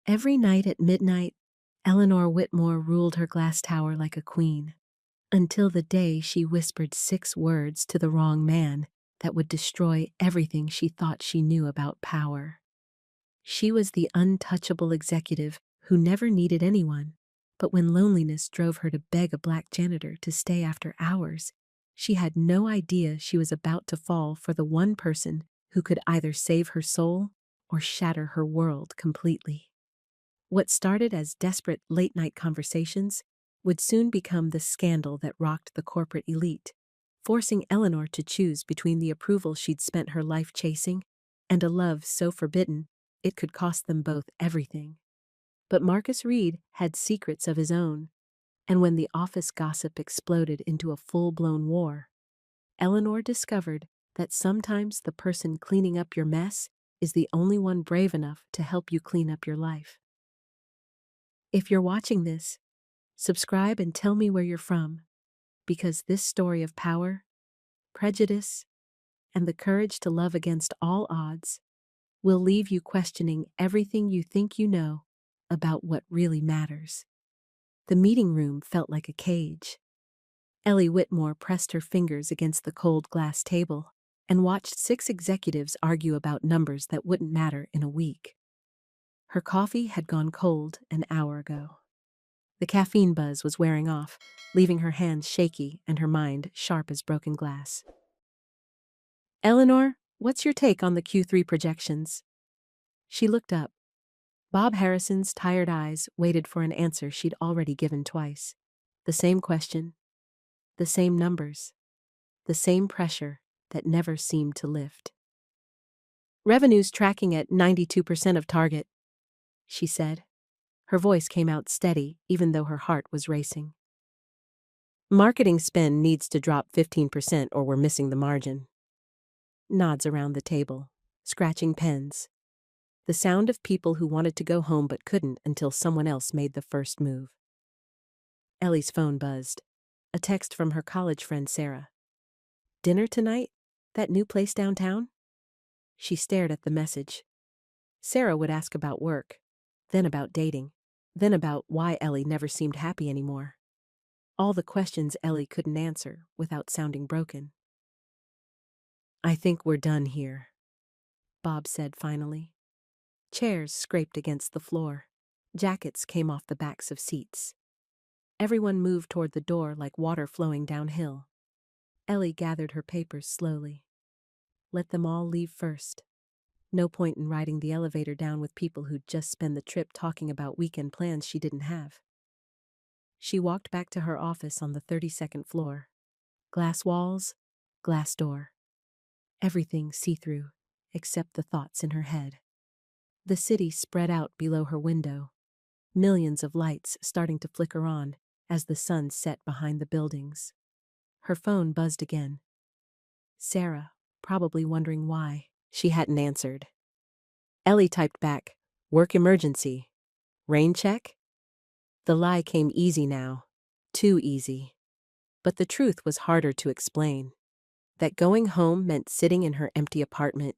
Every night at midnight, Eleanor Whitmore ruled her glass tower like a queen, until the day she whispered 6 words to the wrong man that would destroy everything she thought she knew about power. She was the untouchable executive who never needed anyone, but when loneliness drove her to beg a black janitor to stay after hours, she had no idea she was about to fall for the one person who could either save her soul or shatter her world completely. What started as desperate late-night conversations would soon become the scandal that rocked the corporate elite, forcing Eleanor to choose between the approval she'd spent her life chasing and a love so forbidden it could cost them both everything. But Marcus Reed had secrets of his own, and when the office gossip exploded into a full-blown war, Eleanor discovered that sometimes the person cleaning up your mess is the only one brave enough to help you clean up your life. If you're watching this, subscribe and tell me where you're from, because this story of power, prejudice, and the courage to love against all odds will leave you questioning everything you think you know about what really matters. The meeting room felt like a cage. Ellie Whitmore pressed her fingers against the cold glass table and watched 6 executives argue about numbers that wouldn't matter in a week. Her coffee had gone cold an hour ago. The caffeine buzz was wearing off, leaving her hands shaky and her mind sharp as broken glass. Eleanor, what's your take on the Q3 projections? She looked up. Bob Harrison's tired eyes waited for an answer she'd already given twice. The same question, the same numbers, the same pressure that never seemed to lift. Revenue's tracking at 92% of target, she said. Her voice came out steady, even though her heart was racing. Marketing spend needs to drop 15% or we're missing the margin. Nods around the table, scratching pens. The sound of people who wanted to go home but couldn't until someone else made the first move. Ellie's phone buzzed. A text from her college friend Sarah. Dinner tonight? That new place downtown? She stared at the message. Sarah would ask about work, then about dating, then about why Ellie never seemed happy anymore. All the questions Ellie couldn't answer without sounding broken. I think we're done here, Bob said finally. Chairs scraped against the floor. Jackets came off the backs of seats. Everyone moved toward the door like water flowing downhill. Ellie gathered her papers slowly. Let them all leave first. No point in riding the elevator down with people who'd just spent the trip talking about weekend plans she didn't have. She walked back to her office on the 32nd floor. Glass walls, glass door. Everything see-through, except the thoughts in her head. The city spread out below her window, millions of lights starting to flicker on as the sun set behind the buildings. Her phone buzzed again. Sarah, probably wondering why, she hadn't answered. Ellie typed back, work emergency. Rain check? The lie came easy now. Too easy. But the truth was harder to explain. That going home meant sitting in her empty apartment,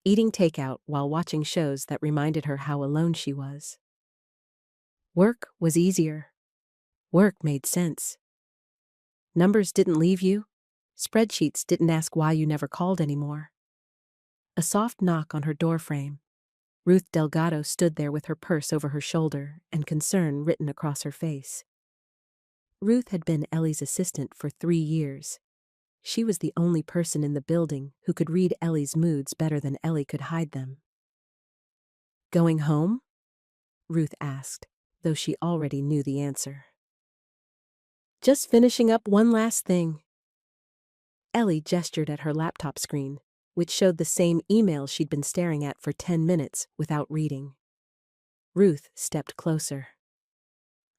eating takeout while watching shows that reminded her how alone she was. Work was easier. Work made sense. Numbers didn't leave you. Spreadsheets didn't ask why you never called anymore. A soft knock on her doorframe. Ruth Delgado stood there with her purse over her shoulder and concern written across her face. Ruth had been Ellie's assistant for 3 years. She was the only person in the building who could read Ellie's moods better than Ellie could hide them. Going home? Ruth asked, though she already knew the answer. Just finishing up one last thing. Ellie gestured at her laptop screen, which showed the same email she'd been staring at for 10 minutes without reading. Ruth stepped closer.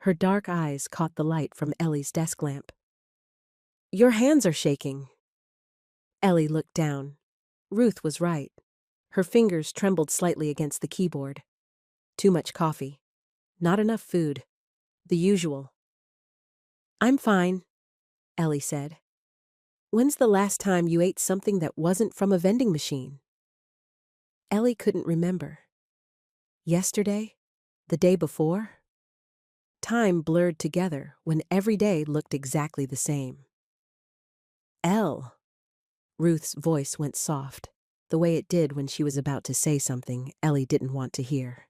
Her dark eyes caught the light from Ellie's desk lamp. Your hands are shaking. Ellie looked down. Ruth was right. Her fingers trembled slightly against the keyboard. Too much coffee. Not enough food. The usual. I'm fine, Ellie said. When's the last time you ate something that wasn't from a vending machine? Ellie couldn't remember. Yesterday? The day before? Time blurred together when every day looked exactly the same. Elle. Ruth's voice went soft, the way it did when she was about to say something Ellie didn't want to hear.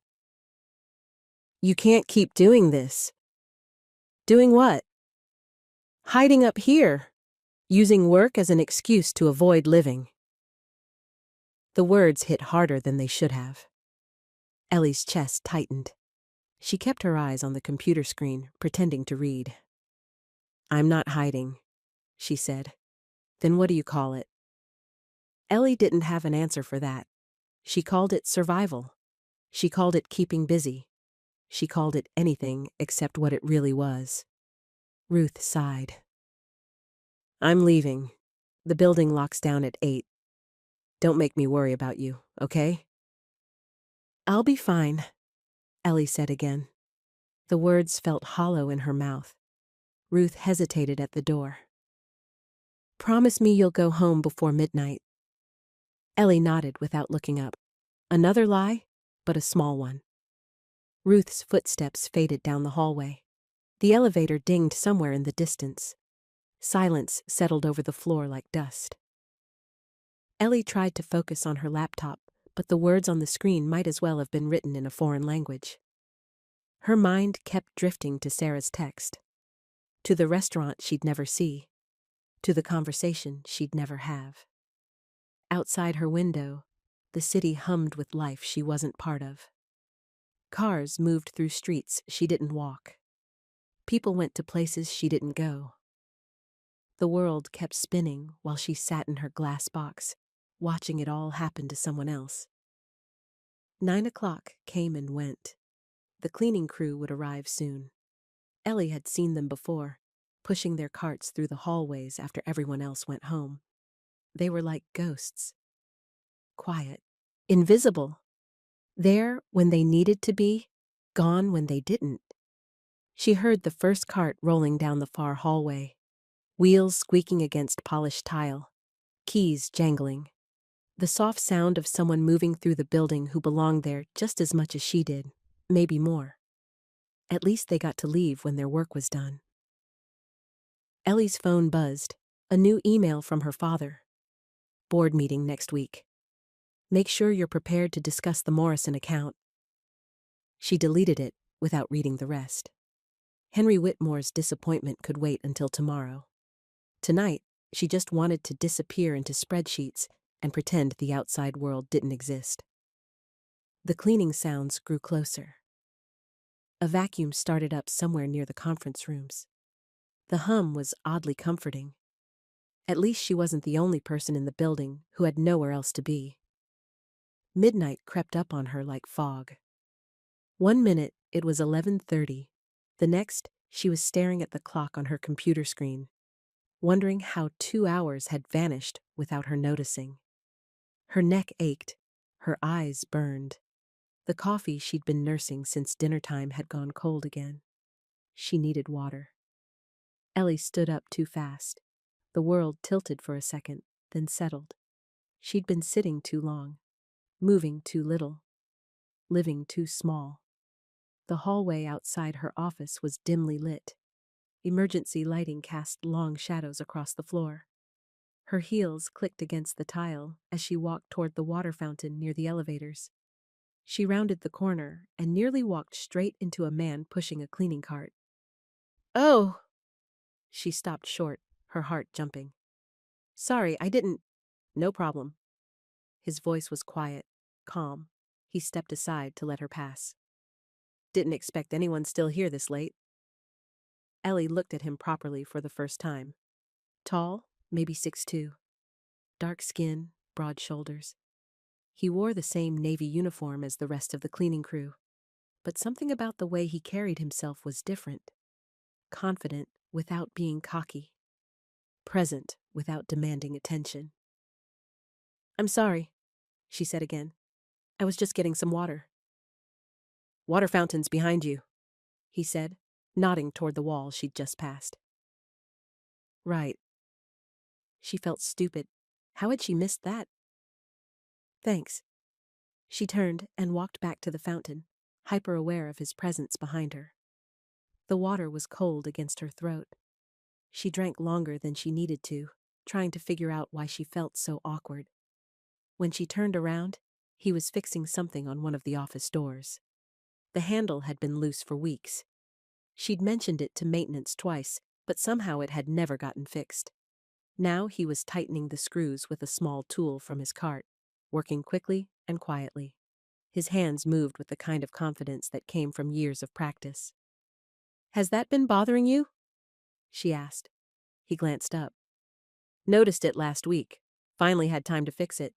You can't keep doing this. Doing what? Hiding up here, using work as an excuse to avoid living. The words hit harder than they should have. Ellie's chest tightened. She kept her eyes on the computer screen, pretending to read. I'm not hiding, she said. Then what do you call it? Ellie didn't have an answer for that. She called it survival. She called it keeping busy. She called it anything except what it really was. Ruth sighed. I'm leaving. The building locks down at 8. Don't make me worry about you, okay? I'll be fine, Ellie said again. The words felt hollow in her mouth. Ruth hesitated at the door. Promise me you'll go home before midnight. Ellie nodded without looking up. Another lie, but a small one. Ruth's footsteps faded down the hallway. The elevator dinged somewhere in the distance. Silence settled over the floor like dust. Ellie tried to focus on her laptop, but the words on the screen might as well have been written in a foreign language. Her mind kept drifting to Sarah's text. To the restaurant she'd never see. To the conversation she'd never have. Outside her window, the city hummed with life she wasn't part of. Cars moved through streets she didn't walk. People went to places she didn't go. The world kept spinning while she sat in her glass box, watching it all happen to someone else. 9 o'clock came and went. The cleaning crew would arrive soon. Ellie had seen them before, pushing their carts through the hallways after everyone else went home. They were like ghosts. Quiet. Invisible. There when they needed to be, gone when they didn't. She heard the first cart rolling down the far hallway, wheels squeaking against polished tile, keys jangling. The soft sound of someone moving through the building who belonged there just as much as she did, maybe more. At least they got to leave when their work was done. Ellie's phone buzzed, a new email from her father. Board meeting next week. Make sure you're prepared to discuss the Morrison account. She deleted it without reading the rest. Henry Whitmore's disappointment could wait until tomorrow. Tonight, she just wanted to disappear into spreadsheets and pretend the outside world didn't exist. The cleaning sounds grew closer. A vacuum started up somewhere near the conference rooms. The hum was oddly comforting. At least she wasn't the only person in the building who had nowhere else to be. Midnight crept up on her like fog. 1 minute, it was 11:30. The next, she was staring at the clock on her computer screen, wondering how 2 hours had vanished without her noticing. Her neck ached, her eyes burned. The coffee she'd been nursing since dinner time had gone cold again. She needed water. Ellie stood up too fast. The world tilted for a second, then settled. She'd been sitting too long, moving too little, living too small. The hallway outside her office was dimly lit. Emergency lighting cast long shadows across the floor. Her heels clicked against the tile as she walked toward the water fountain near the elevators. She rounded the corner and nearly walked straight into a man pushing a cleaning cart. Oh! She stopped short, her heart jumping. Sorry, I didn't. No problem. His voice was quiet, calm. He stepped aside to let her pass. Didn't expect anyone still here this late. Ellie looked at him properly for the first time. Tall, maybe 6'2". Dark skin, broad shoulders. He wore the same navy uniform as the rest of the cleaning crew, but something about the way he carried himself was different. Confident without being cocky. Present without demanding attention. I'm sorry, she said again. I was just getting some water. Water fountain's behind you, he said, nodding toward the wall she'd just passed. Right. She felt stupid. How had she missed that? Thanks. She turned and walked back to the fountain, hyper-aware of his presence behind her. The water was cold against her throat. She drank longer than she needed to, trying to figure out why she felt so awkward. When she turned around, he was fixing something on one of the office doors. The handle had been loose for weeks. She'd mentioned it to maintenance twice, but somehow it had never gotten fixed. Now he was tightening the screws with a small tool from his cart, working quickly and quietly. His hands moved with the kind of confidence that came from years of practice. "Has that been bothering you?" she asked. He glanced up. "Noticed it last week. Finally had time to fix it."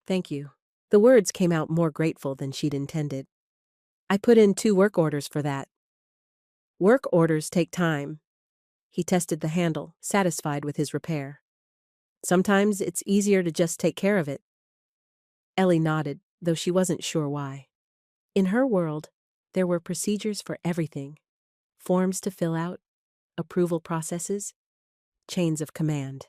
"Thank you." The words came out more grateful than she'd intended. "I put in 2 work orders for that." "Work orders take time." He tested the handle, satisfied with his repair. "Sometimes it's easier to just take care of it." Ellie nodded, though she wasn't sure why. In her world, there were procedures for everything. Forms to fill out, approval processes, chains of command.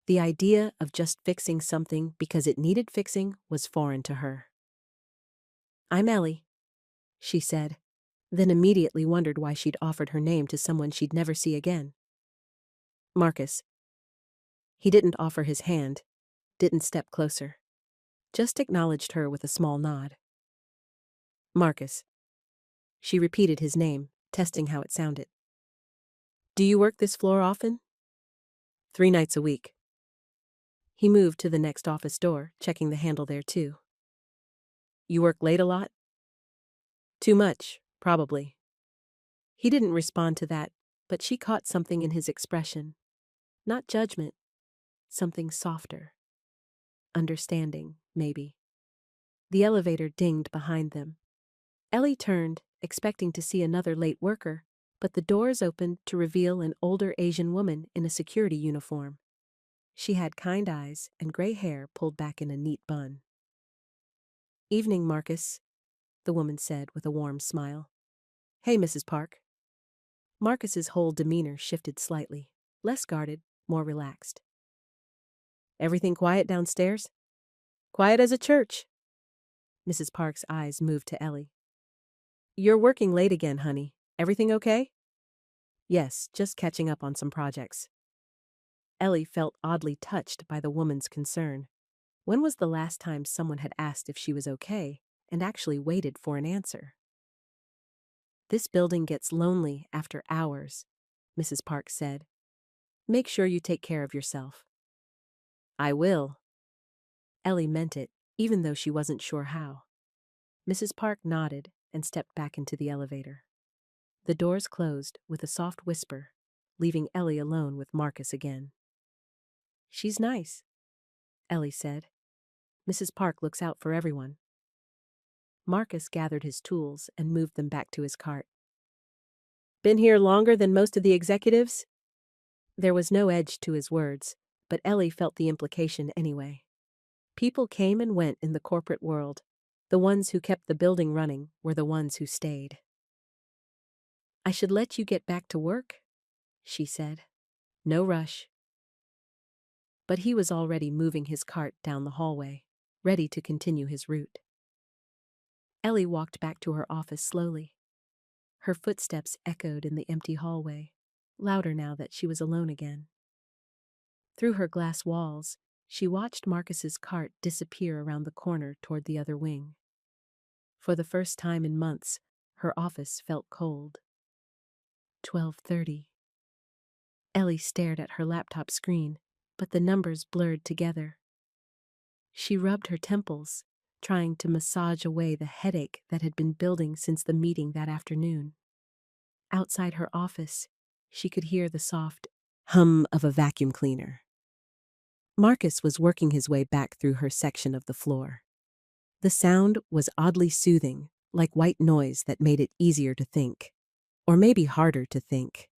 The idea of just fixing something because it needed fixing was foreign to her. "I'm Ellie," she said, then immediately wondered why she'd offered her name to someone she'd never see again. "Marcus." He didn't offer his hand, didn't step closer. Just acknowledged her with a small nod. "Marcus." She repeated his name, testing how it sounded. "Do you work this floor often?" 3 nights a week." He moved to the next office door, checking the handle there too. "You work late a lot?" "Too much, probably." He didn't respond to that, but she caught something in his expression. Not judgment, something softer. Understanding, maybe. The elevator dinged behind them. Ellie turned, expecting to see another late worker, but the doors opened to reveal an older Asian woman in a security uniform. She had kind eyes and gray hair pulled back in a neat bun. "Evening, Marcus," the woman said with a warm smile. "Hey, Mrs. Park." Marcus's whole demeanor shifted slightly, less guarded, more relaxed. "Everything quiet downstairs?" "Quiet as a church." Mrs. Park's eyes moved to Ellie. "You're working late again, honey. Everything okay?" "Yes, just catching up on some projects." Ellie felt oddly touched by the woman's concern. When was the last time someone had asked if she was okay and actually waited for an answer? "This building gets lonely after hours," Mrs. Park said. "Make sure you take care of yourself." "I will." Ellie meant it, even though she wasn't sure how. Mrs. Park nodded and stepped back into the elevator. The doors closed with a soft whisper, leaving Ellie alone with Marcus again. "She's nice," Ellie said. "Mrs. Park looks out for everyone." Marcus gathered his tools and moved them back to his cart. "Been here longer than most of the executives?" There was no edge to his words, but Ellie felt the implication anyway. People came and went in the corporate world. The ones who kept the building running were the ones who stayed. "I should let you get back to work," she said. "No rush." But he was already moving his cart down the hallway, ready to continue his route. Ellie walked back to her office slowly. Her footsteps echoed in the empty hallway, louder now that she was alone again. Through her glass walls, she watched Marcus's cart disappear around the corner toward the other wing. For the first time in months, her office felt cold. 12:30. Ellie stared at her laptop screen, but the numbers blurred together. She rubbed her temples, trying to massage away the headache that had been building since the meeting that afternoon. Outside her office, she could hear the soft hum of a vacuum cleaner. Marcus was working his way back through her section of the floor. The sound was oddly soothing, like white noise that made it easier to think. Or maybe harder to think.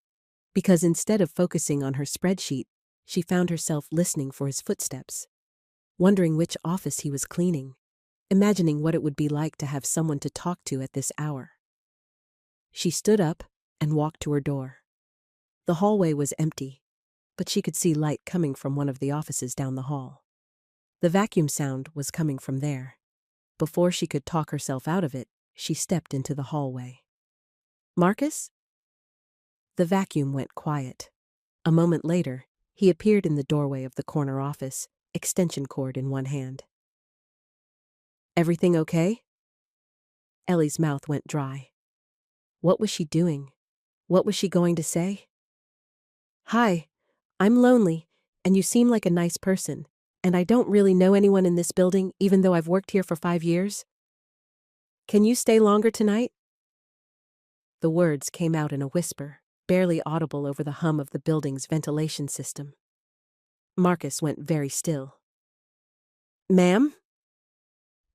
Because instead of focusing on her spreadsheet, she found herself listening for his footsteps, wondering which office he was cleaning, imagining what it would be like to have someone to talk to at this hour. She stood up and walked to her door. The hallway was empty, but she could see light coming from one of the offices down the hall. The vacuum sound was coming from there. Before she could talk herself out of it, She stepped into the hallway. Marcus? The vacuum went quiet. A moment later, he appeared in the doorway of the corner office, extension cord in one hand. Everything okay? Ellie's mouth went dry. What was she doing? What was she going to say? Hi, I'm lonely, and you seem like a nice person, and I don't really know anyone in this building even though I've worked here for 5 years. Can you stay longer tonight? The words came out in a whisper, barely audible over the hum of the building's ventilation system. Marcus went very still. Ma'am?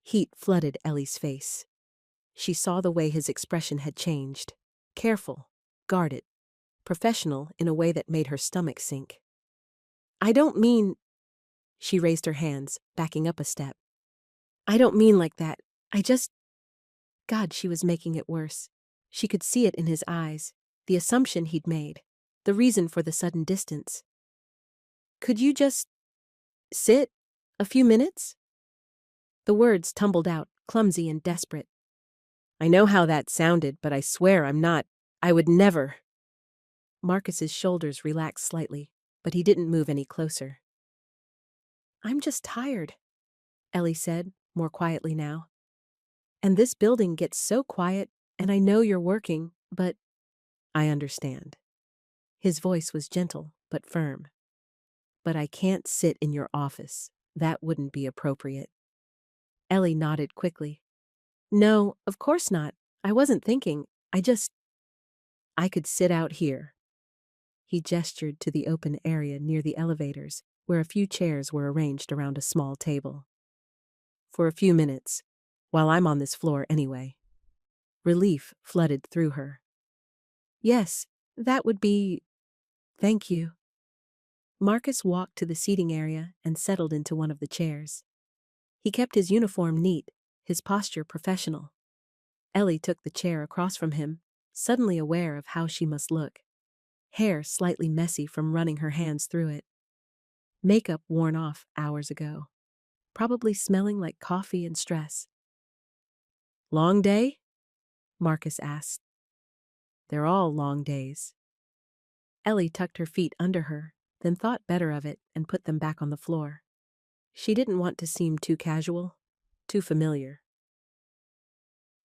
Heat flooded Ellie's face. She saw the way his expression had changed. Careful, guarded, professional in a way that made her stomach sink. I don't mean... She raised her hands, backing up a step. I don't mean like that. I just... God, she was making it worse. She could see it in his eyes, the assumption he'd made, the reason for the sudden distance. Could you just... sit? A few minutes? The words tumbled out, clumsy and desperate. I know how that sounded, but I swear I'm not... I would never... Marcus's shoulders relaxed slightly, but he didn't move any closer. I'm just tired, Ellie said, more quietly now. And this building gets so quiet, and I know you're working, but... I understand. His voice was gentle, but firm. But I can't sit in your office. That wouldn't be appropriate. Ellie nodded quickly. No, of course not. I wasn't thinking. I could sit out here. He gestured to the open area near the elevators, where a few chairs were arranged around a small table. For a few minutes, while I'm on this floor anyway. Relief flooded through her. Yes, that would be... Thank you. Marcus walked to the seating area and settled into one of the chairs. He kept his uniform neat, his posture professional. Ellie took the chair across from him, suddenly aware of how she must look. Hair slightly messy from running her hands through it. Makeup worn off hours ago. Probably smelling like coffee and stress. Long day? Marcus asked. They're all long days. Ellie tucked her feet under her, then thought better of it and put them back on the floor. She didn't want to seem too casual, too familiar.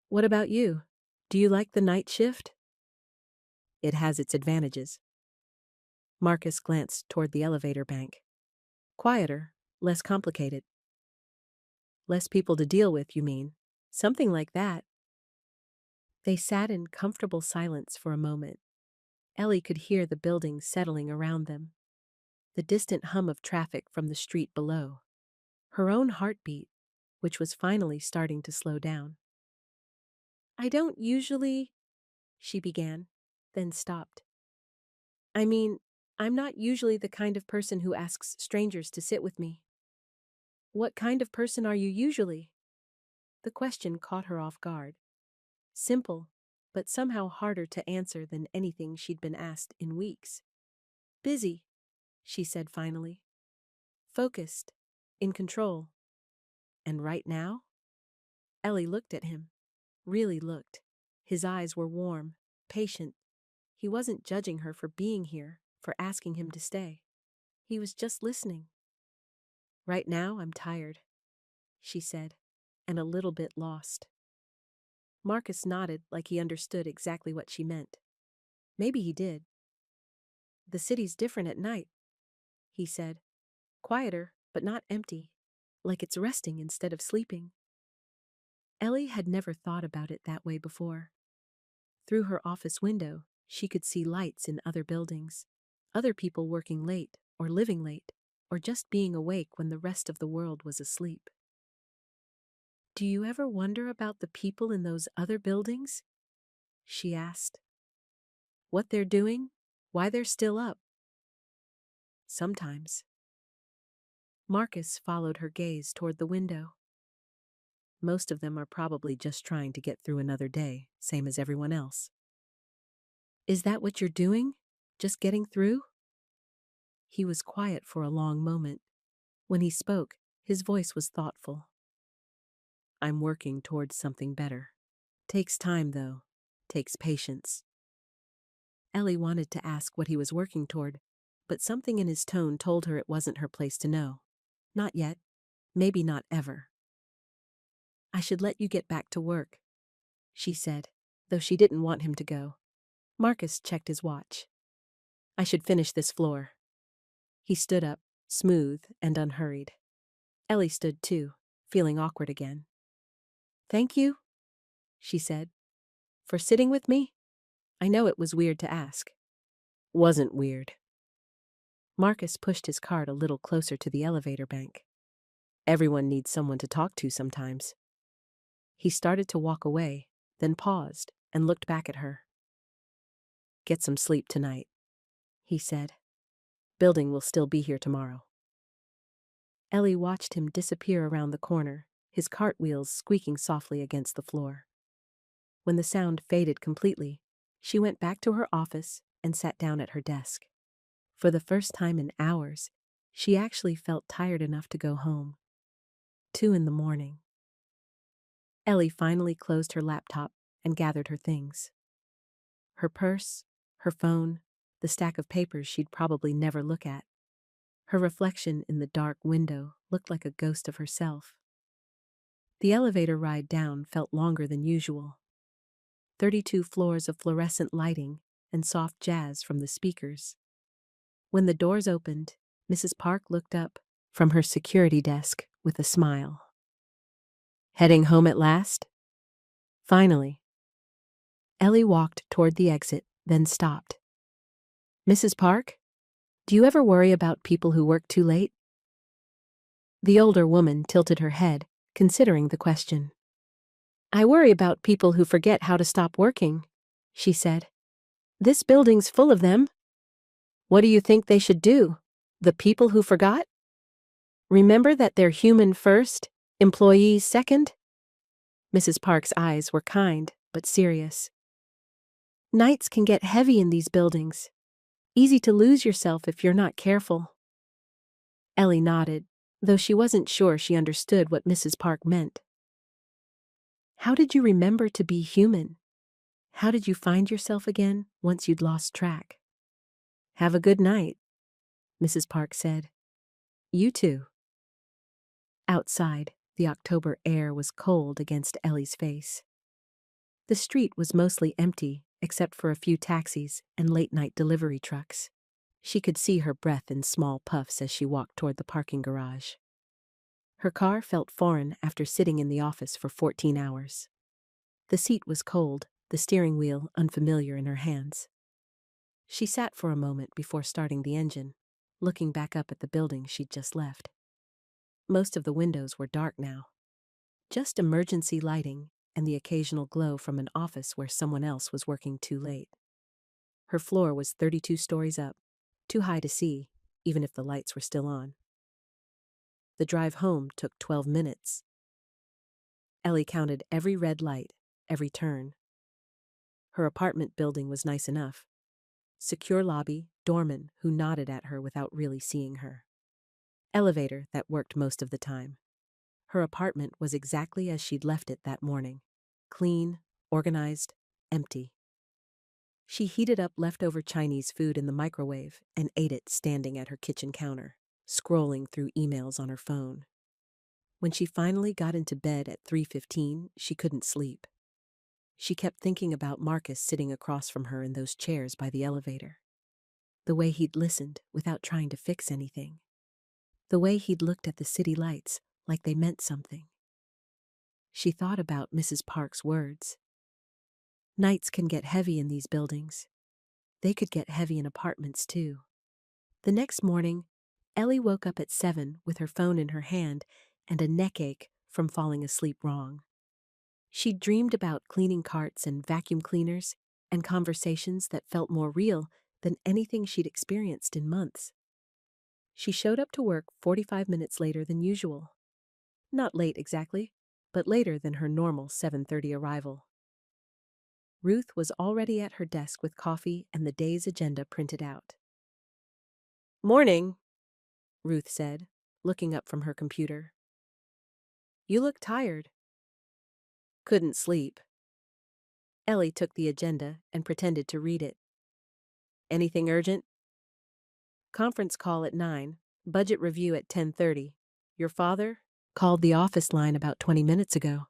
What about you? Do you like the night shift? It has its advantages. Marcus glanced toward the elevator bank. Quieter, less complicated. Less people to deal with, you mean? Something like that. They sat in comfortable silence for a moment. Ellie could hear the buildings settling around them. The distant hum of traffic from the street below. Her own heartbeat, which was finally starting to slow down. I don't usually... she began, then stopped. I mean, I'm not usually the kind of person who asks strangers to sit with me. What kind of person are you usually? The question caught her off guard. Simple, but somehow harder to answer than anything she'd been asked in weeks. Busy, she said finally. Focused, in control. And right now? Ellie looked at him. Really looked. His eyes were warm, patient. He wasn't judging her for being here, for asking him to stay. He was just listening. Right now, I'm tired, she said, and a little bit lost. Marcus nodded like he understood exactly what she meant. Maybe he did. The city's different at night, he said. Quieter, but not empty, like it's resting instead of sleeping. Ellie had never thought about it that way before. Through her office window, she could see lights in other buildings, other people working late or living late, or just being awake when the rest of the world was asleep. Do you ever wonder about the people in those other buildings? She asked. What they're doing? Why they're still up? Sometimes. Marcus followed her gaze toward the window. Most of them are probably just trying to get through another day, same as everyone else. Is that what you're doing? Just getting through? He was quiet for a long moment. When he spoke, his voice was thoughtful. I'm working towards something better. Takes time, though. Takes patience. Ellie wanted to ask what he was working toward, but something in his tone told her it wasn't her place to know. Not yet. Maybe not ever. I should let you get back to work, she said, though she didn't want him to go. Marcus checked his watch. I should finish this floor. He stood up, smooth and unhurried. Ellie stood too, feeling awkward again. Thank you, she said, for sitting with me. I know it was weird to ask. Wasn't weird. Marcus pushed his cart a little closer to the elevator bank. Everyone needs someone to talk to sometimes. He started to walk away, then paused and looked back at her. Get some sleep tonight, he said. Building will still be here tomorrow. Ellie watched him disappear around the corner, his cartwheels squeaking softly against the floor. When the sound faded completely, she went back to her office and sat down at her desk. For the first time in hours, she actually felt tired enough to go home. 2 a.m. Ellie finally closed her laptop and gathered her things. Her purse, her phone, the stack of papers she'd probably never look at. Her reflection in the dark window looked like a ghost of herself. The elevator ride down felt longer than usual. 32 floors of fluorescent lighting and soft jazz from the speakers. When the doors opened, Mrs. Park looked up from her security desk with a smile. Heading home at last? Finally. Ellie walked toward the exit, then stopped. Mrs. Park, do you ever worry about people who work too late? The older woman tilted her head, considering the question. I worry about people who forget how to stop working, she said. This building's full of them. What do you think they should do? The people who forgot? Remember that they're human first, employees second? Mrs. Park's eyes were kind, but serious. Nights can get heavy in these buildings. Easy to lose yourself if you're not careful. Ellie nodded, though she wasn't sure she understood what Mrs. Park meant. How did you remember to be human? How did you find yourself again once you'd lost track? Have a good night, Mrs. Park said. You too. Outside, the October air was cold against Ellie's face. The street was mostly empty, except for a few taxis and late-night delivery trucks. She could see her breath in small puffs as she walked toward the parking garage. Her car felt foreign after sitting in the office for 14 hours. The seat was cold, the steering wheel unfamiliar in her hands. She sat for a moment before starting the engine, looking back up at the building she'd just left. Most of the windows were dark now. Just emergency lighting and the occasional glow from an office where someone else was working too late. Her floor was 32 stories up, too high to see, even if the lights were still on. The drive home took 12 minutes. Ellie counted every red light, every turn. Her apartment building was nice enough. Secure lobby, doorman who nodded at her without really seeing her. Elevator that worked most of the time. Her apartment was exactly as she'd left it that morning. Clean, organized, empty. She heated up leftover Chinese food in the microwave and ate it standing at her kitchen counter, scrolling through emails on her phone. When she finally got into bed at 3:15, she couldn't sleep. She kept thinking about Marcus sitting across from her in those chairs by the elevator. The way he'd listened without trying to fix anything. The way he'd looked at the city lights like they meant something. She thought about Mrs. Park's words. Nights can get heavy in these buildings. They could get heavy in apartments too. The next morning, Ellie woke up at 7 with her phone in her hand and a neck ache from falling asleep wrong. She dreamed about cleaning carts and vacuum cleaners and conversations that felt more real than anything she'd experienced in months. She showed up to work 45 minutes later than usual. Not late exactly, but later than her normal 7:30 arrival. Ruth was already at her desk with coffee and the day's agenda printed out. Morning, Ruth said, looking up from her computer. You look tired. Couldn't sleep. Ellie took the agenda and pretended to read it. Anything urgent? Conference call at 9, budget review at 10:30. Your father called the office line about 20 minutes ago.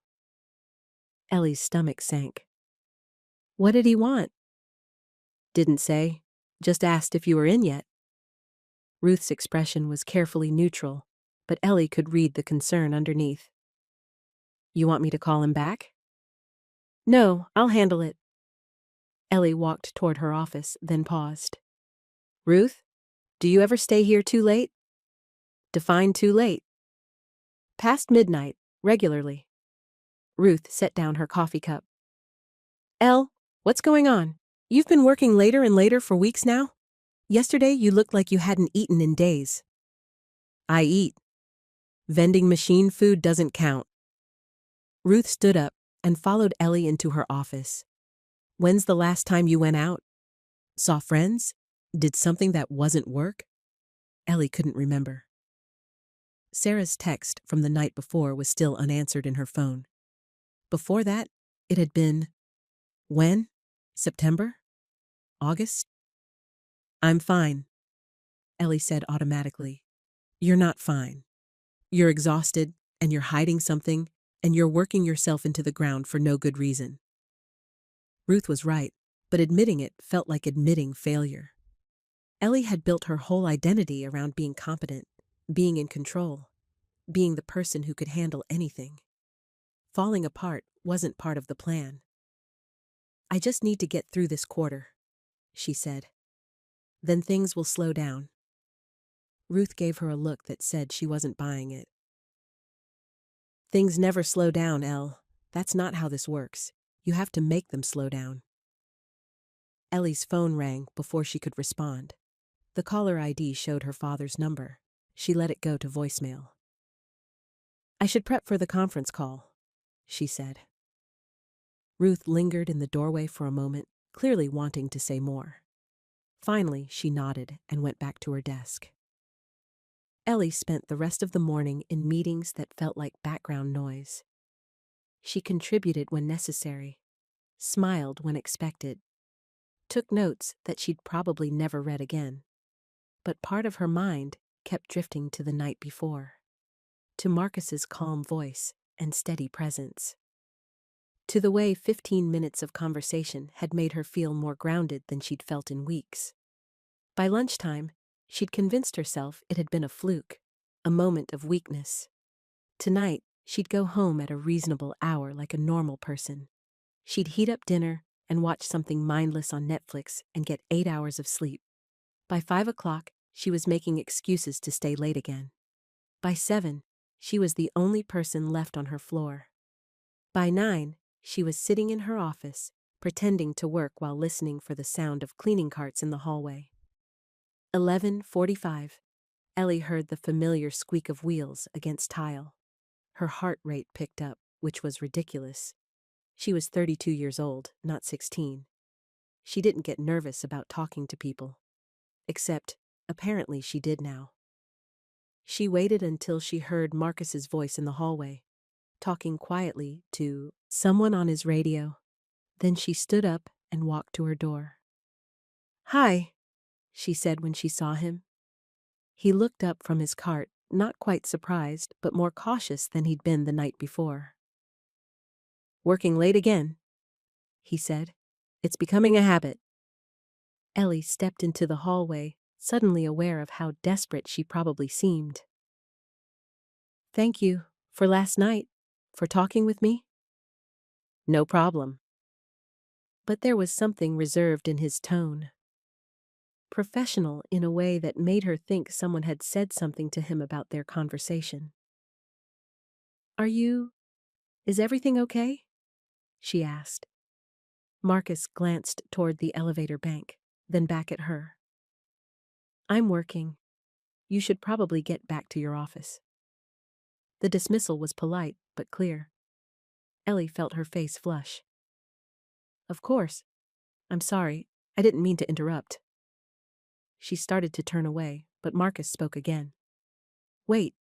Ellie's stomach sank. What did he want? Didn't say. Just asked if you were in yet. Ruth's expression was carefully neutral, but Ellie could read the concern underneath. You want me to call him back? No, I'll handle it. Ellie walked toward her office, then paused. Ruth, do you ever stay here too late? Define too late. Past midnight, regularly. Ruth set down her coffee cup. Elle, what's going on? You've been working later and later for weeks now? Yesterday you looked like you hadn't eaten in days. I eat. Vending machine food doesn't count. Ruth stood up and followed Ellie into her office. When's the last time you went out? Saw friends? Did something that wasn't work? Ellie couldn't remember. Sarah's text from the night before was still unanswered in her phone. Before that, it had been, when? September? August? I'm fine, Ellie said automatically. You're not fine. You're exhausted, and you're hiding something, and you're working yourself into the ground for no good reason. Ruth was right, but admitting it felt like admitting failure. Ellie had built her whole identity around being competent, being in control, being the person who could handle anything. Falling apart wasn't part of the plan. I just need to get through this quarter, she said. Then things will slow down. Ruth gave her a look that said she wasn't buying it. Things never slow down, Elle. That's not how this works. You have to make them slow down. Ellie's phone rang before she could respond. The caller ID showed her father's number. She let it go to voicemail. I should prep for the conference call, she said. Ruth lingered in the doorway for a moment, clearly wanting to say more. Finally, she nodded and went back to her desk. Ellie spent the rest of the morning in meetings that felt like background noise. She contributed when necessary, smiled when expected, took notes that she'd probably never read again. But part of her mind kept drifting to the night before, to Marcus's calm voice and steady presence, to the way 15 minutes of conversation had made her feel more grounded than she'd felt in weeks. By lunchtime, she'd convinced herself it had been a fluke, a moment of weakness. Tonight, she'd go home at a reasonable hour like a normal person. She'd heat up dinner and watch something mindless on Netflix and get 8 hours of sleep. By 5 o'clock, she was making excuses to stay late again. By 7, she was the only person left on her floor. By 9, she was sitting in her office, pretending to work while listening for the sound of cleaning carts in the hallway. 11:45. Ellie heard the familiar squeak of wheels against tile. Her heart rate picked up, which was ridiculous. She was 32 years old, not 16. She didn't get nervous about talking to people. Except, apparently she did now. She waited until she heard Marcus's voice in the hallway, talking quietly to someone on his radio. Then she stood up and walked to her door. Hi, she said when she saw him. He looked up from his cart, not quite surprised, but more cautious than he'd been the night before. Working late again, he said. It's becoming a habit. Ellie stepped into the hallway, suddenly aware of how desperate she probably seemed. Thank you for last night, for talking with me. No problem. But there was something reserved in his tone. Professional in a way that made her think someone had said something to him about their conversation. Is everything okay? She asked. Marcus glanced toward the elevator bank, then back at her. I'm working. You should probably get back to your office. The dismissal was polite, but clear. Ellie felt her face flush. Of course. I'm sorry. I didn't mean to interrupt. She started to turn away, but Marcus spoke again. Wait.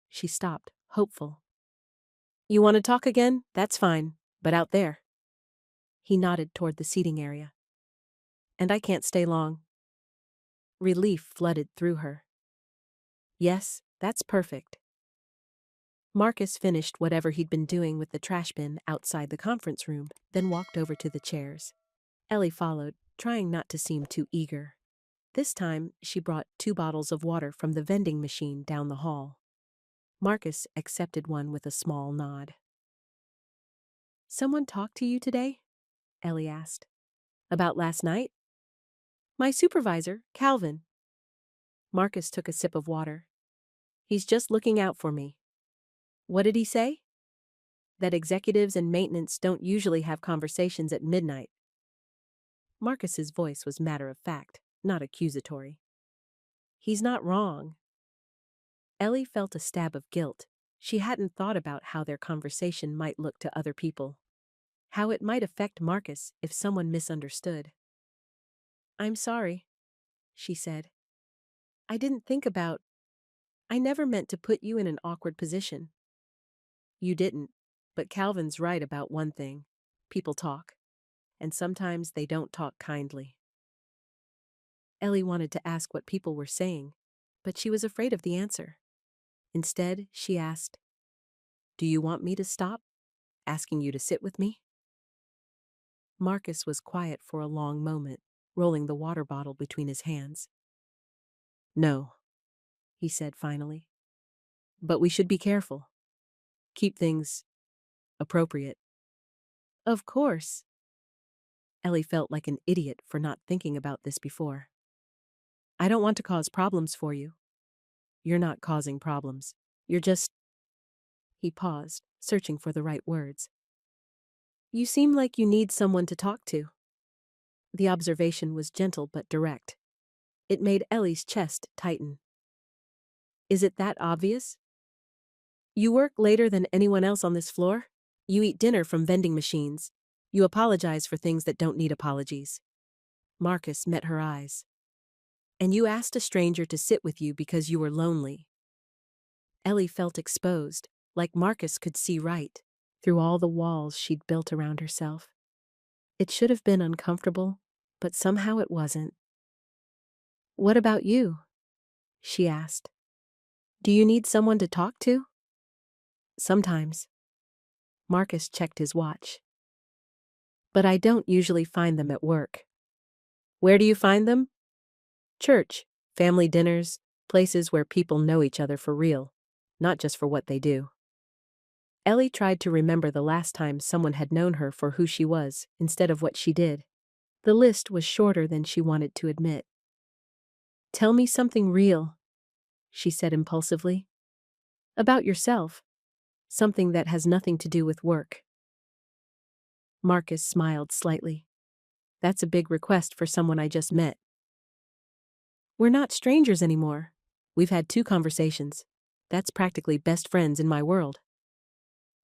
She stopped, hopeful. You want to talk again? That's fine, but out there. He nodded toward the seating area. And I can't stay long. Relief flooded through her. Yes, that's perfect. Marcus finished whatever he'd been doing with the trash bin outside the conference room, then walked over to the chairs. Ellie followed, trying not to seem too eager. This time, she brought 2 bottles of water from the vending machine down the hall. Marcus accepted one with a small nod. Someone talked to you today? Ellie asked. About last night? My supervisor, Calvin. Marcus took a sip of water. He's just looking out for me. What did he say? That executives and maintenance don't usually have conversations at midnight. Marcus's voice was matter-of-fact, not accusatory. He's not wrong. Ellie felt a stab of guilt. She hadn't thought about how their conversation might look to other people. How it might affect Marcus if someone misunderstood. I'm sorry, she said. I never meant to put you in an awkward position. You didn't, but Calvin's right about one thing. People talk, and sometimes they don't talk kindly. Ellie wanted to ask what people were saying, but she was afraid of the answer. Instead, she asked, Do you want me to stop asking you to sit with me? Marcus was quiet for a long moment, rolling the water bottle between his hands. No, he said finally. But we should be careful. Keep things appropriate. Of course. Ellie felt like an idiot for not thinking about this before. I don't want to cause problems for you. You're not causing problems. You're just... He paused, searching for the right words. You seem like you need someone to talk to. The observation was gentle but direct. It made Ellie's chest tighten. Is it that obvious? You work later than anyone else on this floor? You eat dinner from vending machines. You apologize for things that don't need apologies. Marcus met her eyes. And you asked a stranger to sit with you because you were lonely. Ellie felt exposed, like Marcus could see right through all the walls she'd built around herself. It should have been uncomfortable, but somehow it wasn't. What about you? She asked. Do you need someone to talk to? Sometimes. Marcus checked his watch. But I don't usually find them at work. Where do you find them? Church, family dinners, places where people know each other for real, not just for what they do. Ellie tried to remember the last time someone had known her for who she was instead of what she did. The list was shorter than she wanted to admit. Tell me something real, she said impulsively. About yourself. Something that has nothing to do with work. Marcus smiled slightly. That's a big request for someone I just met. We're not strangers anymore. We've had 2 conversations. That's practically best friends in my world.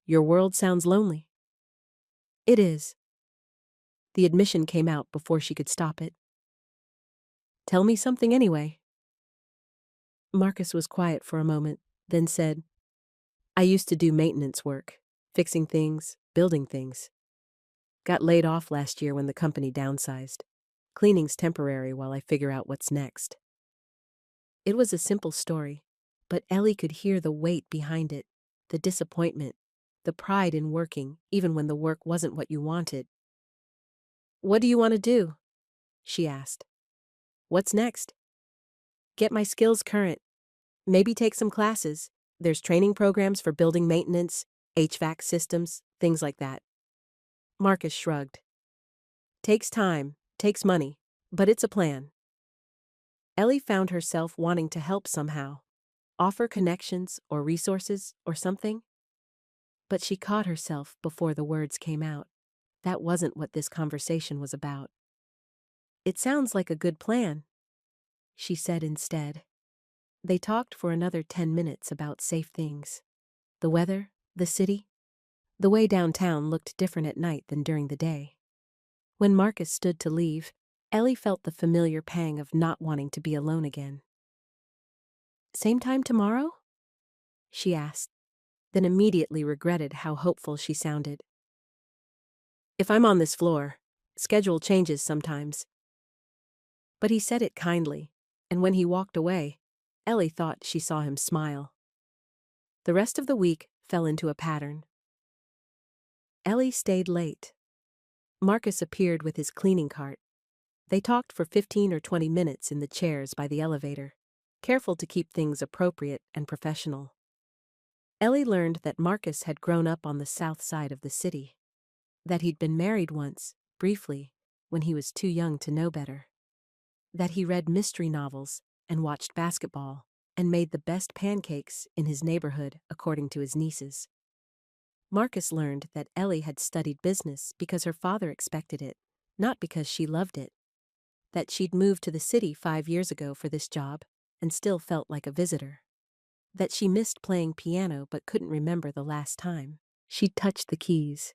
Your world sounds lonely. It is. The admission came out before she could stop it. Tell me something anyway. Marcus was quiet for a moment, then said, I used to do maintenance work, fixing things, building things. Got laid off last year when the company downsized. Cleaning's temporary while I figure out what's next. It was a simple story, but Ellie could hear the weight behind it, the disappointment, the pride in working, even when the work wasn't what you wanted. What do you want to do? She asked. What's next? Get my skills current. Maybe take some classes. There's training programs for building maintenance, HVAC systems, things like that. Marcus shrugged. Takes time, takes money, but it's a plan. Ellie found herself wanting to help somehow, offer connections or resources or something. But she caught herself before the words came out. That wasn't what this conversation was about. It sounds like a good plan, she said instead. They talked for another 10 minutes about safe things. The weather, the city. The way downtown looked different at night than during the day. When Marcus stood to leave, Ellie felt the familiar pang of not wanting to be alone again. Same time tomorrow? She asked, then immediately regretted how hopeful she sounded. If I'm on this floor, Schedule changes sometimes. But he said it kindly, and when he walked away, Ellie thought she saw him smile. The rest of the week fell into a pattern. Ellie stayed late. Marcus appeared with his cleaning cart. They talked for 15 or 20 minutes in the chairs by the elevator, careful to keep things appropriate and professional. Ellie learned that Marcus had grown up on the south side of the city, that he'd been married once, briefly, when he was too young to know better, that he read mystery novels and watched basketball and made the best pancakes in his neighborhood according to his nieces. Marcus learned that Ellie had studied business because her father expected it, not because she loved it, that she'd moved to the city 5 years ago for this job and still felt like a visitor, that she missed playing piano but couldn't remember the last time she'd touched the keys.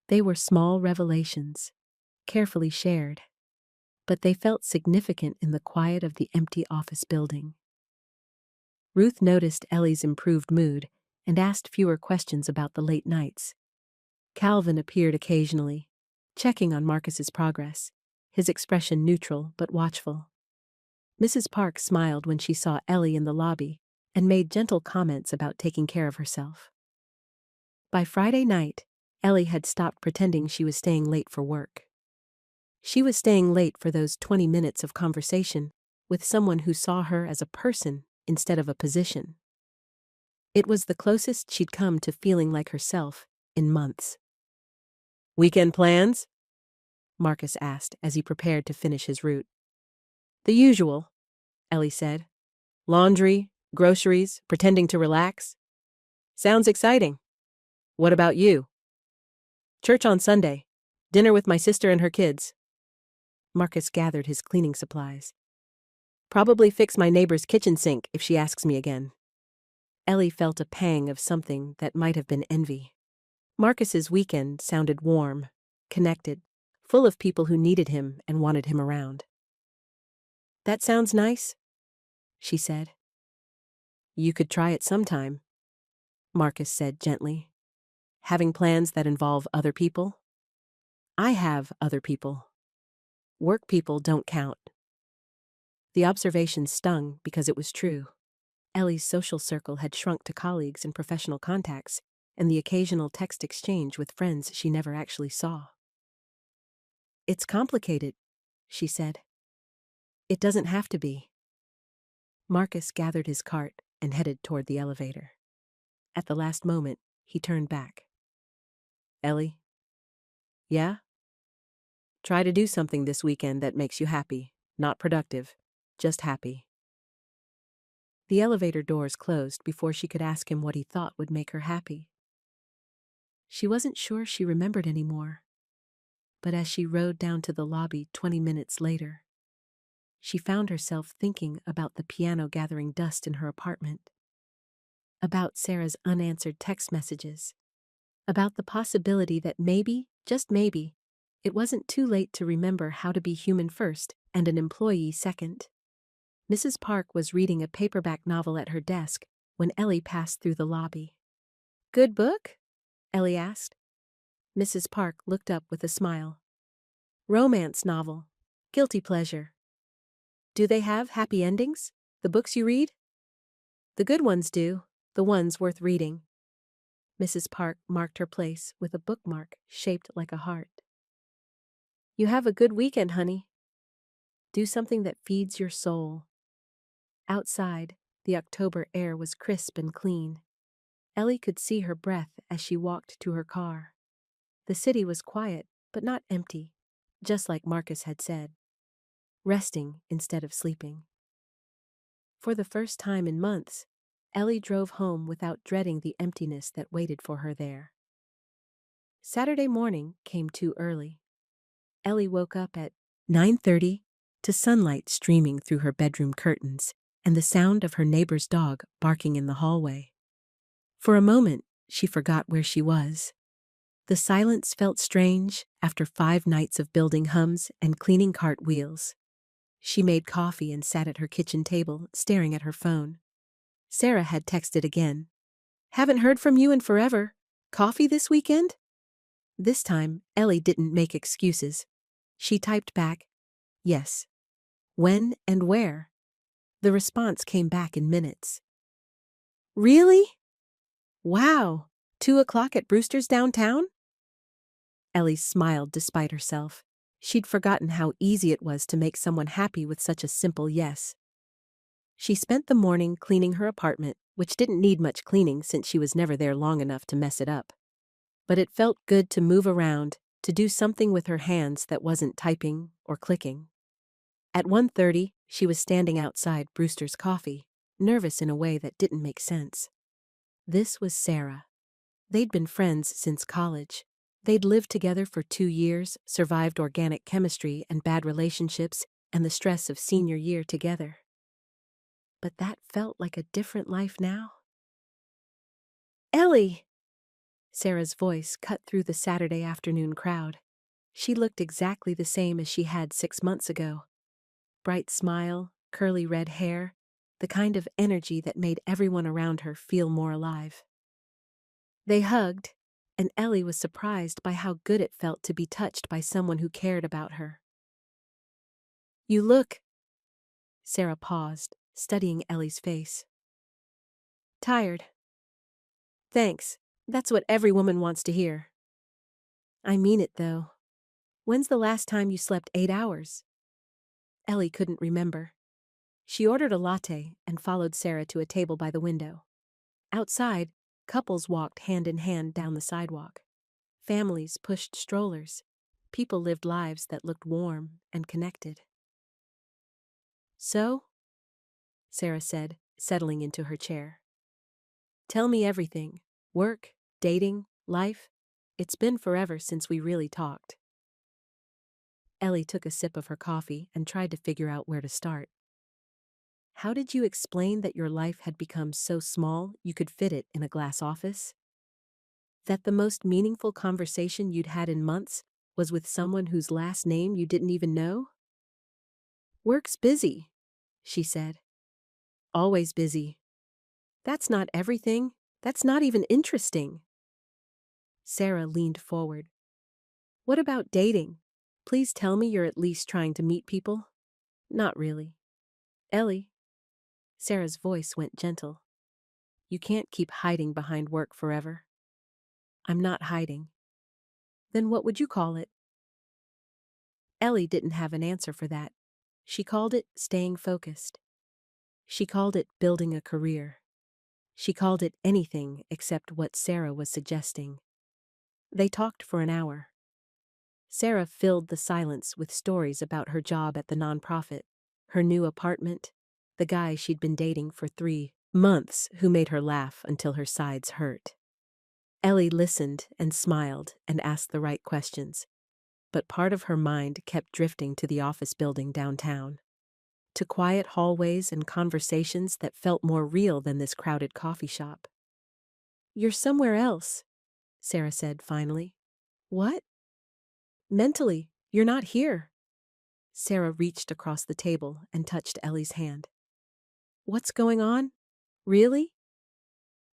They were small revelations, carefully shared, but they felt significant in the quiet of the empty office building. Ruth noticed Ellie's improved mood and asked fewer questions about the late nights. Calvin appeared occasionally, checking on Marcus's progress, his expression neutral but watchful. Mrs. Park smiled when she saw Ellie in the lobby and made gentle comments about taking care of herself. By Friday night, Ellie had stopped pretending she was staying late for work. She was staying late for those 20 minutes of conversation with someone who saw her as a person instead of a position. It was the closest she'd come to feeling like herself in months. "Weekend plans?" Marcus asked as he prepared to finish his route. "The usual," Ellie said. "Laundry, groceries, pretending to relax. Sounds exciting. What about you?" "Church on Sunday. Dinner with my sister and her kids." Marcus gathered his cleaning supplies. "Probably fix my neighbor's kitchen sink if she asks me again." Ellie felt a pang of something that might have been envy. Marcus's weekend sounded warm, connected, full of people who needed him and wanted him around. "That sounds nice," she said. "You could try it sometime," Marcus said gently. "Having plans that involve other people?" "I have other people. Work people don't count." The observation stung because it was true. Ellie's social circle had shrunk to colleagues and professional contacts, and the occasional text exchange with friends she never actually saw. "It's complicated," she said. "It doesn't have to be." Marcus gathered his cart and headed toward the elevator. At the last moment, he turned back. "Ellie?" "Yeah?" "Try to do something this weekend that makes you happy, not productive, just happy." The elevator doors closed before she could ask him what he thought would make her happy. She wasn't sure she remembered anymore, but as she rode down to the lobby 20 minutes later, she found herself thinking about the piano gathering dust in her apartment, about Sarah's unanswered text messages, about the possibility that maybe, just maybe, it wasn't too late to remember how to be human first and an employee second. Mrs. Park was reading a paperback novel at her desk when Ellie passed through the lobby. "Good book?" Ellie asked. Mrs. Park looked up with a smile. "Romance novel. Guilty pleasure." "Do they have happy endings, the books you read?" "The good ones do, the ones worth reading." Mrs. Park marked her place with a bookmark shaped like a heart. "You have a good weekend, honey. Do something that feeds your soul." Outside, the October air was crisp and clean. Ellie could see her breath as she walked to her car. The city was quiet, but not empty, just like Marcus had said. Resting instead of sleeping. For the first time in months, Ellie drove home without dreading the emptiness that waited for her there. Saturday morning came too early. Ellie woke up at 9:30 to sunlight streaming through her bedroom curtains and the sound of her neighbor's dog barking in the hallway. For a moment, she forgot where she was. The silence felt strange after 5 nights of building hums and cleaning cartwheels. She made coffee and sat at her kitchen table, staring at her phone. Sarah had texted again. "Haven't heard from you in forever. Coffee this weekend?" This time, Ellie didn't make excuses. She typed back, "Yes. When and where?" The response came back in minutes. "Really? Wow. 2 o'clock at Brewster's downtown?" Ellie smiled despite herself. She'd forgotten how easy it was to make someone happy with such a simple yes. She spent the morning cleaning her apartment, which didn't need much cleaning since she was never there long enough to mess it up. But it felt good to move around, to do something with her hands that wasn't typing or clicking. At 1:30, she was standing outside Brewster's Coffee, nervous in a way that didn't make sense. This was Sarah. They'd been friends since college. They'd lived together for 2 years, survived organic chemistry and bad relationships, and the stress of senior year together. But that felt like a different life now. "Ellie!" Sarah's voice cut through the Saturday afternoon crowd. She looked exactly the same as she had 6 months ago. Bright smile, curly red hair, the kind of energy that made everyone around her feel more alive. They hugged, and Ellie was surprised by how good it felt to be touched by someone who cared about her. "You look—" Sarah paused, studying Ellie's face. "Tired." "Thanks. That's what every woman wants to hear." "I mean it, though. When's the last time you slept 8 hours?" Ellie couldn't remember. She ordered a latte and followed Sarah to a table by the window. Outside, couples walked hand in hand down the sidewalk. Families pushed strollers. People lived lives that looked warm and connected. "So?" Sarah said, settling into her chair. "Tell me everything. Work, dating, life. It's been forever since we really talked." Ellie took a sip of her coffee and tried to figure out where to start. "How did you explain that your life had become so small you could fit it in a glass office? That the most meaningful conversation you'd had in months was with someone whose last name you didn't even know?" "Work's busy," she said. "Always busy." "That's not everything. That's not even interesting." Sarah leaned forward. "What about dating? Please tell me you're at least trying to meet people." "Not really." "Ellie." Sarah's voice went gentle. "You can't keep hiding behind work forever." "I'm not hiding." "Then what would you call it?" Ellie didn't have an answer for that. She called it staying focused. She called it building a career. She called it anything except what Sarah was suggesting. They talked for an hour. Sarah filled the silence with stories about her job at the nonprofit, her new apartment, the guy she'd been dating for 3 months who made her laugh until her sides hurt. Ellie listened and smiled and asked the right questions, but part of her mind kept drifting to the office building downtown, to quiet hallways and conversations that felt more real than this crowded coffee shop. "You're somewhere else," Sarah said finally. "What?" "Mentally, you're not here." Sarah reached across the table and touched Ellie's hand. "What's going on? Really?"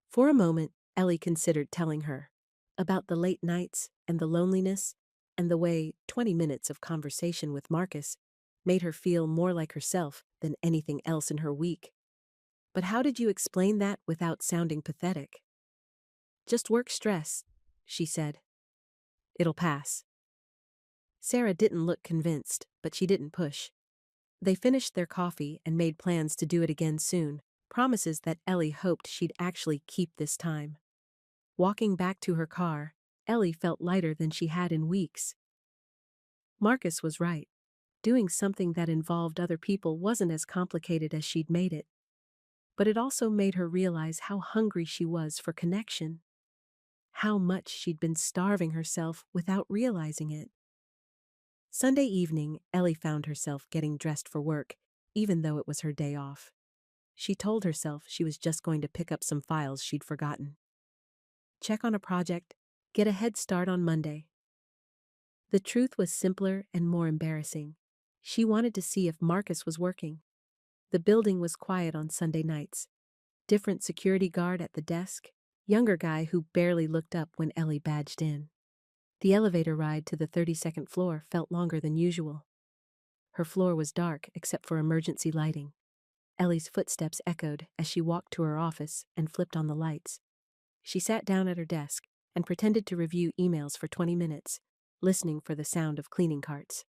For a moment, Ellie considered telling her about the late nights and the loneliness and the way 20 minutes of conversation with Marcus made her feel more like herself than anything else in her week. But how did you explain that without sounding pathetic? "Just work stress," she said. "It'll pass." Sarah didn't look convinced, but she didn't push. They finished their coffee and made plans to do it again soon, promises that Ellie hoped she'd actually keep this time. Walking back to her car, Ellie felt lighter than she had in weeks. Marcus was right. Doing something that involved other people wasn't as complicated as she'd made it. But it also made her realize how hungry she was for connection. How much she'd been starving herself without realizing it. Sunday evening, Ellie found herself getting dressed for work, even though it was her day off. She told herself she was just going to pick up some files she'd forgotten. Check on a project, get a head start on Monday. The truth was simpler and more embarrassing. She wanted to see if Marcus was working. The building was quiet on Sunday nights. Different security guard at the desk, younger guy who barely looked up when Ellie badged in. The elevator ride to the 32nd floor felt longer than usual. Her floor was dark except for emergency lighting. Ellie's footsteps echoed as she walked to her office and flipped on the lights. She sat down at her desk and pretended to review emails for 20 minutes, listening for the sound of cleaning carts.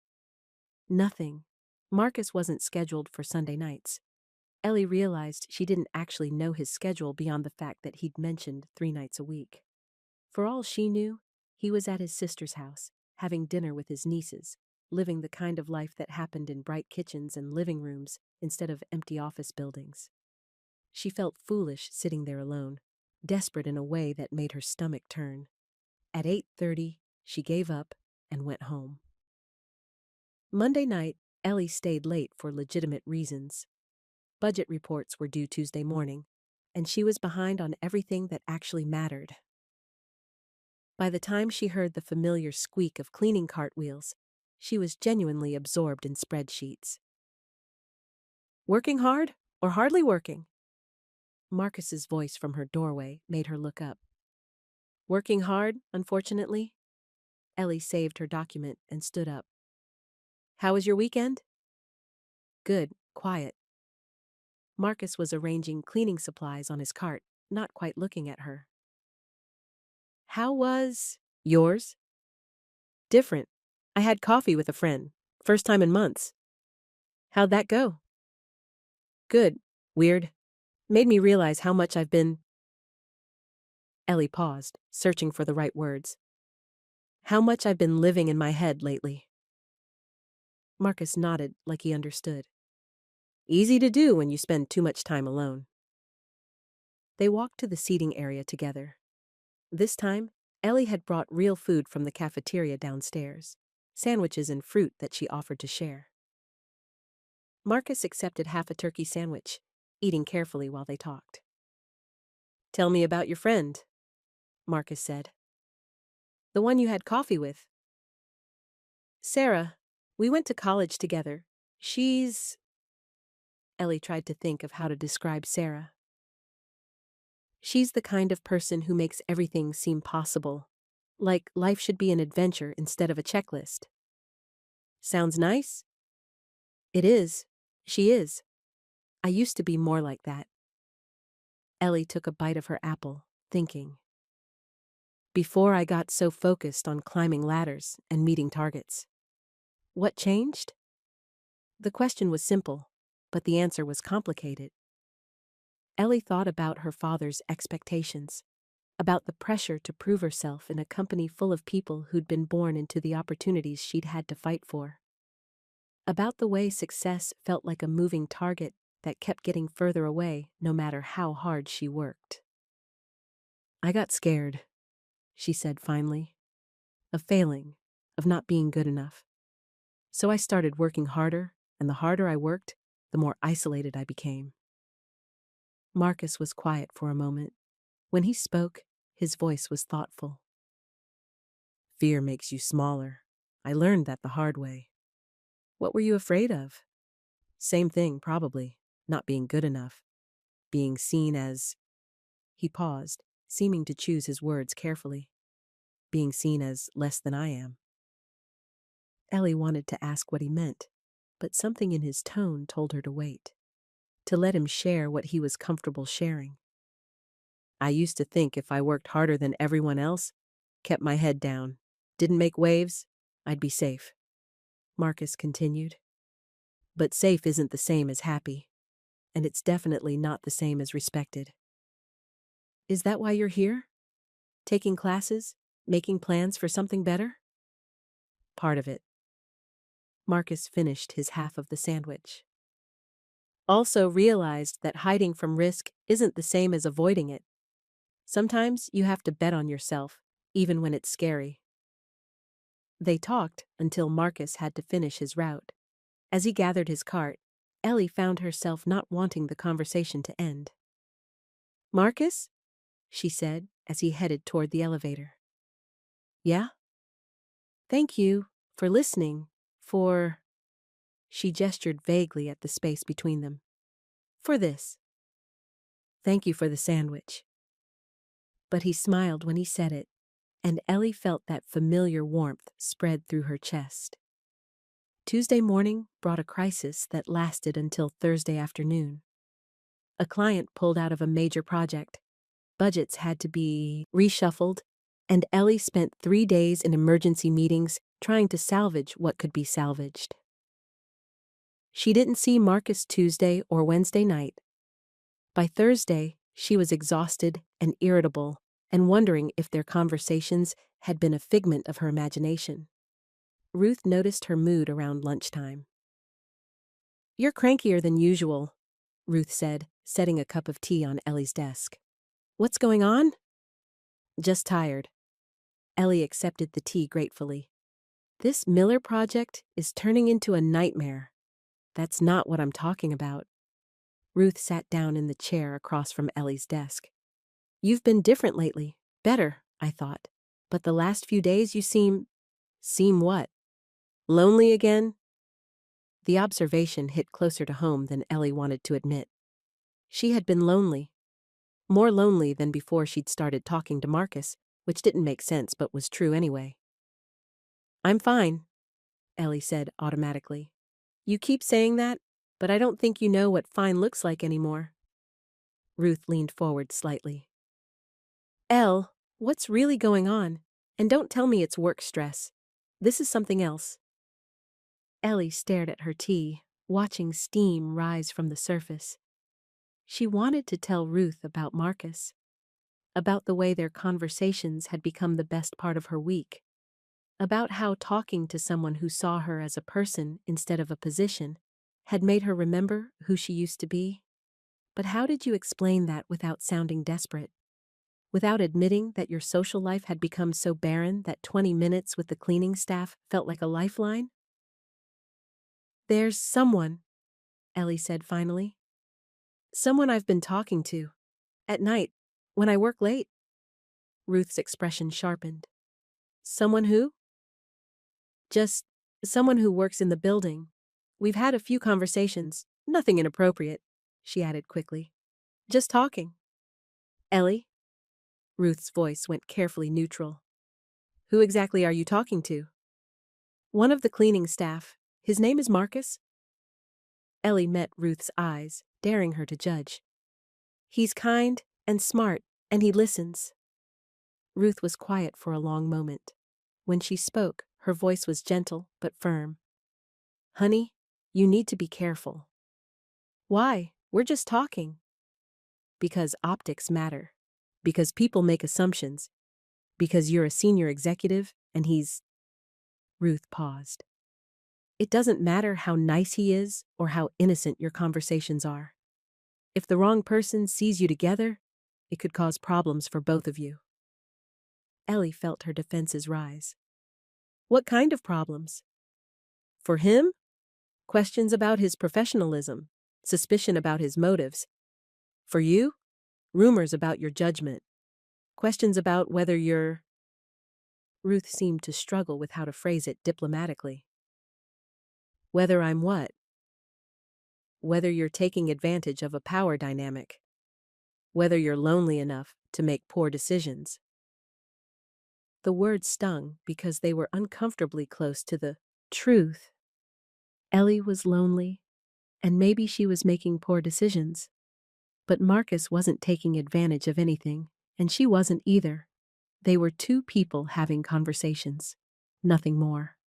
Nothing. Marcus wasn't scheduled for Sunday nights. Ellie realized she didn't actually know his schedule beyond the fact that he'd mentioned 3 nights a week. For all she knew, he was at his sister's house, having dinner with his nieces, living the kind of life that happened in bright kitchens and living rooms instead of empty office buildings. She felt foolish sitting there alone, desperate in a way that made her stomach turn. At 8:30, she gave up and went home. Monday night, Ellie stayed late for legitimate reasons. Budget reports were due Tuesday morning, and she was behind on everything that actually mattered. By the time she heard the familiar squeak of cleaning cart wheels, she was genuinely absorbed in spreadsheets. Working hard or hardly working? Marcus's voice from her doorway made her look up. Working hard, unfortunately. Ellie saved her document and stood up. How was your weekend? Good, quiet. Marcus was arranging cleaning supplies on his cart, not quite looking at her. How was yours? Different. I had coffee with a friend. First time in months. How'd that go? Good. Weird. Made me realize how much I've been... Ellie paused, searching for the right words. How much I've been living in my head lately. Marcus nodded like he understood. Easy to do when you spend too much time alone. They walked to the seating area together. This time, Ellie had brought real food from the cafeteria downstairs, sandwiches and fruit that she offered to share. Marcus accepted half a turkey sandwich, eating carefully while they talked. Tell me about your friend, Marcus said. The one you had coffee with. Sarah, we went to college together. She's... Ellie tried to think of how to describe Sarah. She's the kind of person who makes everything seem possible, like life should be an adventure instead of a checklist. Sounds nice? It is. She is. I used to be more like that. Ellie took a bite of her apple, thinking. Before I got so focused on climbing ladders and meeting targets. What changed? The question was simple, but the answer was complicated. Ellie thought about her father's expectations, about the pressure to prove herself in a company full of people who'd been born into the opportunities she'd had to fight for. About the way success felt like a moving target that kept getting further away no matter how hard she worked. I got scared, she said finally, of failing, of not being good enough. So I started working harder, and the harder I worked, the more isolated I became. Marcus was quiet for a moment. When he spoke, his voice was thoughtful. Fear makes you smaller. I learned that the hard way. What were you afraid of? Same thing, probably. Not being good enough. Being seen as... He paused, seeming to choose his words carefully. Being seen as less than I am. Ellie wanted to ask what he meant, but something in his tone told her to wait. To let him share what he was comfortable sharing. I used to think if I worked harder than everyone else, kept my head down, didn't make waves, I'd be safe. Marcus continued. But safe isn't the same as happy, and it's definitely not the same as respected. Is that why you're here? Taking classes, making plans for something better? Part of it. Marcus finished his half of the sandwich. Also realized that hiding from risk isn't the same as avoiding it. Sometimes you have to bet on yourself, even when it's scary. They talked until Marcus had to finish his route. As he gathered his cart, Ellie found herself not wanting the conversation to end. Marcus? She said as he headed toward the elevator. Yeah? Thank you for listening, for... She gestured vaguely at the space between them. For this. Thank you for the sandwich. But he smiled when he said it, and Ellie felt that familiar warmth spread through her chest. Tuesday morning brought a crisis that lasted until Thursday afternoon. A client pulled out of a major project. Budgets had to be reshuffled, and Ellie spent 3 days in emergency meetings trying to salvage what could be salvaged. She didn't see Marcus Tuesday or Wednesday night. By Thursday, she was exhausted and irritable and wondering if their conversations had been a figment of her imagination. Ruth noticed her mood around lunchtime. "You're crankier than usual," Ruth said, setting a cup of tea on Ellie's desk. "What's going on?" "Just tired." Ellie accepted the tea gratefully. "This Miller project is turning into a nightmare." "That's not what I'm talking about." Ruth sat down in the chair across from Ellie's desk. "You've been different lately. Better, I thought. But the last few days you seem..." "Seem what? Lonely again?" The observation hit closer to home than Ellie wanted to admit. She had been lonely. More lonely than before she'd started talking to Marcus, which didn't make sense but was true anyway. "I'm fine," Ellie said automatically. "You keep saying that, but I don't think you know what fine looks like anymore." Ruth leaned forward slightly. "Elle, what's really going on? And don't tell me it's work stress. This is something else." Ellie stared at her tea, watching steam rise from the surface. She wanted to tell Ruth about Marcus, about the way their conversations had become the best part of her week, about how talking to someone who saw her as a person instead of a position had made her remember who she used to be. But how did you explain that without sounding desperate? Without admitting that your social life had become so barren that 20 minutes with the cleaning staff felt like a lifeline? "There's someone," Ellie said finally. "Someone I've been talking to. At night, when I work late." Ruth's expression sharpened. "Someone who?" "Just someone who works in the building. We've had a few conversations, nothing inappropriate," she added quickly. "Just talking." "Ellie?" Ruth's voice went carefully neutral. "Who exactly are you talking to?" "One of the cleaning staff. His name is Marcus." Ellie met Ruth's eyes, daring her to judge. "He's kind and smart, and he listens." Ruth was quiet for a long moment. When she spoke, her voice was gentle but firm. "Honey, you need to be careful." "Why? We're just talking." "Because optics matter. Because people make assumptions. Because you're a senior executive and he's..." Ruth paused. "It doesn't matter how nice he is or how innocent your conversations are. If the wrong person sees you together, it could cause problems for both of you." Ellie felt her defenses rise. "What kind of problems?" "For him? Questions about his professionalism, suspicion about his motives. For you? Rumors about your judgment. Questions about whether you're..." Ruth seemed to struggle with how to phrase it diplomatically. "Whether I'm what?" "Whether you're taking advantage of a power dynamic. Whether you're lonely enough to make poor decisions." The words stung because they were uncomfortably close to the truth. Ellie was lonely, and maybe she was making poor decisions. But Marcus wasn't taking advantage of anything, and she wasn't either. They were two people having conversations, nothing more.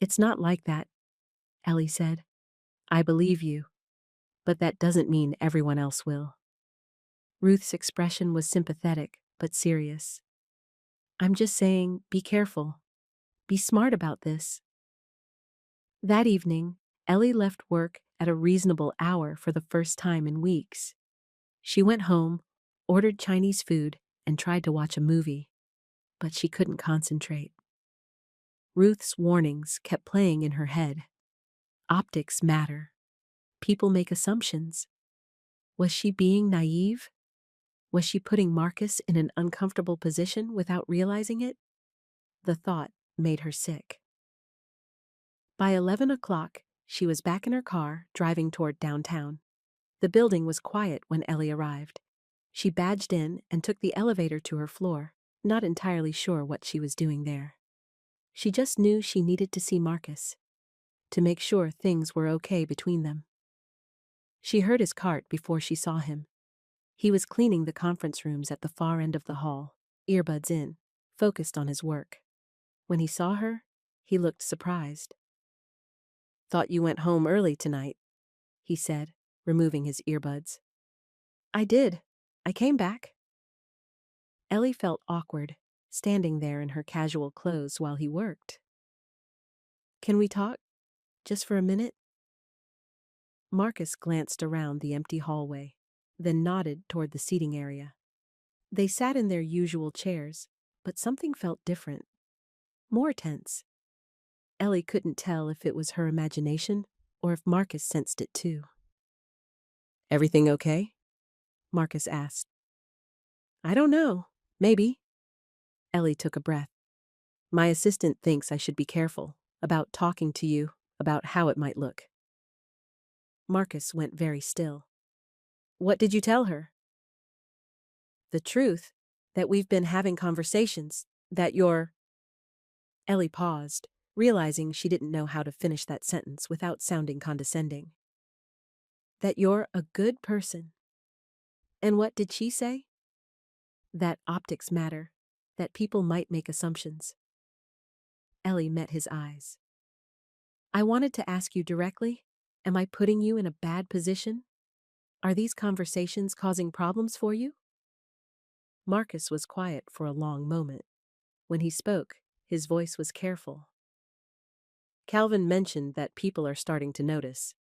"It's not like that," Ellie said. "I believe you, but that doesn't mean everyone else will." Ruth's expression was sympathetic, but serious. "I'm just saying, be careful. Be smart about this." That evening, Ellie left work at a reasonable hour for the first time in weeks. She went home, ordered Chinese food, and tried to watch a movie, but she couldn't concentrate. Ruth's warnings kept playing in her head. Optics matter. People make assumptions. Was she being naive? Was she putting Marcus in an uncomfortable position without realizing it? The thought made her sick. By 11 o'clock, she was back in her car, driving toward downtown. The building was quiet when Ellie arrived. She badged in and took the elevator to her floor. not entirely sure what she was doing there. She just knew she needed to see Marcus, to make sure things were okay between them. She heard his cart before she saw him. He was cleaning the conference rooms at the far end of the hall, earbuds in, focused on his work. When he saw her, he looked surprised. "Thought you went home early tonight," he said, removing his earbuds. "I did. I came back." Ellie felt awkward, standing there in her casual clothes while he worked. "Can we talk? Just for a minute?" Marcus glanced around the empty hallway, then nodded toward the seating area. They sat in their usual chairs, but something felt different. More tense. Ellie couldn't tell if it was her imagination or if Marcus sensed it too. "Everything okay?" Marcus asked. "I don't know. Maybe." Ellie took a breath. "My assistant thinks I should be careful about talking to you about how it might look." Marcus went very still. "What did you tell her?" "The truth, that we've been having conversations, that you're—" Ellie paused, realizing she didn't know how to finish that sentence without sounding condescending. "That you're a good person." And what did she say? That optics matter, that people might make assumptions. Ellie met his eyes. "I wanted to ask you directly, am I putting you in a bad position? Are these conversations causing problems for you?" Marcus was quiet for a long moment. When he spoke, his voice was careful. "Calvin mentioned that people are starting to notice,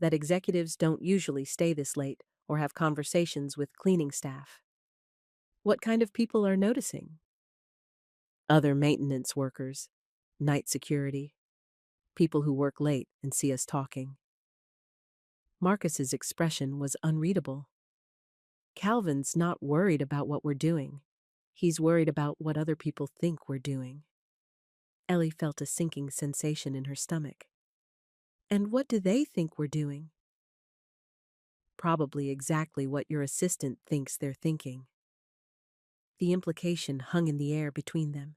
that executives don't usually stay this late or have conversations with cleaning staff." "What kind of people are noticing?" "Other maintenance workers, night security, people who work late and see us talking." Marcus's expression was unreadable. "Calvin's not worried about what we're doing. He's worried about what other people think we're doing." Ellie felt a sinking sensation in her stomach. "And what do they think we're doing?" "Probably exactly what your assistant thinks they're thinking." The implication hung in the air between them.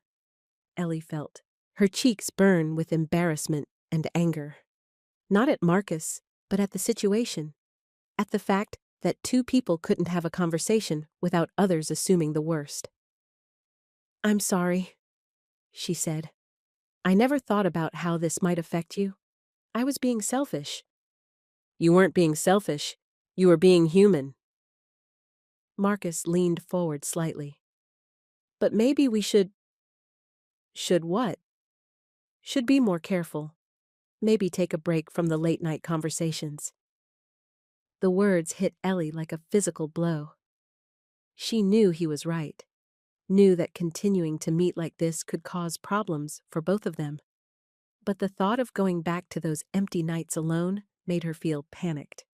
Ellie felt her cheeks burn with embarrassment and anger. Not at Marcus, but at the situation. At the fact that two people couldn't have a conversation without others assuming the worst. "I'm sorry," she said. "I never thought about how this might affect you. I was being selfish." "You weren't being selfish. You were being human." Marcus leaned forward slightly. "But maybe we should—" "Should what?" "Should be more careful. Maybe take a break from the late-night conversations." The words hit Ellie like a physical blow. She knew he was right, knew that continuing to meet like this could cause problems for both of them. But the thought of going back to those empty nights alone made her feel panicked.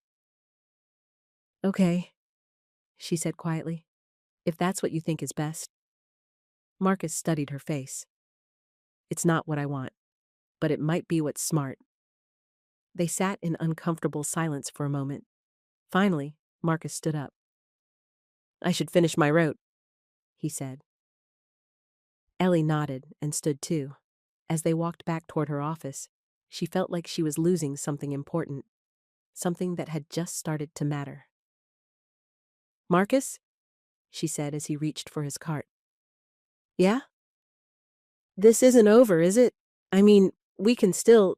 "Okay," she said quietly, "if that's what you think is best." Marcus studied her face. "It's not what I want, but it might be what's smart." They sat in uncomfortable silence for a moment. Finally, Marcus stood up. "I should finish my route," he said. Ellie nodded and stood too. As they walked back toward her office, she felt like she was losing something important, something that had just started to matter. "Marcus?" she said as he reached for his cart. "Yeah? This isn't over, is it? I mean, we can still—"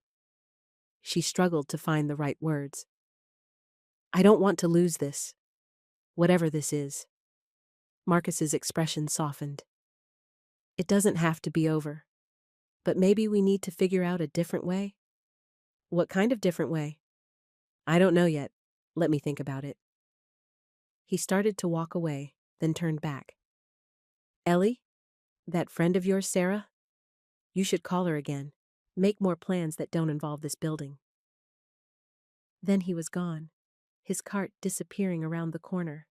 She struggled to find the right words. "I don't want to lose this, whatever this is." Marcus's expression softened. "It doesn't have to be over, but maybe we need to figure out a different way." "What kind of different way?" "I don't know yet. Let me think about it." He started to walk away, then turned back. "Ellie, that friend of yours, Sarah? You should call her again. Make more plans that don't involve this building." Then he was gone, his cart disappearing around the corner,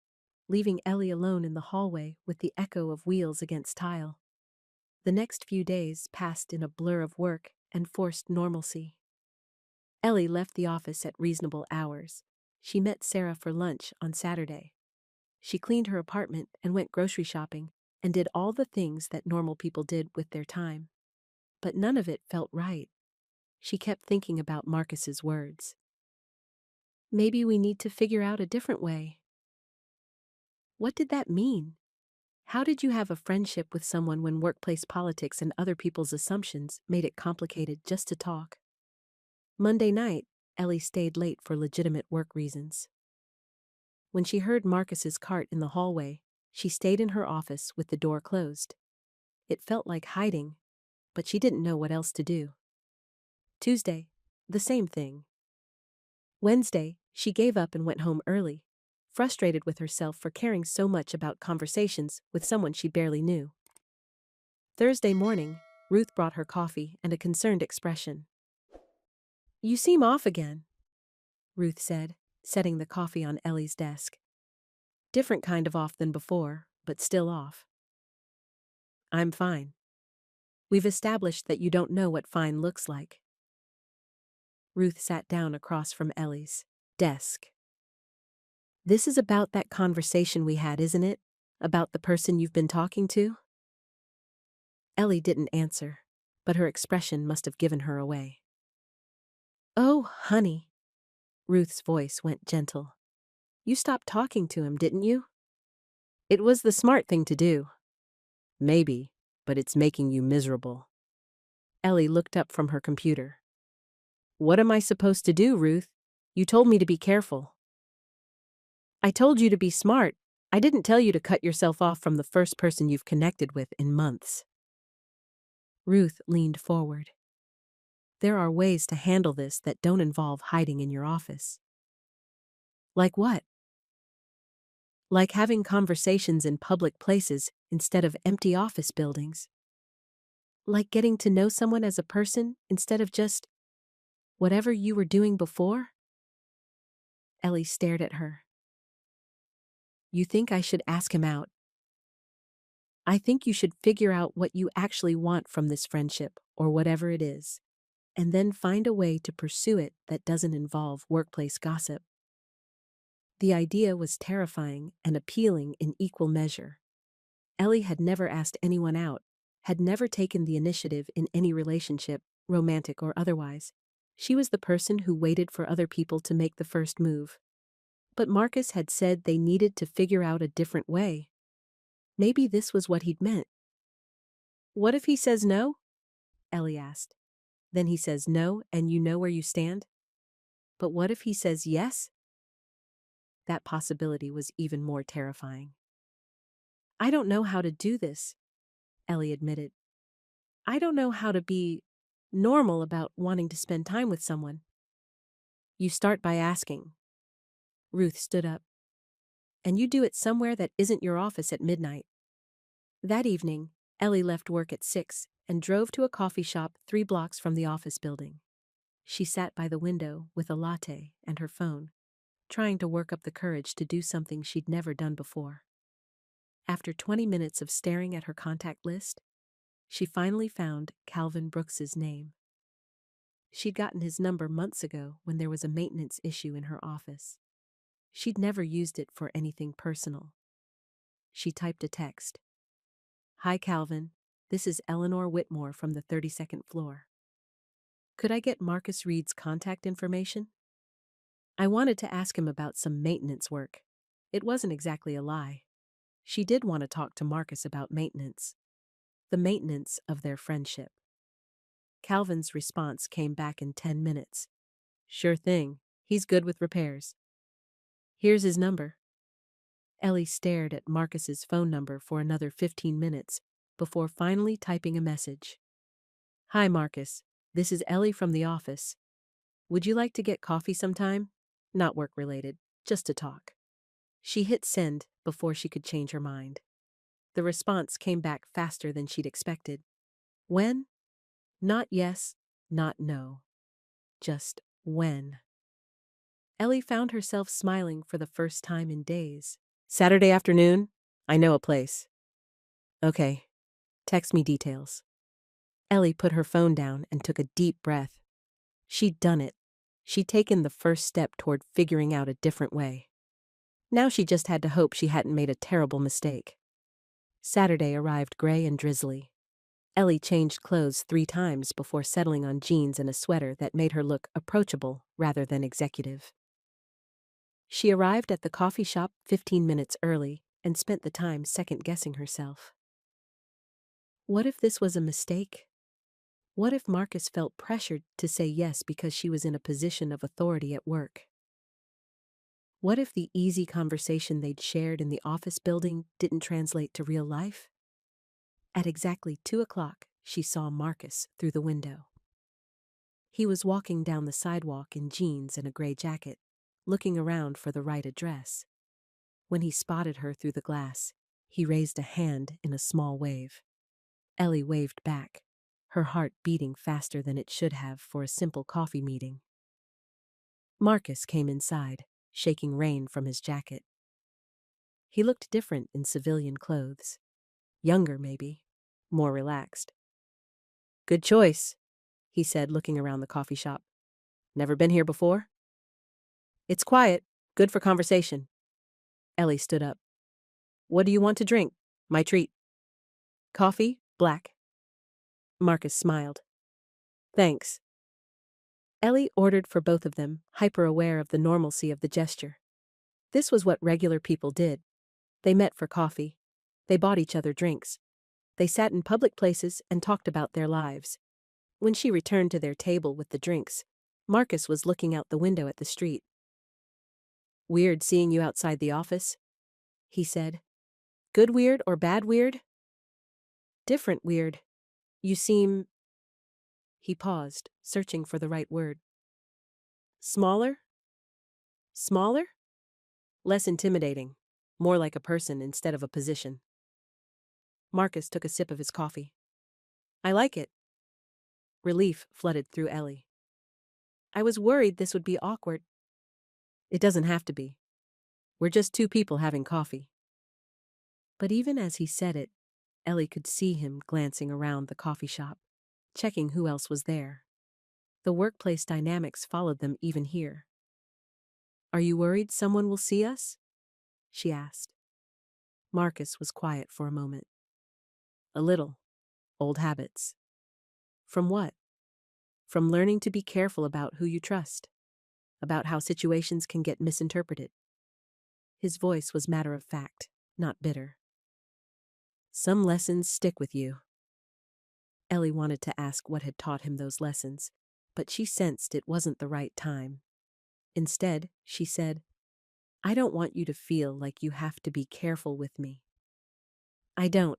leaving Ellie alone in the hallway with the echo of wheels against tile. The next few days passed in a blur of work and forced normalcy. Ellie left the office at reasonable hours. She met Sarah for lunch on Saturday. She cleaned her apartment and went grocery shopping, and did all the things that normal people did with their time. But none of it felt right. She kept thinking about Marcus's words. Maybe we need to figure out a different way. What did that mean? How did you have a friendship with someone when workplace politics and other people's assumptions made it complicated just to talk? Monday night, Ellie stayed late for legitimate work reasons. When she heard Marcus's cart in the hallway, she stayed in her office with the door closed. It felt like hiding, but she didn't know what else to do. Tuesday, the same thing. Wednesday, she gave up and went home early, frustrated with herself for caring so much about conversations with someone she barely knew. Thursday morning, Ruth brought her coffee and a concerned expression. "You seem off again," Ruth said, setting the coffee on Ellie's desk. "Different kind of off than before, but still off." "I'm fine. We've established that you don't know what fine looks like." Ruth sat down across from Ellie's desk. "This is about that conversation we had, isn't it? About the person you've been talking to?" Ellie didn't answer, but her expression must have given her away. "Oh, honey." Ruth's voice went gentle. "You stopped talking to him, didn't you?" "It was the smart thing to do." "Maybe, but it's making you miserable." Ellie looked up from her computer. "What am I supposed to do, Ruth? You told me to be careful." "I told you to be smart. I didn't tell you to cut yourself off from the first person you've connected with in months." Ruth leaned forward. "There are ways to handle this that don't involve hiding in your office." "Like what?" "Like having conversations in public places instead of empty office buildings. Like getting to know someone as a person instead of just whatever you were doing before." Ellie stared at her. "You think I should ask him out?" "I think you should figure out what you actually want from this friendship, or whatever it is, and then find a way to pursue it that doesn't involve workplace gossip." The idea was terrifying and appealing in equal measure. Ellie had never asked anyone out, had never taken the initiative in any relationship, romantic or otherwise. She was the person who waited for other people to make the first move. But Marcus had said they needed to figure out a different way. Maybe this was what he'd meant. "What if he says no?" Ellie asked. "Then he says no and you know where you stand?" "But what if he says yes?" That possibility was even more terrifying. "I don't know how to do this," Ellie admitted. "I don't know how to be normal about wanting to spend time with someone." "You start by asking." Ruth stood up. "And you do it somewhere that isn't your office at midnight." That evening, Ellie left work at 6 and drove to a coffee shop 3 blocks from the office building. She sat by the window with a latte and her phone, trying to work up the courage to do something she'd never done before. After 20 minutes of staring at her contact list, she finally found Calvin Brooks's name. She'd gotten his number months ago when there was a maintenance issue in her office. She'd never used it for anything personal. She typed a text. "Hi, Calvin. This is Eleanor Whitmore from the 32nd floor. Could I get Marcus Reed's contact information? I wanted to ask him about some maintenance work." It wasn't exactly a lie. She did want to talk to Marcus about maintenance. The maintenance of their friendship. Calvin's response came back in 10 minutes. "Sure thing. He's good with repairs. Here's his number." Ellie stared at Marcus's phone number for another 15 minutes before finally typing a message. "Hi, Marcus. This is Ellie from the office. Would you like to get coffee sometime? Not work-related, just to talk." She hit send before she could change her mind. The response came back faster than she'd expected. "When?" Not yes, not no. Just when. Ellie found herself smiling for the first time in days. "Saturday afternoon? I know a place." "Okay. Text me details." Ellie put her phone down and took a deep breath. She'd done it. She'd taken the first step toward figuring out a different way. Now she just had to hope she hadn't made a terrible mistake. Saturday arrived gray and drizzly. Ellie changed clothes 3 times before settling on jeans and a sweater that made her look approachable rather than executive. She arrived at the coffee shop 15 minutes early and spent the time second-guessing herself. What if this was a mistake? What if Marcus felt pressured to say yes because she was in a position of authority at work? What if the easy conversation they'd shared in the office building didn't translate to real life? At exactly 2 o'clock, she saw Marcus through the window. He was walking down the sidewalk in jeans and a gray jacket, looking around for the right address. When he spotted her through the glass, he raised a hand in a small wave. Ellie waved back, her heart beating faster than it should have for a simple coffee meeting. Marcus came inside, shaking rain from his jacket. He looked different in civilian clothes. Younger, maybe. More relaxed. "Good choice," he said, looking around the coffee shop. "Never been here before?" "It's quiet. Good for conversation." Ellie stood up. "What do you want to drink? My treat." "Coffee, black." Marcus smiled. "Thanks." Ellie ordered for both of them, hyper-aware of the normalcy of the gesture. This was what regular people did. They met for coffee. They bought each other drinks. They sat in public places and talked about their lives. When she returned to their table with the drinks, Marcus was looking out the window at the street. "Weird seeing you outside the office," he said. "Good weird or bad weird?" "Different weird. You seem—" He paused, searching for the right word. "Smaller? Smaller? Less intimidating. More like a person instead of a position." Marcus took a sip of his coffee. "I like it." Relief flooded through Ellie. "I was worried this would be awkward." "It doesn't have to be. We're just 2 people having coffee." But even as he said it, Ellie could see him glancing around the coffee shop, checking who else was there. The workplace dynamics followed them even here. "Are you worried someone will see us?" she asked. Marcus was quiet for a moment. "A little. Old habits." "From what?" "From learning to be careful about who you trust. About how situations can get misinterpreted." His voice was matter-of-fact, not bitter. "Some lessons stick with you." Ellie wanted to ask what had taught him those lessons, but she sensed it wasn't the right time. Instead, she said, "I don't want you to feel like you have to be careful with me." "I don't.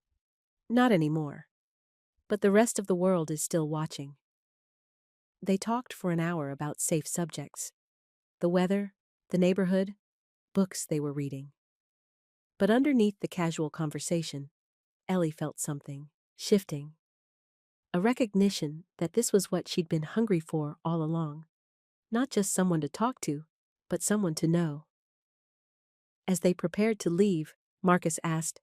Not anymore. But the rest of the world is still watching." They talked for an hour about safe subjects. The weather, the neighborhood, books they were reading. But underneath the casual conversation, Ellie felt something, shifting. A recognition that this was what she'd been hungry for all along. Not just someone to talk to, but someone to know. As they prepared to leave, Marcus asked,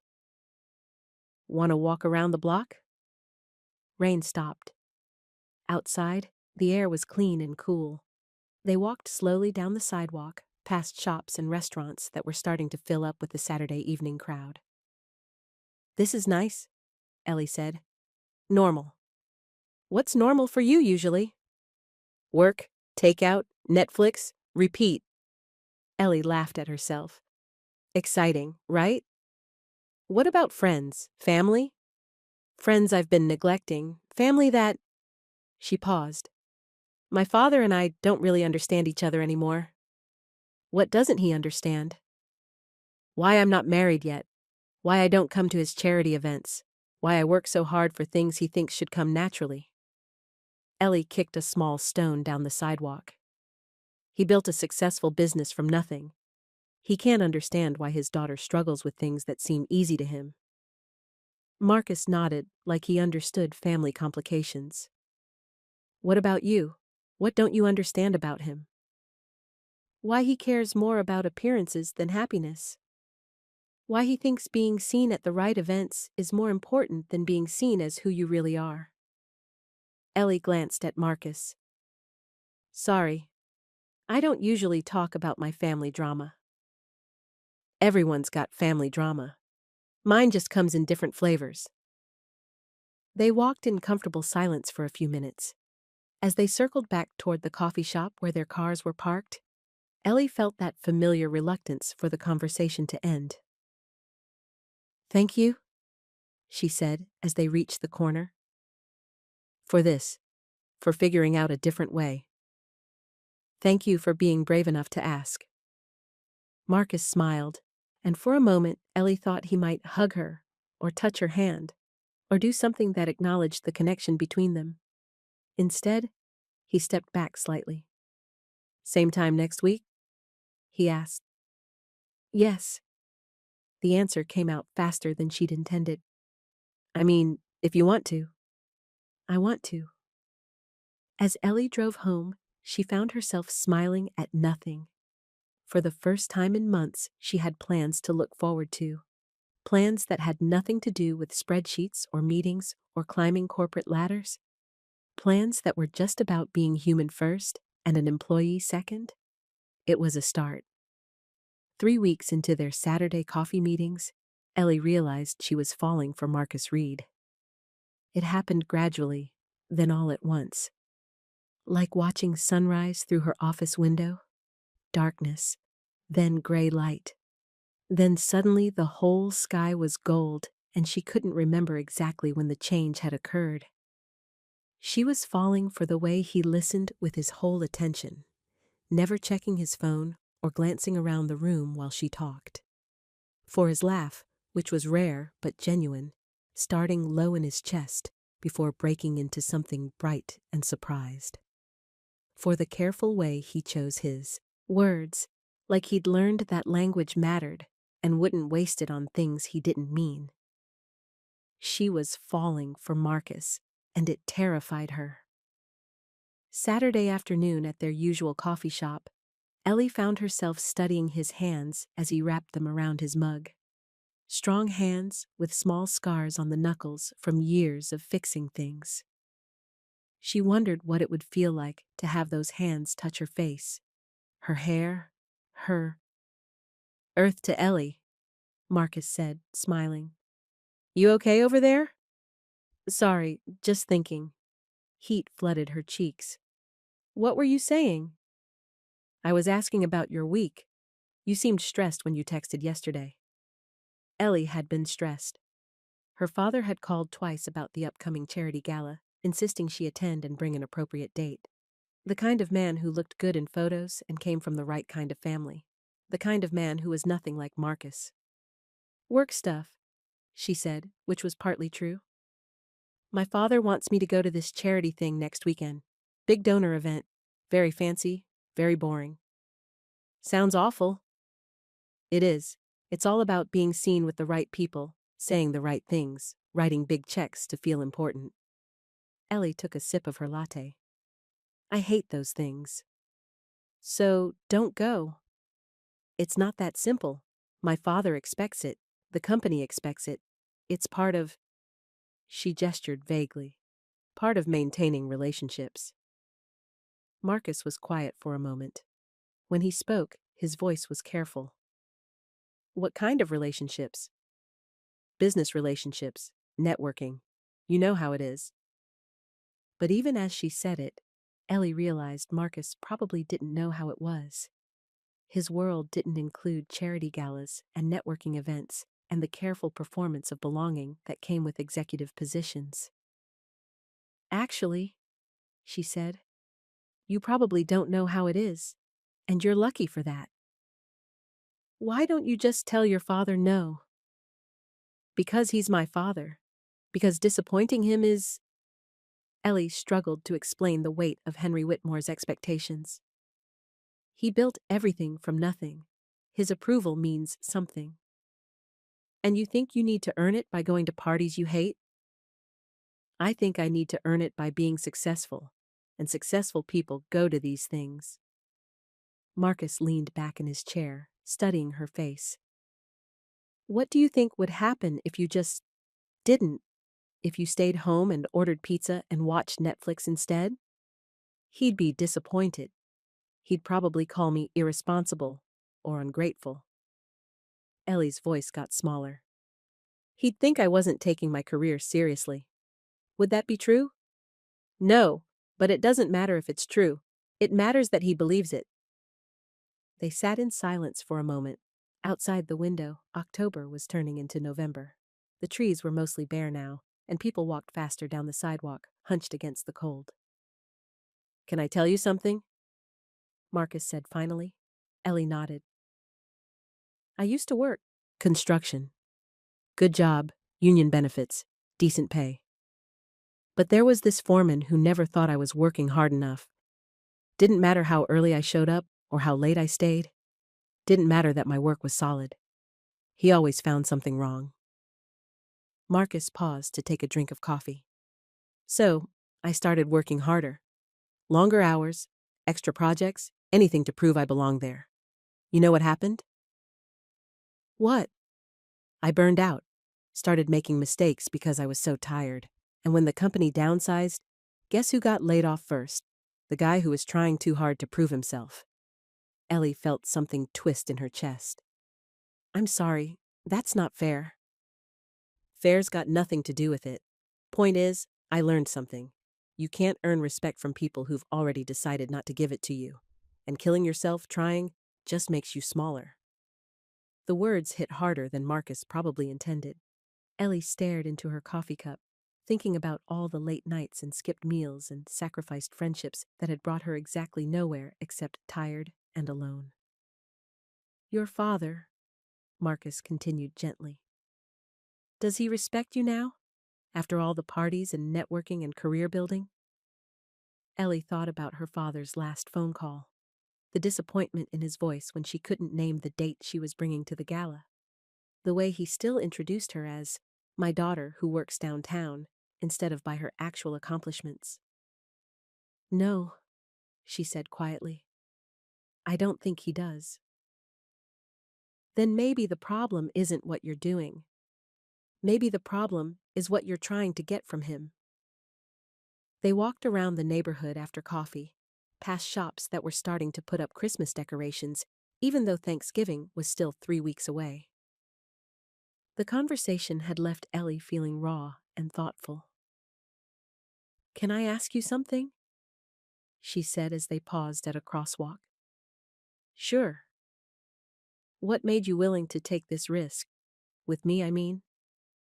"Want to walk around the block?" Rain stopped. Outside, the air was clean and cool. They walked slowly down the sidewalk, past shops and restaurants that were starting to fill up with the Saturday evening crowd. "This is nice," Ellie said. "Normal." "What's normal for you usually?" "Work, takeout, Netflix, repeat." Ellie laughed at herself. "Exciting, right?" "What about friends, family?" "Friends I've been neglecting, family that—" She paused. "My father and I don't really understand each other anymore." "What doesn't he understand?" "Why I'm not married yet. Why I don't come to his charity events. Why I work so hard for things he thinks should come naturally." Ellie kicked a small stone down the sidewalk. "He built a successful business from nothing. He can't understand why his daughter struggles with things that seem easy to him." Marcus nodded like he understood family complications. "What about you? What don't you understand about him?" "Why he cares more about appearances than happiness. Why he thinks being seen at the right events is more important than being seen as who you really are." Ellie glanced at Marcus. "Sorry. I don't usually talk about my family drama." "Everyone's got family drama." Mine just comes in different flavors. They walked in comfortable silence for a few minutes. As they circled back toward the coffee shop where their cars were parked, Ellie felt that familiar reluctance for the conversation to end. "Thank you," she said as they reached the corner. "For this. For figuring out a different way. Thank you for being brave enough to ask." Marcus smiled, and for a moment Ellie thought he might hug her, or touch her hand, or do something that acknowledged the connection between them. Instead, he stepped back slightly. "Same time next week?" he asked. "Yes." The answer came out faster than she'd intended. "I mean, if you want to." "I want to." As Ellie drove home, she found herself smiling at nothing. For the first time in months, she had plans to look forward to. Plans that had nothing to do with spreadsheets or meetings or climbing corporate ladders. Plans that were just about being human first and an employee second. It was a start. 3 weeks into their Saturday coffee meetings, Ellie realized she was falling for Marcus Reed. It happened gradually, then all at once. Like watching sunrise through her office window. Darkness, then gray light. Then suddenly the whole sky was gold, and she couldn't remember exactly when the change had occurred. She was falling for the way he listened with his whole attention, never checking his phone or glancing around the room while she talked. For his laugh, which was rare but genuine, starting low in his chest before breaking into something bright and surprised. For the careful way he chose his words, like he'd learned that language mattered and wouldn't waste it on things he didn't mean. She was falling for Marcus, and it terrified her. Saturday afternoon at their usual coffee shop, Ellie found herself studying his hands as he wrapped them around his mug. Strong hands with small scars on the knuckles from years of fixing things. She wondered what it would feel like to have those hands touch her face, her hair, her... "Earth to Ellie," Marcus said, smiling. "You okay over there?" "Sorry, just thinking." Heat flooded her cheeks. "What were you saying?" "I was asking about your week. You seemed stressed when you texted yesterday." Ellie had been stressed. Her father had called twice about the upcoming charity gala, insisting she attend and bring an appropriate date. The kind of man who looked good in photos and came from the right kind of family. The kind of man who was nothing like Marcus. "Work stuff," she said, which was partly true. "My father wants me to go to this charity thing next weekend. Big donor event. Very fancy, very boring." "Sounds awful." "It is. It's all about being seen with the right people, saying the right things, writing big checks to feel important." Ellie took a sip of her latte. "I hate those things." "So, don't go." "It's not that simple. My father expects it. The company expects it. It's part of..." She gestured vaguely. "Part of maintaining relationships." Marcus was quiet for a moment. When he spoke, his voice was careful. "What kind of relationships?" "Business relationships. Networking. You know how it is." But even as she said it, Ellie realized Marcus probably didn't know how it was. His world didn't include charity galas and networking events and the careful performance of belonging that came with executive positions. "Actually," she said, "you probably don't know how it is, and you're lucky for that." "Why don't you just tell your father no?" "Because he's my father. Because disappointing him is..." Ellie struggled to explain the weight of Henry Whitmore's expectations. He built everything from nothing. His approval means something. "And you think you need to earn it by going to parties you hate?" "I think I need to earn it by being successful, and successful people go to these things." Marcus leaned back in his chair, studying her face. "What do you think would happen if you just didn't? If you stayed home and ordered pizza and watched Netflix instead?" "He'd be disappointed. He'd probably call me irresponsible or ungrateful." Ellie's voice got smaller. He'd think I wasn't taking my career seriously. Would that be true? No, but it doesn't matter if it's true. It matters that he believes it. They sat in silence for a moment. Outside the window, October was turning into November. The trees were mostly bare now, and people walked faster down the sidewalk, hunched against the cold. Can I tell you something? Marcus said finally. Ellie nodded. I used to work construction. Good job, union benefits, decent pay. But there was this foreman who never thought I was working hard enough. Didn't matter how early I showed up or how late I stayed. Didn't matter that my work was solid. He always found something wrong. Marcus paused to take a drink of coffee. So, I started working harder. Longer hours, extra projects, anything to prove I belonged there. You know what happened? What? I burned out. Started making mistakes because I was so tired. And when the company downsized, guess who got laid off first? The guy who was trying too hard to prove himself. Ellie felt something twist in her chest. I'm sorry, that's not fair. Fair's got nothing to do with it. Point is, I learned something. You can't earn respect from people who've already decided not to give it to you. And killing yourself trying just makes you smaller. The words hit harder than Marcus probably intended. Ellie stared into her coffee cup, thinking about all the late nights and skipped meals and sacrificed friendships that had brought her exactly nowhere except tired and alone. Your father, Marcus continued gently. Does he respect you now, after all the parties and networking and career building? Ellie thought about her father's last phone call, the disappointment in his voice when she couldn't name the date she was bringing to the gala, the way he still introduced her as my daughter who works downtown instead of by her actual accomplishments. No, she said quietly. I don't think he does. Then maybe the problem isn't what you're doing. Maybe the problem is what you're trying to get from him. They walked around the neighborhood after coffee, past shops that were starting to put up Christmas decorations, even though Thanksgiving was still 3 weeks away. The conversation had left Ellie feeling raw and thoughtful. Can I ask you something? She said as they paused at a crosswalk. Sure. What made you willing to take this risk? With me, I mean.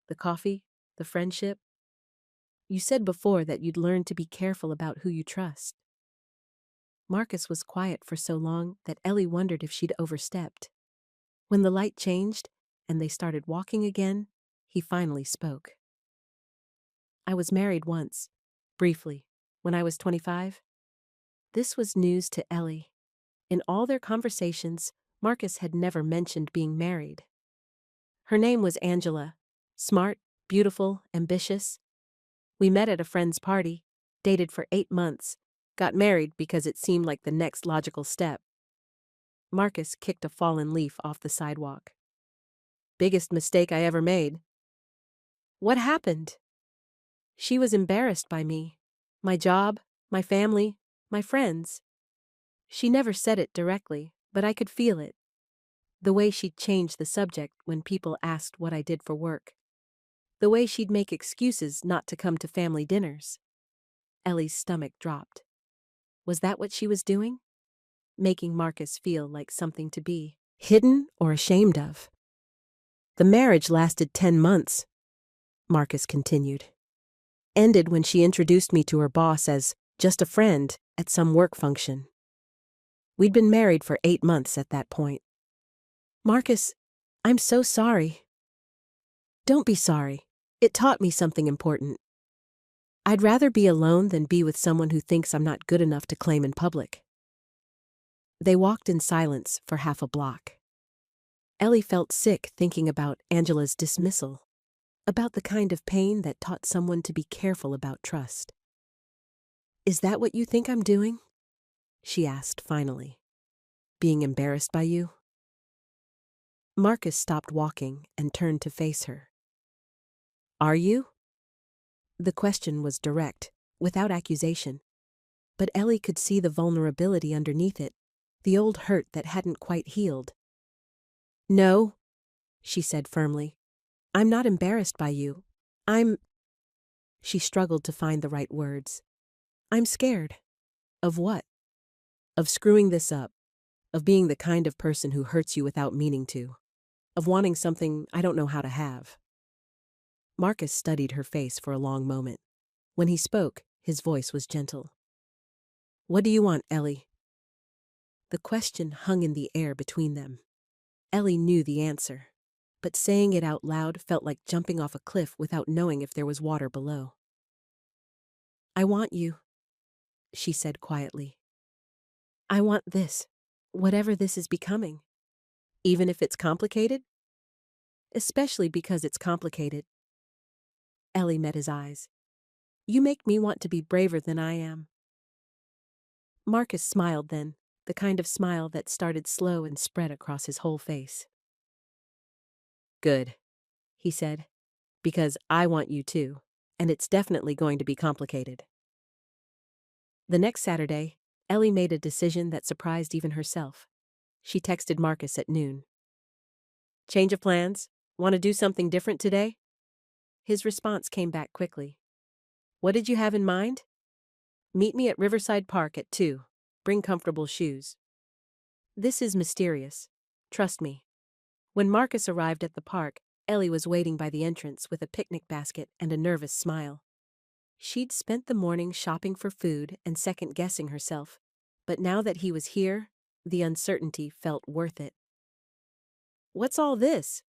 The coffee, the friendship. You said before that you'd learn to be careful about who you trust. Marcus was quiet for so long that Ellie wondered if she'd overstepped. When the light changed and they started walking again, he finally spoke. I was married once, briefly, when I was 25. This was news to Ellie. In all their conversations, Marcus had never mentioned being married. Her name was Angela, smart, beautiful, ambitious. We met at a friend's party, dated for 8 months, got married because it seemed like the next logical step. Marcus kicked a fallen leaf off the sidewalk. Biggest mistake I ever made. What happened? She was embarrassed by me, my job, my family, my friends. She never said it directly, but I could feel it. The way she'd change the subject when people asked what I did for work. The way she'd make excuses not to come to family dinners. Ellie's stomach dropped. Was that what she was doing? Making Marcus feel like something to be hidden or ashamed of. The marriage lasted 10 months, Marcus continued. Ended when she introduced me to her boss as just a friend at some work function. We'd been married for 8 months at that point. Marcus, I'm so sorry. Don't be sorry. It taught me something important. I'd rather be alone than be with someone who thinks I'm not good enough to claim in public. They walked in silence for half a block. Ellie felt sick thinking about Angela's dismissal, about the kind of pain that taught someone to be careful about trust. Is that what you think I'm doing? She asked finally. Being embarrassed by you? Marcus stopped walking and turned to face her. Are you? The question was direct, without accusation. But Ellie could see the vulnerability underneath it, the old hurt that hadn't quite healed. No, she said firmly. I'm not embarrassed by you. I'm. She struggled to find the right words. I'm scared. Of what? Of screwing this up. Of being the kind of person who hurts you without meaning to. Of wanting something I don't know how to have. Marcus studied her face for a long moment. When he spoke, his voice was gentle. What do you want, Ellie? The question hung in the air between them. Ellie knew the answer, but saying it out loud felt like jumping off a cliff without knowing if there was water below. I want you, she said quietly. I want this, whatever this is becoming. Even if it's complicated? Especially because it's complicated. Ellie met his eyes. You make me want to be braver than I am. Marcus smiled then, the kind of smile that started slow and spread across his whole face. Good, he said, because I want you too, and it's definitely going to be complicated. The next Saturday, Ellie made a decision that surprised even herself. She texted Marcus at noon. Change of plans? Want to do something different today? His response came back quickly. What did you have in mind? Meet me at Riverside Park at 2. Bring comfortable shoes. This is mysterious. Trust me. When Marcus arrived at the park, Ellie was waiting by the entrance with a picnic basket and a nervous smile. She'd spent the morning shopping for food and second-guessing herself, but now that he was here, the uncertainty felt worth it. What's all this?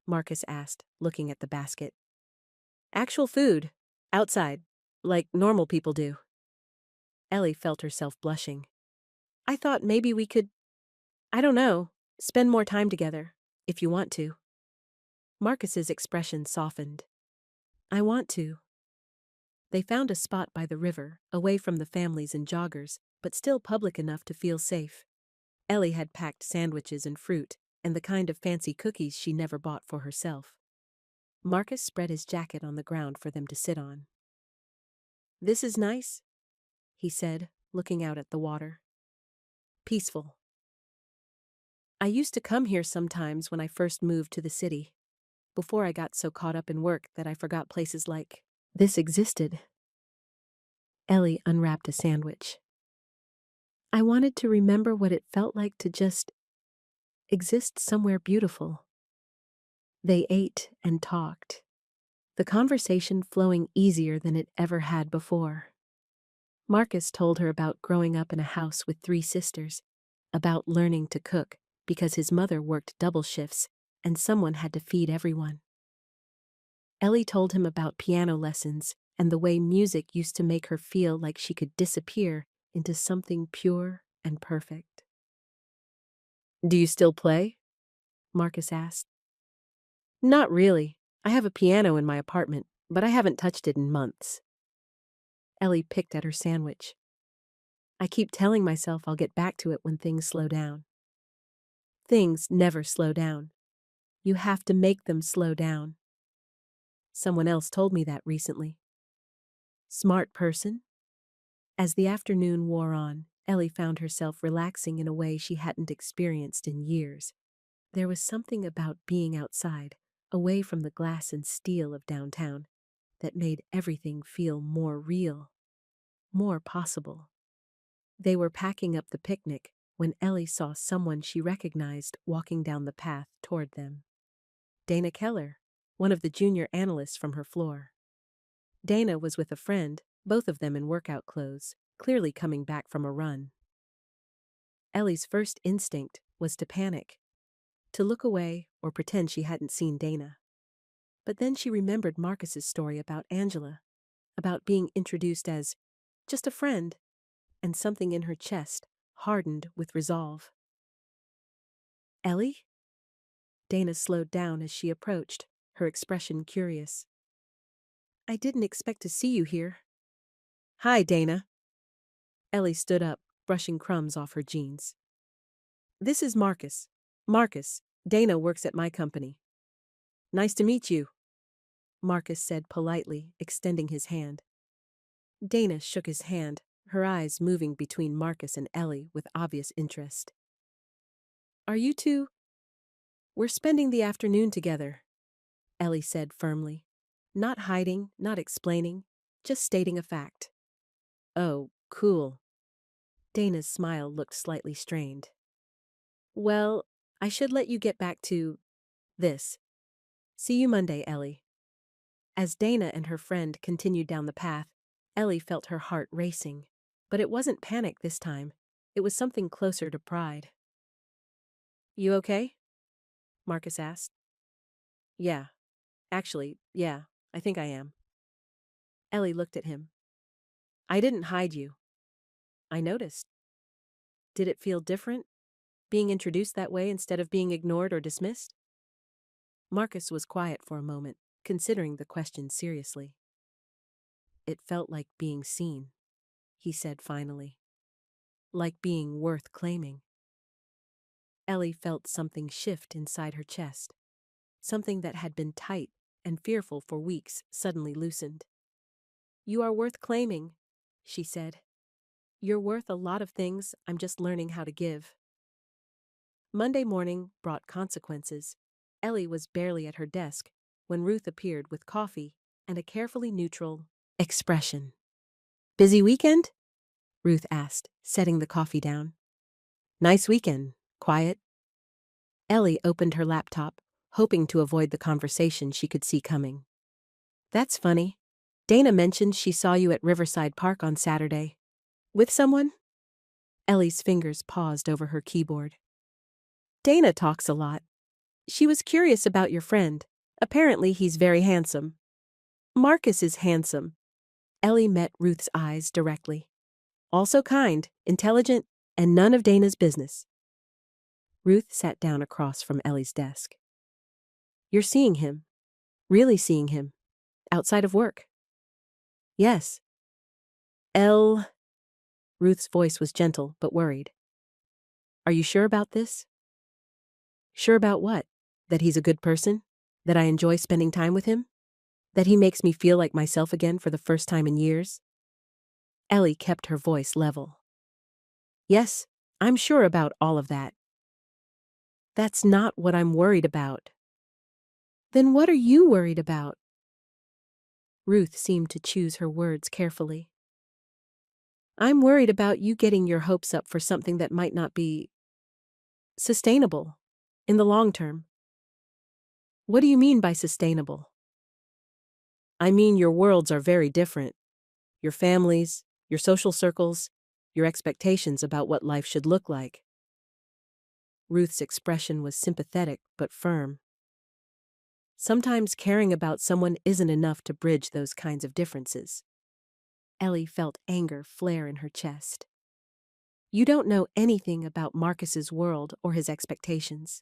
Marcus asked, looking at the basket. Actual food. Outside. Like normal people do. Ellie felt herself blushing. I thought maybe we could, I don't know, spend more time together, if you want to. Marcus's expression softened. I want to. They found a spot by the river, away from the families and joggers, but still public enough to feel safe. Ellie had packed sandwiches and fruit, and the kind of fancy cookies she never bought for herself. Marcus spread his jacket on the ground for them to sit on. This is nice, he said, looking out at the water. Peaceful. I used to come here sometimes when I first moved to the city, before I got so caught up in work that I forgot places like this existed. Ellie unwrapped a sandwich. I wanted to remember what it felt like to just exist somewhere beautiful. They ate and talked, the conversation flowing easier than it ever had before. Marcus told her about growing up in a house with 3 sisters, about learning to cook because his mother worked double shifts and someone had to feed everyone. Ellie told him about piano lessons and the way music used to make her feel like she could disappear into something pure and perfect. Do you still play? Marcus asked. Not really. I have a piano in my apartment, but I haven't touched it in months. Ellie picked at her sandwich. I keep telling myself I'll get back to it when things slow down. Things never slow down. You have to make them slow down. Someone else told me that recently. Smart person? As the afternoon wore on, Ellie found herself relaxing in a way she hadn't experienced in years. There was something about being outside, away from the glass and steel of downtown, that made everything feel more real, more possible. They were packing up the picnic when Ellie saw someone she recognized walking down the path toward them. Dana Keller, one of the junior analysts from her floor. Dana was with a friend, both of them in workout clothes, clearly coming back from a run. Ellie's first instinct was to panic, to look away or pretend she hadn't seen Dana. But then she remembered Marcus's story about Angela, about being introduced as just a friend, and something in her chest hardened with resolve. Ellie? Dana slowed down as she approached, her expression curious. I didn't expect to see you here. Hi, Dana. Ellie stood up, brushing crumbs off her jeans. This is Marcus. Marcus, Dana works at my company. Nice to meet you, Marcus said politely, extending his hand. Dana shook his hand, her eyes moving between Marcus and Ellie with obvious interest. Are you two? We're spending the afternoon together. Ellie said firmly. Not hiding, not explaining, just stating a fact. Oh, cool. Dana's smile looked slightly strained. Well, I should let you get back to this. See you Monday, Ellie. As Dana and her friend continued down the path, Ellie felt her heart racing. But it wasn't panic this time. It was something closer to pride. You okay? Marcus asked. Yeah. Actually, yeah, I think I am. Ellie looked at him. I didn't hide you. I noticed. Did it feel different, being introduced that way instead of being ignored or dismissed? Marcus was quiet for a moment, considering the question seriously. It felt like being seen, he said finally. Like being worth claiming. Ellie felt something shift inside her chest. Something that had been tight and fearful for weeks suddenly loosened. You are worth claiming, she said. You're worth a lot of things I'm just learning how to give. Monday morning brought consequences. Ellie was barely at her desk when Ruth appeared with coffee and a carefully neutral expression. Busy weekend? Ruth asked, setting the coffee down. Nice weekend. Quiet. Ellie opened her laptop, hoping to avoid the conversation she could see coming. That's funny. Dana mentioned she saw you at Riverside Park on Saturday. With someone? Ellie's fingers paused over her keyboard. Dana talks a lot. She was curious about your friend. Apparently he's very handsome. Marcus is handsome. Ellie met Ruth's eyes directly. Also kind, intelligent, and none of Dana's business. Ruth sat down across from Ellie's desk. You're seeing him. Really seeing him. Outside of work. Yes. Ruth's voice was gentle but worried. Are you sure about this? Sure about what? That he's a good person? That I enjoy spending time with him? That he makes me feel like myself again for the first time in years? Ellie kept her voice level. Yes, I'm sure about all of that. That's not what I'm worried about. Then what are you worried about? Ruth seemed to choose her words carefully. I'm worried about you getting your hopes up for something that might not be sustainable in the long term. What do you mean by sustainable? I mean your worlds are very different. Your families, your social circles, your expectations about what life should look like. Ruth's expression was sympathetic but firm. Sometimes caring about someone isn't enough to bridge those kinds of differences. Ellie felt anger flare in her chest. You don't know anything about Marcus's world or his expectations.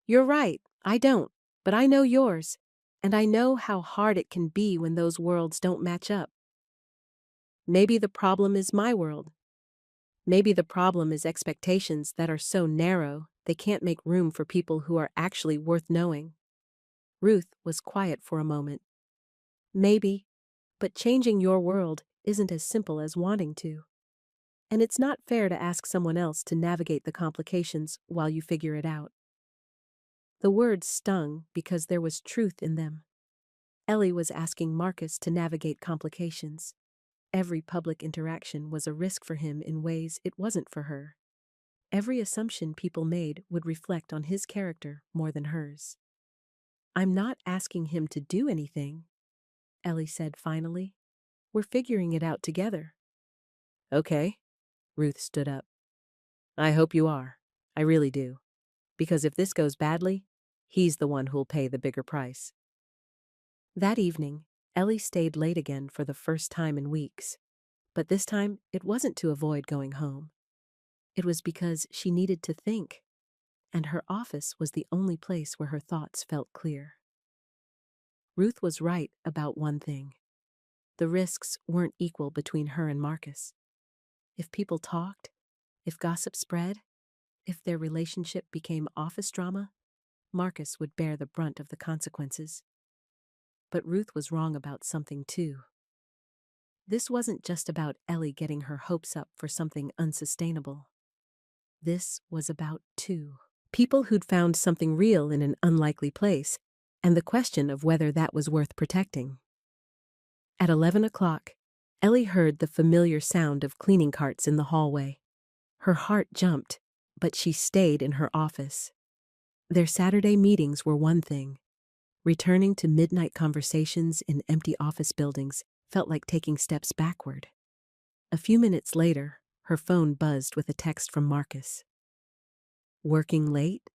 You're right, I don't, but I know yours, and I know how hard it can be when those worlds don't match up. Maybe the problem is my world. Maybe the problem is expectations that are so narrow they can't make room for people who are actually worth knowing. Ruth was quiet for a moment. Maybe, but changing your world isn't as simple as wanting to. And it's not fair to ask someone else to navigate the complications while you figure it out. The words stung because there was truth in them. Ellie was asking Marcus to navigate complications. Every public interaction was a risk for him in ways it wasn't for her. Every assumption people made would reflect on his character more than hers. I'm not asking him to do anything, Ellie said finally. We're figuring it out together. Okay. Ruth stood up. I hope you are. I really do. Because if this goes badly, he's the one who'll pay the bigger price. That evening, Ellie stayed late again for the first time in weeks. But this time, it wasn't to avoid going home. It was because she needed to think, and her office was the only place where her thoughts felt clear. Ruth was right about one thing. The risks weren't equal between her and Marcus. If people talked, if gossip spread, if their relationship became office drama, Marcus would bear the brunt of the consequences. But Ruth was wrong about something too. This wasn't just about Ellie getting her hopes up for something unsustainable. This was about two people who'd found something real in an unlikely place and the question of whether that was worth protecting. At 11 o'clock, Ellie heard the familiar sound of cleaning carts in the hallway. Her heart jumped, but she stayed in her office. Their Saturday meetings were one thing. Returning to midnight conversations in empty office buildings felt like taking steps backward. A few minutes later, her phone buzzed with a text from Marcus. Working late?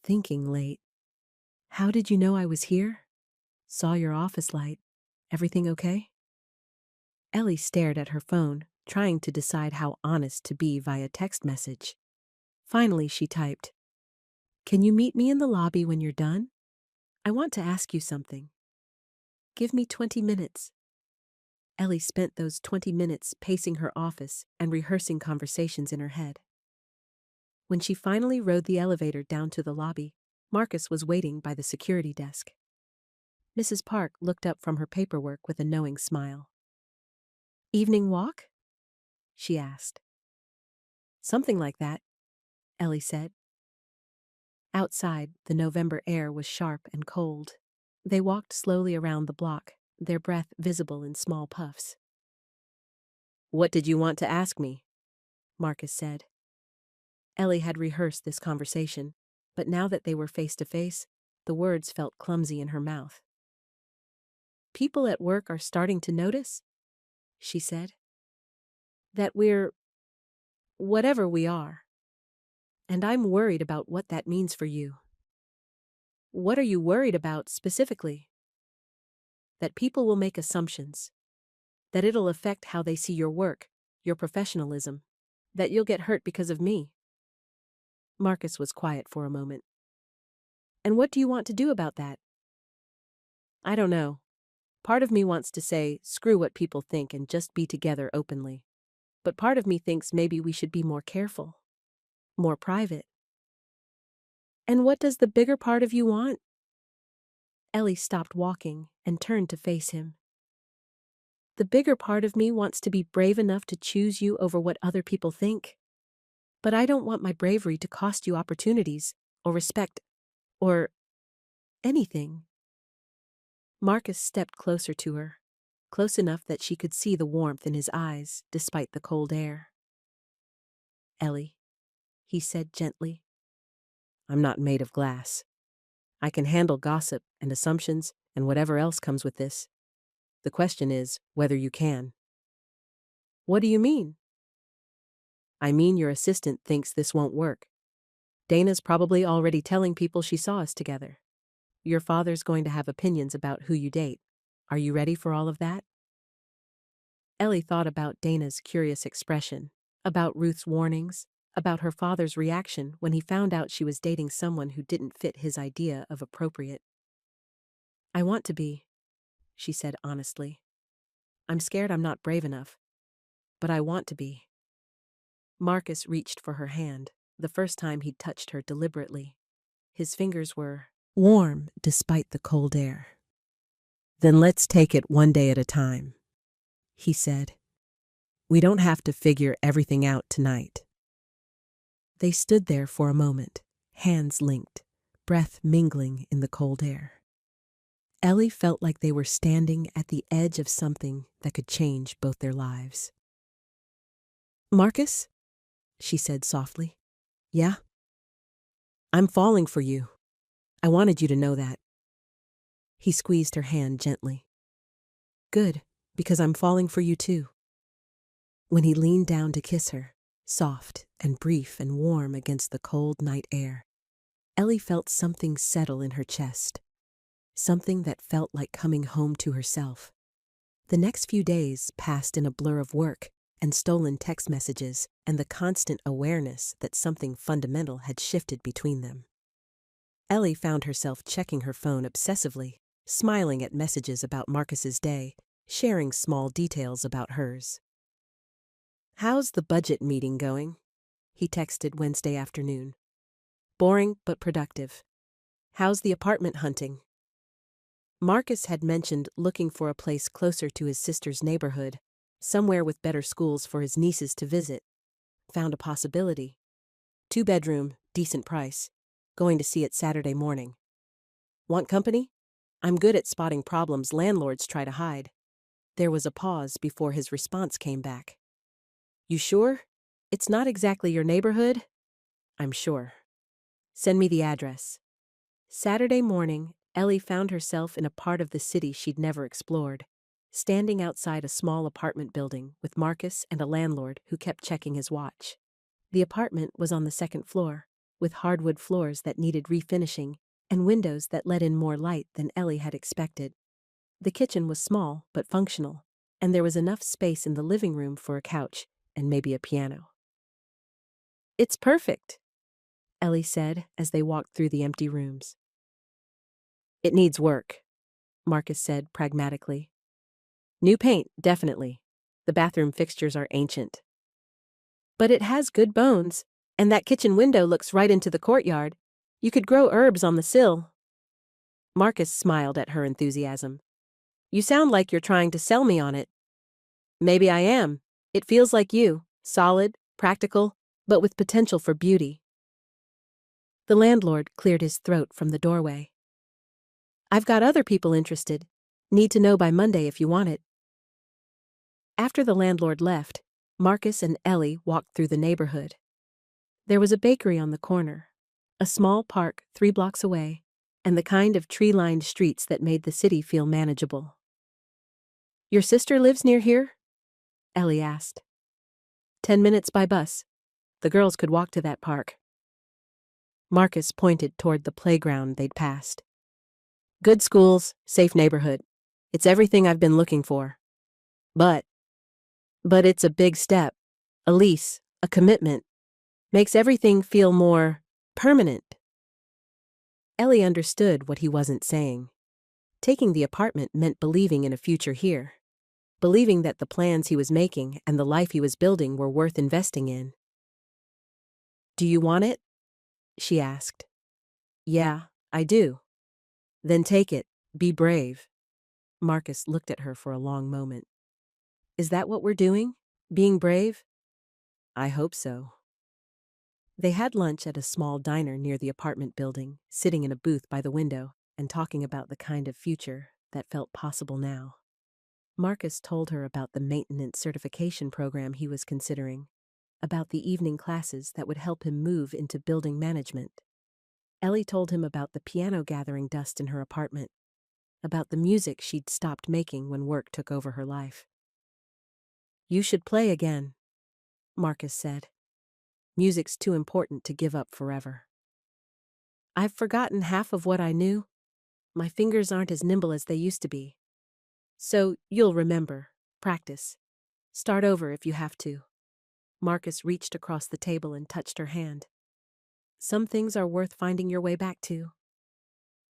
Thinking late. How did you know I was here? Saw your office light. Everything okay? Ellie stared at her phone, trying to decide how honest to be via text message. Finally, she typed, "Can you meet me in the lobby when you're done? I want to ask you something. Give me 20 minutes." Ellie spent those 20 minutes pacing her office and rehearsing conversations in her head. When she finally rode the elevator down to the lobby, Marcus was waiting by the security desk. Mrs. Park looked up from her paperwork with a knowing smile. "Evening walk?" she asked. "Something like that," Ellie said. Outside, the November air was sharp and cold. They walked slowly around the block, their breath visible in small puffs. "What did you want to ask me?" Marcus said. Ellie had rehearsed this conversation, but now that they were face to face, the words felt clumsy in her mouth. "People at work are starting to notice," she said, "that we're whatever we are. And I'm worried about what that means for you." "What are you worried about specifically?" "That people will make assumptions. That it'll affect how they see your work, your professionalism. That you'll get hurt because of me." Marcus was quiet for a moment. "And what do you want to do about that?" "I don't know. Part of me wants to say, screw what people think and just be together openly. But part of me thinks maybe we should be more careful. More private." "And what does the bigger part of you want?" Ellie stopped walking and turned to face him. "The bigger part of me wants to be brave enough to choose you over what other people think. But I don't want my bravery to cost you opportunities, or respect, or anything." Marcus stepped closer to her, close enough that she could see the warmth in his eyes despite the cold air. "Ellie," he said gently, "I'm not made of glass. I can handle gossip and assumptions and whatever else comes with this. The question is whether you can." "What do you mean?" "I mean your assistant thinks this won't work. Dana's probably already telling people she saw us together. Your father's going to have opinions about who you date. Are you ready for all of that?" Ellie thought about Dana's curious expression, about Ruth's warnings, about her father's reaction when he found out she was dating someone who didn't fit his idea of appropriate. "I want to be," she said honestly. "I'm scared I'm not brave enough. But I want to be." Marcus reached for her hand, the first time he'd touched her deliberately. His fingers were warm despite the cold air. "Then let's take it one day at a time," he said. "We don't have to figure everything out tonight." They stood there for a moment, hands linked, breath mingling in the cold air. Ellie felt like they were standing at the edge of something that could change both their lives. "Marcus?" she said softly. "Yeah?" "I'm falling for you. I wanted you to know that." He squeezed her hand gently. "Good, because I'm falling for you too." When he leaned down to kiss her, soft and brief and warm against the cold night air, Ellie felt something settle in her chest, something that felt like coming home to herself. The next few days passed in a blur of work and stolen text messages and the constant awareness that something fundamental had shifted between them. Ellie found herself checking her phone obsessively, smiling at messages about Marcus's day, sharing small details about hers. "How's the budget meeting going?" he texted Wednesday afternoon. "Boring but productive. How's the apartment hunting?" Marcus had mentioned looking for a place closer to his sister's neighborhood, somewhere with better schools for his nieces to visit. Found a possibility. 2-bedroom, decent price. Going to see it Saturday morning. Want company? I'm good at spotting problems landlords try to hide. There was a pause before his response came back. You sure? It's not exactly your neighborhood? I'm sure. Send me the address. Saturday morning, Ellie found herself in a part of the city she'd never explored, standing outside a small apartment building with Marcus and a landlord who kept checking his watch. The apartment was on the second floor, with hardwood floors that needed refinishing and windows that let in more light than Ellie had expected. The kitchen was small but functional, and there was enough space in the living room for a couch and maybe a piano. It's perfect, Ellie said as they walked through the empty rooms. It needs work, Marcus said pragmatically. New paint, definitely. The bathroom fixtures are ancient. But it has good bones, and that kitchen window looks right into the courtyard. You could grow herbs on the sill. Marcus smiled at her enthusiasm. You sound like you're trying to sell me on it. Maybe I am. It feels like you, solid, practical, but with potential for beauty. The landlord cleared his throat from the doorway. I've got other people interested. Need to know by Monday if you want it. After the landlord left, Marcus and Ellie walked through the neighborhood. There was a bakery on the corner, a small park 3 blocks away, and the kind of tree-lined streets that made the city feel manageable. Your sister lives near here? Ellie asked. 10 minutes by bus. The girls could walk to that park. Marcus pointed toward the playground they'd passed. Good schools, safe neighborhood. It's everything I've been looking for. But it's a big step. A lease, a commitment. Makes everything feel more permanent. Ellie understood what he wasn't saying. Taking the apartment meant believing in a future here. Believing that the plans he was making and the life he was building were worth investing in. Do you want it? She asked. Yeah, I do. Then take it. Be brave. Marcus looked at her for a long moment. Is that what we're doing? Being brave? I hope so. They had lunch at a small diner near the apartment building, sitting in a booth by the window and talking about the kind of future that felt possible now. Marcus told her about the maintenance certification program he was considering, about the evening classes that would help him move into building management. Ellie told him about the piano gathering dust in her apartment, about the music she'd stopped making when work took over her life. You should play again, Marcus said. Music's too important to give up forever. I've forgotten half of what I knew. My fingers aren't as nimble as they used to be. So you'll remember. Practice. Start over if you have to. Marcus reached across the table and touched her hand. Some things are worth finding your way back to.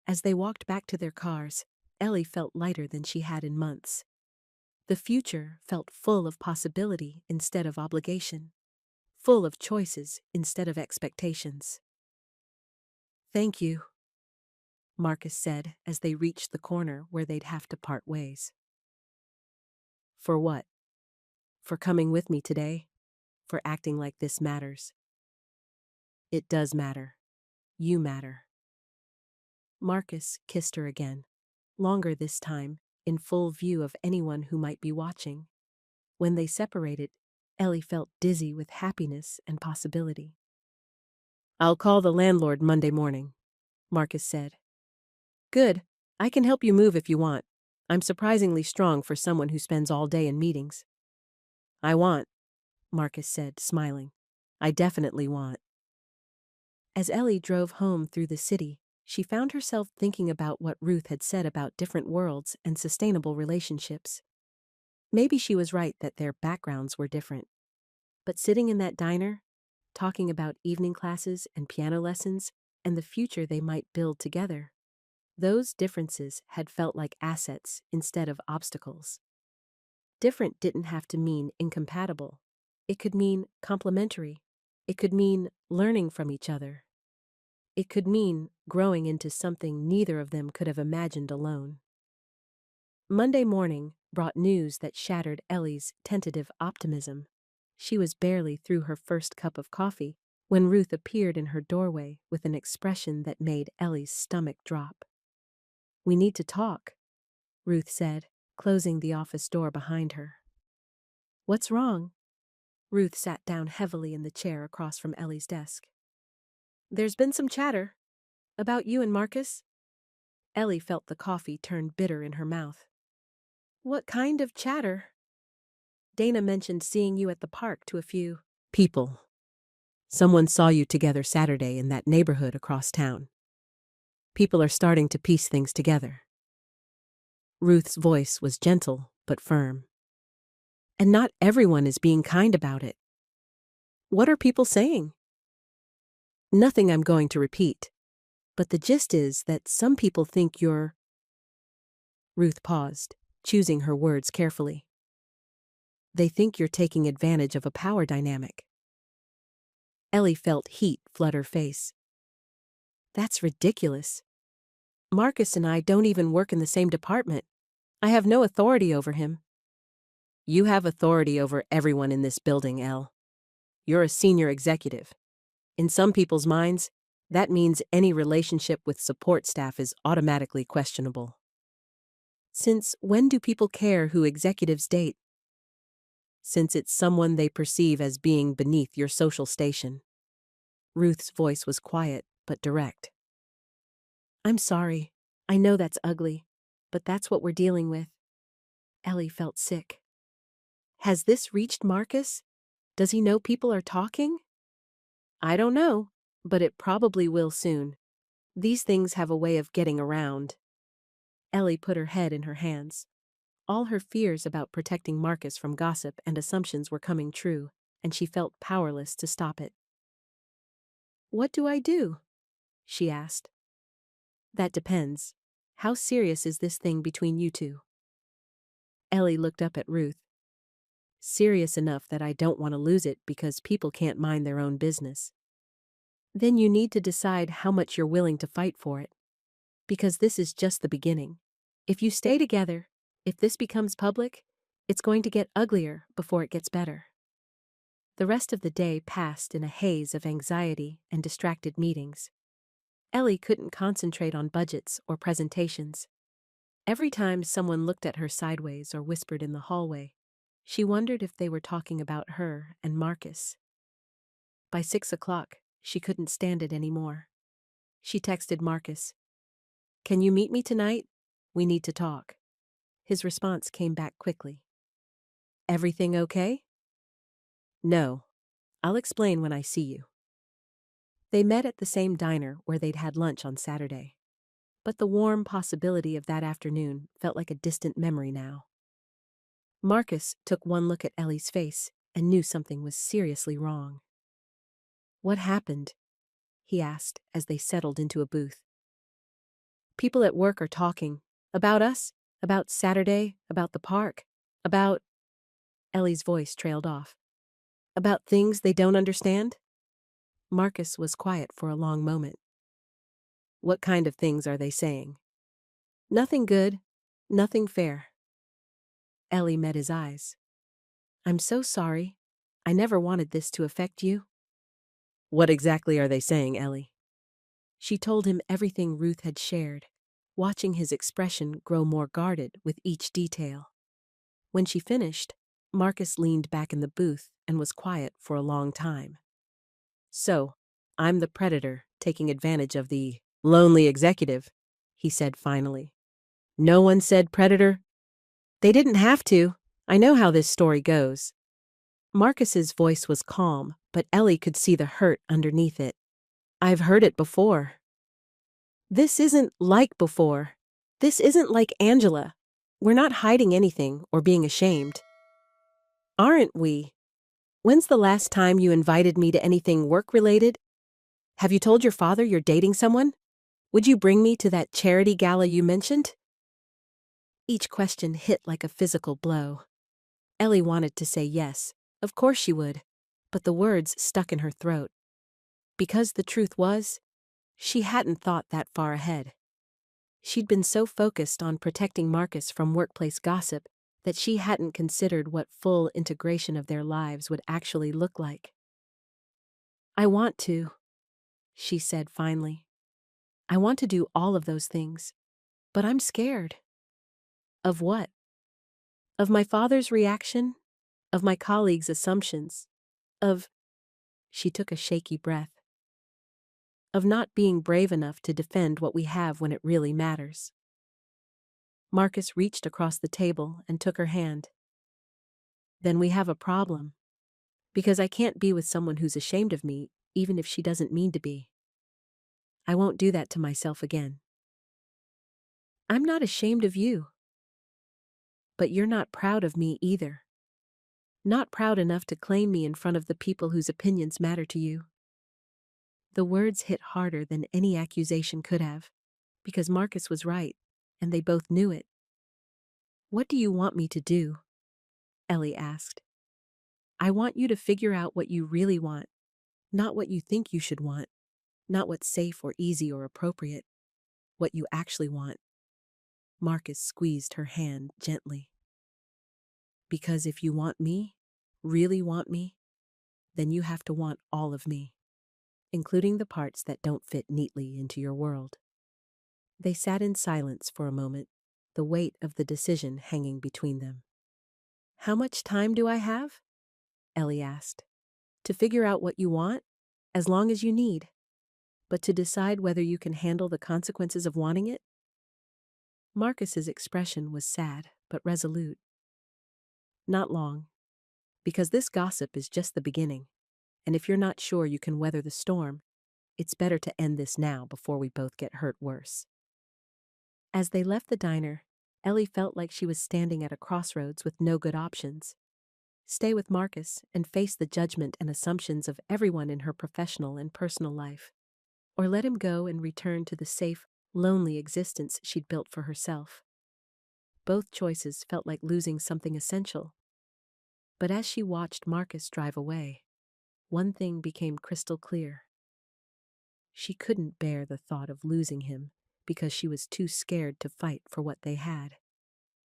As they walked back to their cars, Ellie felt lighter than she had in months. The future felt full of possibility instead of obligation, full of choices instead of expectations. Thank you, Marcus said as they reached the corner where they'd have to part ways. For what? For coming with me today? For acting like this matters? It does matter. You matter. Marcus kissed her again, longer this time, in full view of anyone who might be watching. When they separated, Ellie felt dizzy with happiness and possibility. I'll call the landlord Monday morning, Marcus said. Good. I can help you move if you want. I'm surprisingly strong for someone who spends all day in meetings. I want, Marcus said, smiling. I definitely want. As Ellie drove home through the city, she found herself thinking about what Ruth had said about different worlds and sustainable relationships. Maybe she was right that their backgrounds were different. But sitting in that diner, talking about evening classes and piano lessons and the future they might build together, those differences had felt like assets instead of obstacles. Different didn't have to mean incompatible. It could mean complementary. It could mean learning from each other. It could mean growing into something neither of them could have imagined alone. Monday morning brought news that shattered Ellie's tentative optimism. She was barely through her first cup of coffee when Ruth appeared in her doorway with an expression that made Ellie's stomach drop. We need to talk, Ruth said, closing the office door behind her. What's wrong? Ruth sat down heavily in the chair across from Ellie's desk. There's been some chatter. About you and Marcus? Ellie felt the coffee turn bitter in her mouth. What kind of chatter? Dana mentioned seeing you at the park to a few people. Someone saw you together Saturday in that neighborhood across town. People are starting to piece things together. Ruth's voice was gentle but firm. And not everyone is being kind about it. What are people saying? Nothing I'm going to repeat. But the gist is that some people think you're... Ruth paused, choosing her words carefully. They think you're taking advantage of a power dynamic. Ellie felt heat flood her face. That's ridiculous. Marcus and I don't even work in the same department. I have no authority over him. You have authority over everyone in this building, Elle. You're a senior executive. In some people's minds, that means any relationship with support staff is automatically questionable. Since when do people care who executives date? Since it's someone they perceive as being beneath your social station. Ruth's voice was quiet but direct. I'm sorry. I know that's ugly, but that's what we're dealing with. Ellie felt sick. Has this reached Marcus? Does he know people are talking? I don't know, but it probably will soon. These things have a way of getting around. Ellie put her head in her hands. All her fears about protecting Marcus from gossip and assumptions were coming true, and she felt powerless to stop it. What do I do? She asked. That depends. How serious is this thing between you two? Ellie looked up at Ruth. Serious enough that I don't want to lose it because people can't mind their own business. Then you need to decide how much you're willing to fight for it. Because this is just the beginning. If you stay together, if this becomes public, it's going to get uglier before it gets better. The rest of the day passed in a haze of anxiety and distracted meetings. Ellie couldn't concentrate on budgets or presentations. Every time someone looked at her sideways or whispered in the hallway, she wondered if they were talking about her and Marcus. By 6 o'clock, she couldn't stand it anymore. She texted Marcus. Can you meet me tonight? We need to talk. His response came back quickly. Everything okay? No. I'll explain when I see you. They met at the same diner where they'd had lunch on Saturday. But the warm possibility of that afternoon felt like a distant memory now. Marcus took one look at Ellie's face and knew something was seriously wrong. What happened? He asked as they settled into a booth. People at work are talking. About us, about Saturday, about the park, about... Ellie's voice trailed off. About things they don't understand? Marcus was quiet for a long moment. What kind of things are they saying? Nothing good, nothing fair. Ellie met his eyes. I'm so sorry. I never wanted this to affect you. What exactly are they saying, Ellie? She told him everything Ruth had shared, watching his expression grow more guarded with each detail. When she finished, Marcus leaned back in the booth and was quiet for a long time. So, I'm the predator taking advantage of the lonely executive, he said finally. No one said predator? They didn't have to. I know how this story goes. Marcus's voice was calm, but Ellie could see the hurt underneath it. I've heard it before. This isn't like before. This isn't like Angela. We're not hiding anything or being ashamed. Aren't we? When's the last time you invited me to anything work-related? Have you told your father you're dating someone? Would you bring me to that charity gala you mentioned? Each question hit like a physical blow. Ellie wanted to say yes, of course she would, but the words stuck in her throat. Because the truth was, she hadn't thought that far ahead. She'd been so focused on protecting Marcus from workplace gossip that she hadn't considered what full integration of their lives would actually look like. I want to, she said finally. I want to do all of those things. But I'm scared. Of what? Of my father's reaction? Of my colleagues' assumptions? Of— She took a shaky breath. Of not being brave enough to defend what we have when it really matters. Marcus reached across the table and took her hand. Then we have a problem. Because I can't be with someone who's ashamed of me, even if she doesn't mean to be. I won't do that to myself again. I'm not ashamed of you. But you're not proud of me either. Not proud enough to claim me in front of the people whose opinions matter to you. The words hit harder than any accusation could have, because Marcus was right, and they both knew it. What do you want me to do? Ellie asked. I want you to figure out what you really want, not what you think you should want, not what's safe or easy or appropriate, what you actually want. Marcus squeezed her hand gently. Because if you want me, really want me, then you have to want all of me, including the parts that don't fit neatly into your world. They sat in silence for a moment, the weight of the decision hanging between them. How much time do I have? Ellie asked. To figure out what you want, as long as you need. But to decide whether you can handle the consequences of wanting it? Marcus's expression was sad, but resolute. Not long. Because this gossip is just the beginning, and if you're not sure you can weather the storm, it's better to end this now before we both get hurt worse. As they left the diner, Ellie felt like she was standing at a crossroads with no good options. Stay with Marcus and face the judgment and assumptions of everyone in her professional and personal life, or let him go and return to the safe, lonely existence she'd built for herself. Both choices felt like losing something essential. But as she watched Marcus drive away, one thing became crystal clear. She couldn't bear the thought of losing him because she was too scared to fight for what they had.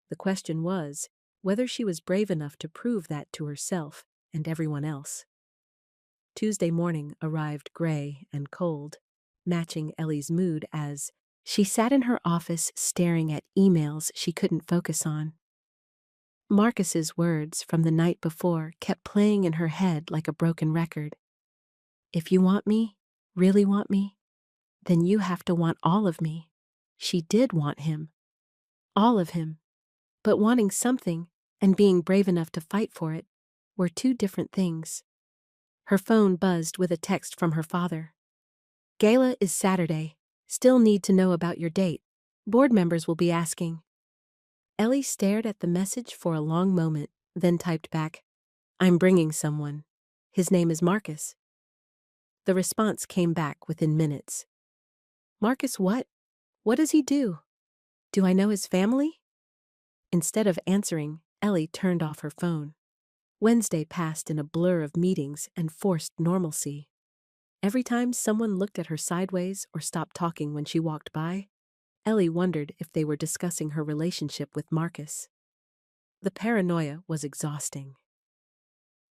The question was whether she was brave enough to prove that to herself and everyone else. Tuesday morning arrived gray and cold, matching Ellie's mood as she sat in her office staring at emails she couldn't focus on. Marcus's words from the night before kept playing in her head like a broken record. If you want me, really want me, then you have to want all of me. She did want him. All of him. But wanting something and being brave enough to fight for it were two different things. Her phone buzzed with a text from her father. Gala is Saturday. Still need to know about your date. Board members will be asking. Ellie stared at the message for a long moment, then typed back, I'm bringing someone. His name is Marcus. The response came back within minutes. Marcus what? What does he do? Do I know his family? Instead of answering, Ellie turned off her phone. Wednesday passed in a blur of meetings and forced normalcy. Every time someone looked at her sideways or stopped talking when she walked by, Ellie wondered if they were discussing her relationship with Marcus. The paranoia was exhausting.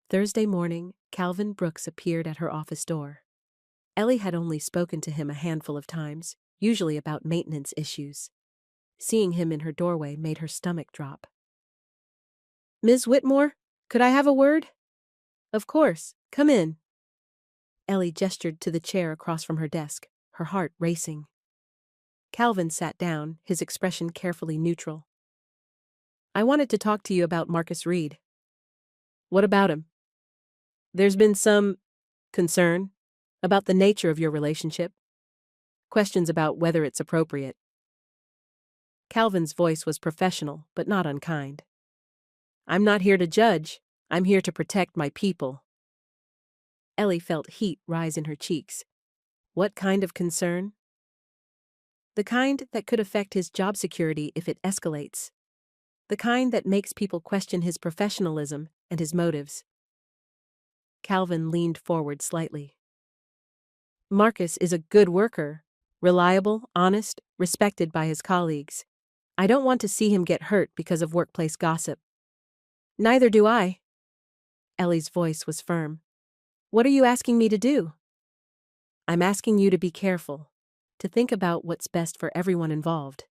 Thursday morning, Calvin Brooks appeared at her office door. Ellie had only spoken to him a handful of times, usually about maintenance issues. Seeing him in her doorway made her stomach drop. Ms. Whitmore, could I have a word? Of course, come in. Ellie gestured to the chair across from her desk, her heart racing. Calvin sat down, his expression carefully neutral. I wanted to talk to you about Marcus Reed. What about him? There's been some concern about the nature of your relationship. Questions about whether it's appropriate. Calvin's voice was professional, but not unkind. I'm not here to judge. I'm here to protect my people. Ellie felt heat rise in her cheeks. What kind of concern? The kind that could affect his job security if it escalates. The kind that makes people question his professionalism and his motives. Calvin leaned forward slightly. Marcus is a good worker, reliable, honest, respected by his colleagues. I don't want to see him get hurt because of workplace gossip. Neither do I. Ellie's voice was firm. What are you asking me to do? I'm asking you to be careful, to think about what's best for everyone involved.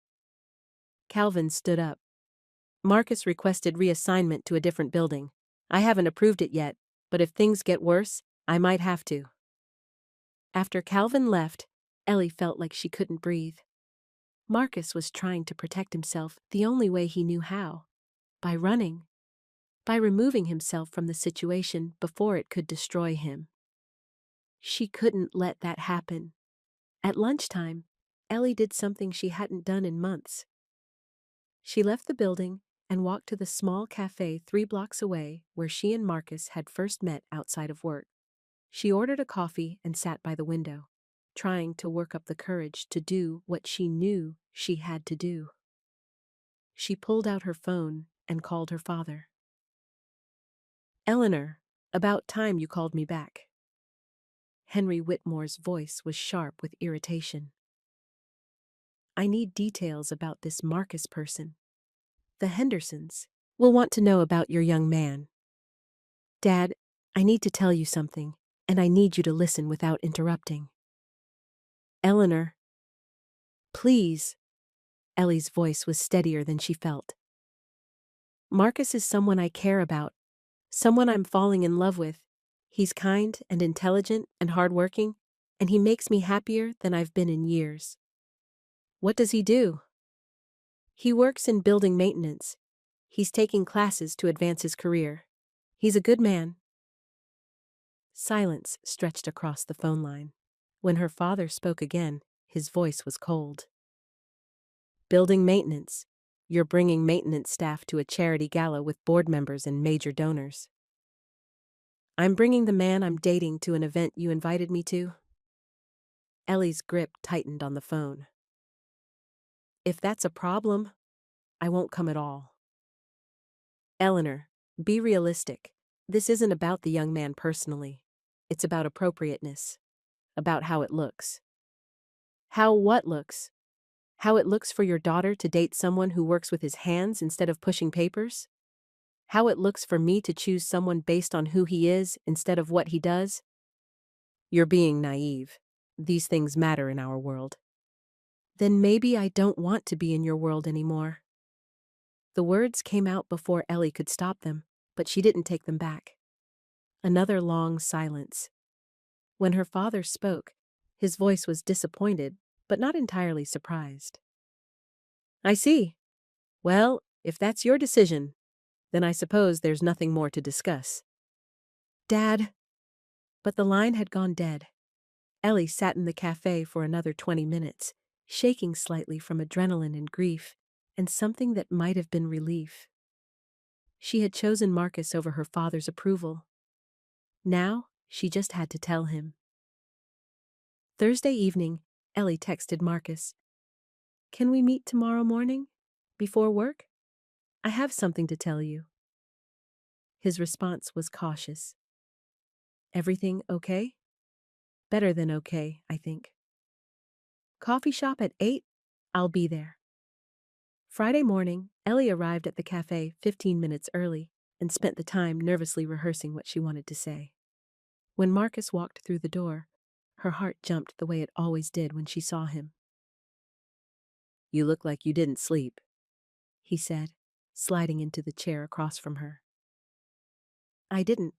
Calvin stood up. Marcus requested reassignment to a different building. I haven't approved it yet, but if things get worse, I might have to. After Calvin left, Ellie felt like she couldn't breathe. Marcus was trying to protect himself the only way he knew how. By running. By removing himself from the situation before it could destroy him. She couldn't let that happen. At lunchtime, Ellie did something she hadn't done in months. She left the building and walked to the small cafe 3 blocks away where she and Marcus had first met outside of work. She ordered a coffee and sat by the window, trying to work up the courage to do what she knew she had to do. She pulled out her phone and called her father. "Eleanor, about time you called me back." Henry Whitmore's voice was sharp with irritation. "I need details about this Marcus person. The Hendersons will want to know about your young man. Dad, I need to tell you something, and I need you to listen without interrupting." "Eleanor." "Please." Ellie's voice was steadier than she felt. "Marcus is someone I care about, someone I'm falling in love with. He's kind and intelligent and hardworking, and he makes me happier than I've been in years." "What does he do?" "He works in building maintenance. He's taking classes to advance his career. He's a good man." Silence stretched across the phone line. When her father spoke again, his voice was cold. "Building maintenance. You're bringing maintenance staff to a charity gala with board members and major donors." "I'm bringing the man I'm dating to an event you invited me to." Ellie's grip tightened on the phone. "If that's a problem, I won't come at all." "Eleanor, be realistic. This isn't about the young man personally. It's about appropriateness. About how it looks." "How what looks? How it looks for your daughter to date someone who works with his hands instead of pushing papers? How it looks for me to choose someone based on who he is instead of what he does? You're being naive. These things matter in our world." "Then maybe I don't want to be in your world anymore." The words came out before Ellie could stop them, but she didn't take them back. Another long silence. When her father spoke, his voice was disappointed, but not entirely surprised. "I see. Well, if that's your decision, then I suppose there's nothing more to discuss." "Dad." But the line had gone dead. Ellie sat in the cafe for another 20 minutes, shaking slightly from adrenaline and grief, and something that might have been relief. She had chosen Marcus over her father's approval. Now, she just had to tell him. Thursday evening, Ellie texted Marcus. "Can we meet tomorrow morning? Before work? I have something to tell you." His response was cautious. "Everything okay?" "Better than okay, I think." "Coffee shop at 8? I'll be there." Friday morning, Ellie arrived at the cafe 15 minutes early and spent the time nervously rehearsing what she wanted to say. When Marcus walked through the door, her heart jumped the way it always did when she saw him. "You look like you didn't sleep," he said, sliding into the chair across from her. "I didn't,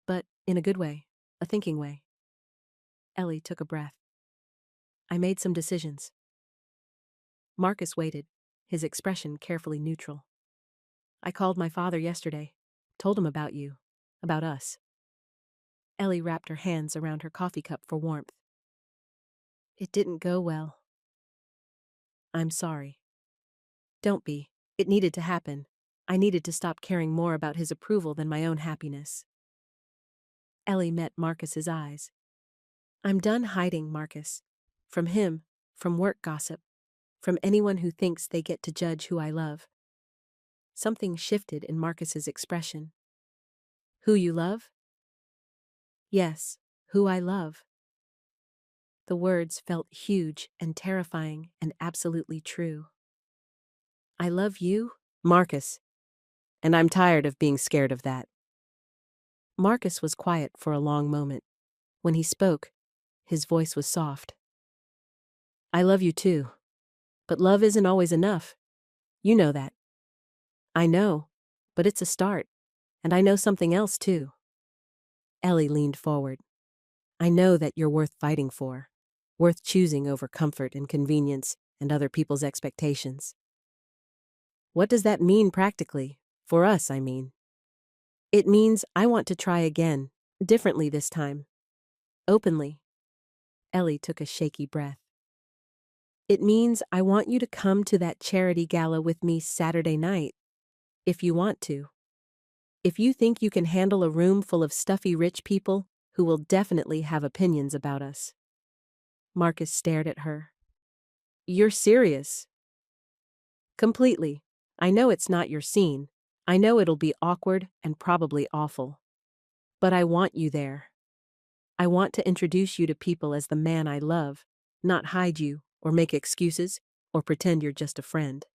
but in a good way, a thinking way." Ellie took a breath. "I made some decisions." Marcus waited, his expression carefully neutral. "I called my father yesterday, told him about you, about us." Ellie wrapped her hands around her coffee cup for warmth. "It didn't go well." "I'm sorry." "Don't be. It needed to happen. I needed to stop caring more about his approval than my own happiness." Ellie met Marcus's eyes. "I'm done hiding, Marcus. From him, from work gossip, from anyone who thinks they get to judge who I love." Something shifted in Marcus's expression. "Who you love?" "Yes, who I love." The words felt huge and terrifying and absolutely true. "I love you, Marcus, and I'm tired of being scared of that." Marcus was quiet for a long moment. When he spoke, his voice was soft. "I love you too, but love isn't always enough. You know that. I know, but it's a start. And I know something else too. Ellie leaned forward. I know that you're worth fighting for, worth choosing over comfort and convenience and other people's expectations. What does that mean practically? For us, I mean. It means I want to try again, differently this time. Openly. Ellie took a shaky breath. It means I want you to come to that charity gala with me Saturday night, if you want to. If you think you can handle a room full of stuffy rich people who will definitely have opinions about us. Marcus stared at her. You're serious? Completely. I know it's not your scene. I know it'll be awkward and probably awful. But I want you there. I want to introduce you to people as the man I love, not hide you, or make excuses, or pretend you're just a friend.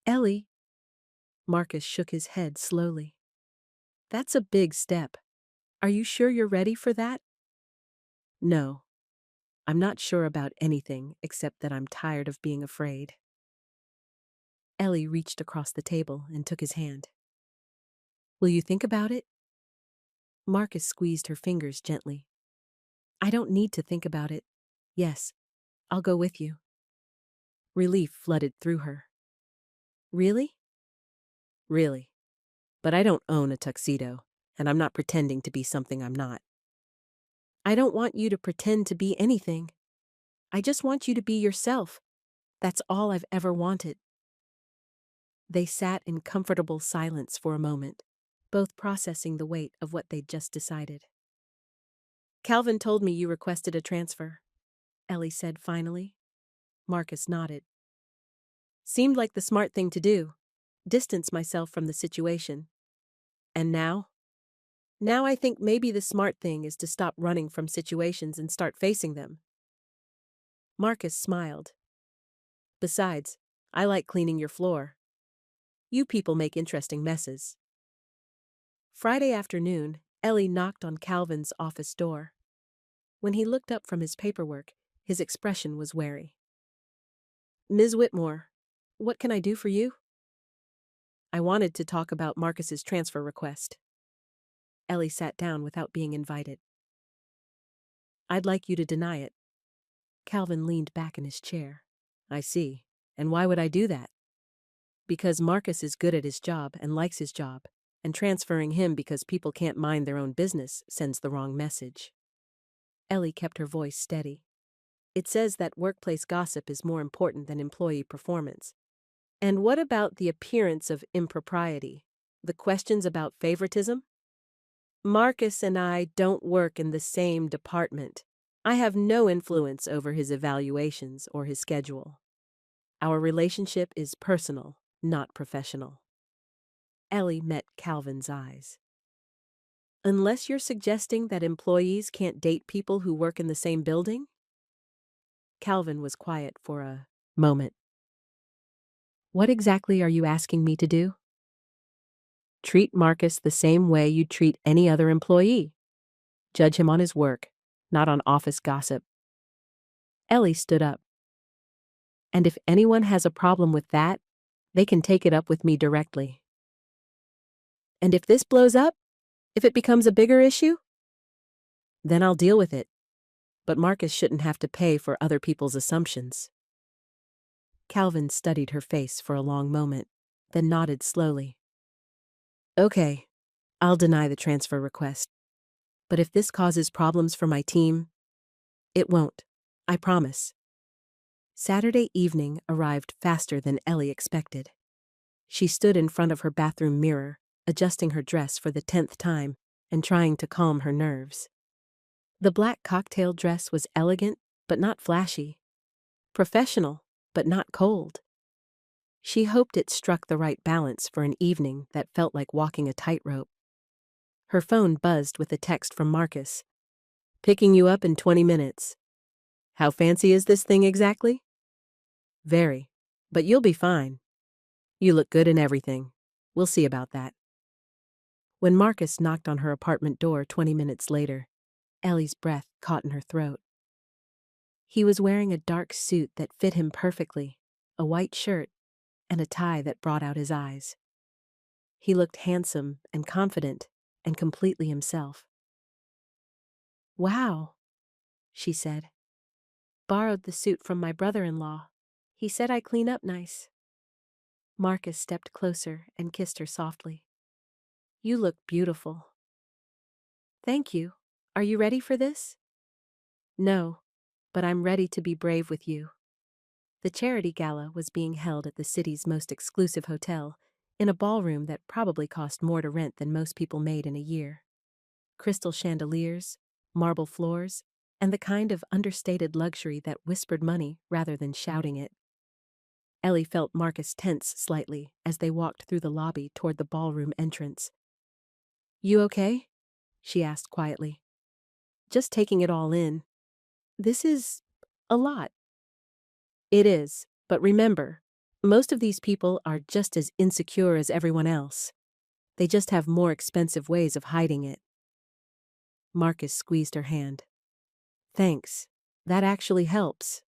Ellie. Marcus shook his head slowly. That's a big step. Are you sure you're ready for that? No. I'm not sure about anything except that I'm tired of being afraid. Ellie reached across the table and took his hand. Will you think about it? Marcus squeezed her fingers gently. I don't need to think about it. Yes, I'll go with you. Relief flooded through her. Really? Really. But I don't own a tuxedo, and I'm not pretending to be something I'm not. I don't want you to pretend to be anything. I just want you to be yourself. That's all I've ever wanted. They sat in comfortable silence for a moment, both processing the weight of what they'd just decided. Calvin told me you requested a transfer, Ellie said finally. Marcus nodded. Seemed like the smart thing to do. Distance myself from the situation. And now? Now I think maybe the smart thing is to stop running from situations and start facing them. Marcus smiled. Besides, I like cleaning your floor. You people make interesting messes. Friday afternoon, Ellie knocked on Calvin's office door. When he looked up from his paperwork, his expression was wary. Ms. Whitmore, what can I do for you? I wanted to talk about Marcus's transfer request. Ellie sat down without being invited. I'd like you to deny it. Calvin leaned back in his chair. I see. And why would I do that? Because Marcus is good at his job and likes his job, and transferring him because people can't mind their own business sends the wrong message. Ellie kept her voice steady. It says that workplace gossip is more important than employee performance. And what about the appearance of impropriety? The questions about favoritism? Marcus and I don't work in the same department. I have no influence over his evaluations or his schedule. Our relationship is personal, not professional. Ellie met Calvin's eyes. Unless you're suggesting that employees can't date people who work in the same building? Calvin was quiet for a moment. What exactly are you asking me to do? Treat Marcus the same way you'd treat any other employee. Judge him on his work, not on office gossip. Ellie stood up. And if anyone has a problem with that, they can take it up with me directly. And if this blows up, if it becomes a bigger issue, then I'll deal with it. But Marcus shouldn't have to pay for other people's assumptions. Calvin studied her face for a long moment, then nodded slowly. Okay, I'll deny the transfer request. But if this causes problems for my team, it won't. I promise. Saturday evening arrived faster than Ellie expected. She stood in front of her bathroom mirror, adjusting her dress for the 10th time and trying to calm her nerves. The black cocktail dress was elegant, but not flashy. Professional, but not cold. She hoped it struck the right balance for an evening that felt like walking a tightrope. Her phone buzzed with a text from Marcus. Picking you up in 20 minutes. How fancy is this thing exactly? Very, but you'll be fine. You look good in everything. We'll see about that. When Marcus knocked on her apartment door 20 minutes later, Ellie's breath caught in her throat. He was wearing a dark suit that fit him perfectly, a white shirt, and a tie that brought out his eyes. He looked handsome and confident and completely himself. "Wow," she said. "Borrowed the suit from my brother-in-law. He said I clean up nice." Marcus stepped closer and kissed her softly. "You look beautiful." "Thank you. Are you ready for this?" "No, but I'm ready to be brave with you." The charity gala was being held at the city's most exclusive hotel, in a ballroom that probably cost more to rent than most people made in a year. Crystal chandeliers, marble floors, and the kind of understated luxury that whispered money rather than shouting it. Ellie felt Marcus tense slightly as they walked through the lobby toward the ballroom entrance. "You okay?" she asked quietly. "Just taking it all in. This is a lot." "It is, but remember, most of these people are just as insecure as everyone else. They just have more expensive ways of hiding it." Marcus squeezed her hand. "Thanks. That actually helps."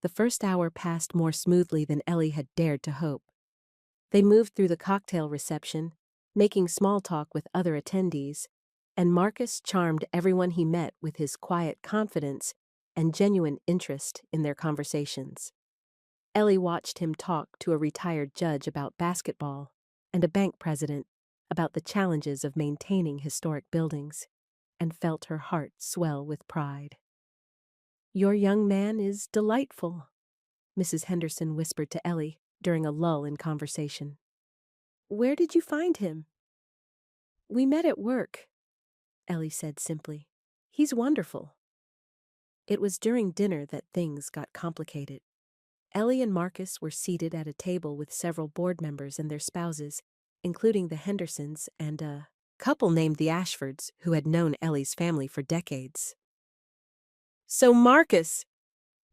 The first hour passed more smoothly than Ellie had dared to hope. They moved through the cocktail reception, making small talk with other attendees, and Marcus charmed everyone he met with his quiet confidence and genuine interest in their conversations. Ellie watched him talk to a retired judge about basketball and a bank president about the challenges of maintaining historic buildings, and felt her heart swell with pride. "Your young man is delightful," Mrs. Henderson whispered to Ellie during a lull in conversation. "Where did you find him?" "We met at work," Ellie said simply. "He's wonderful." It was during dinner that things got complicated. Ellie and Marcus were seated at a table with several board members and their spouses, including the Hendersons and a couple named the Ashfords who had known Ellie's family for decades. "So Marcus,"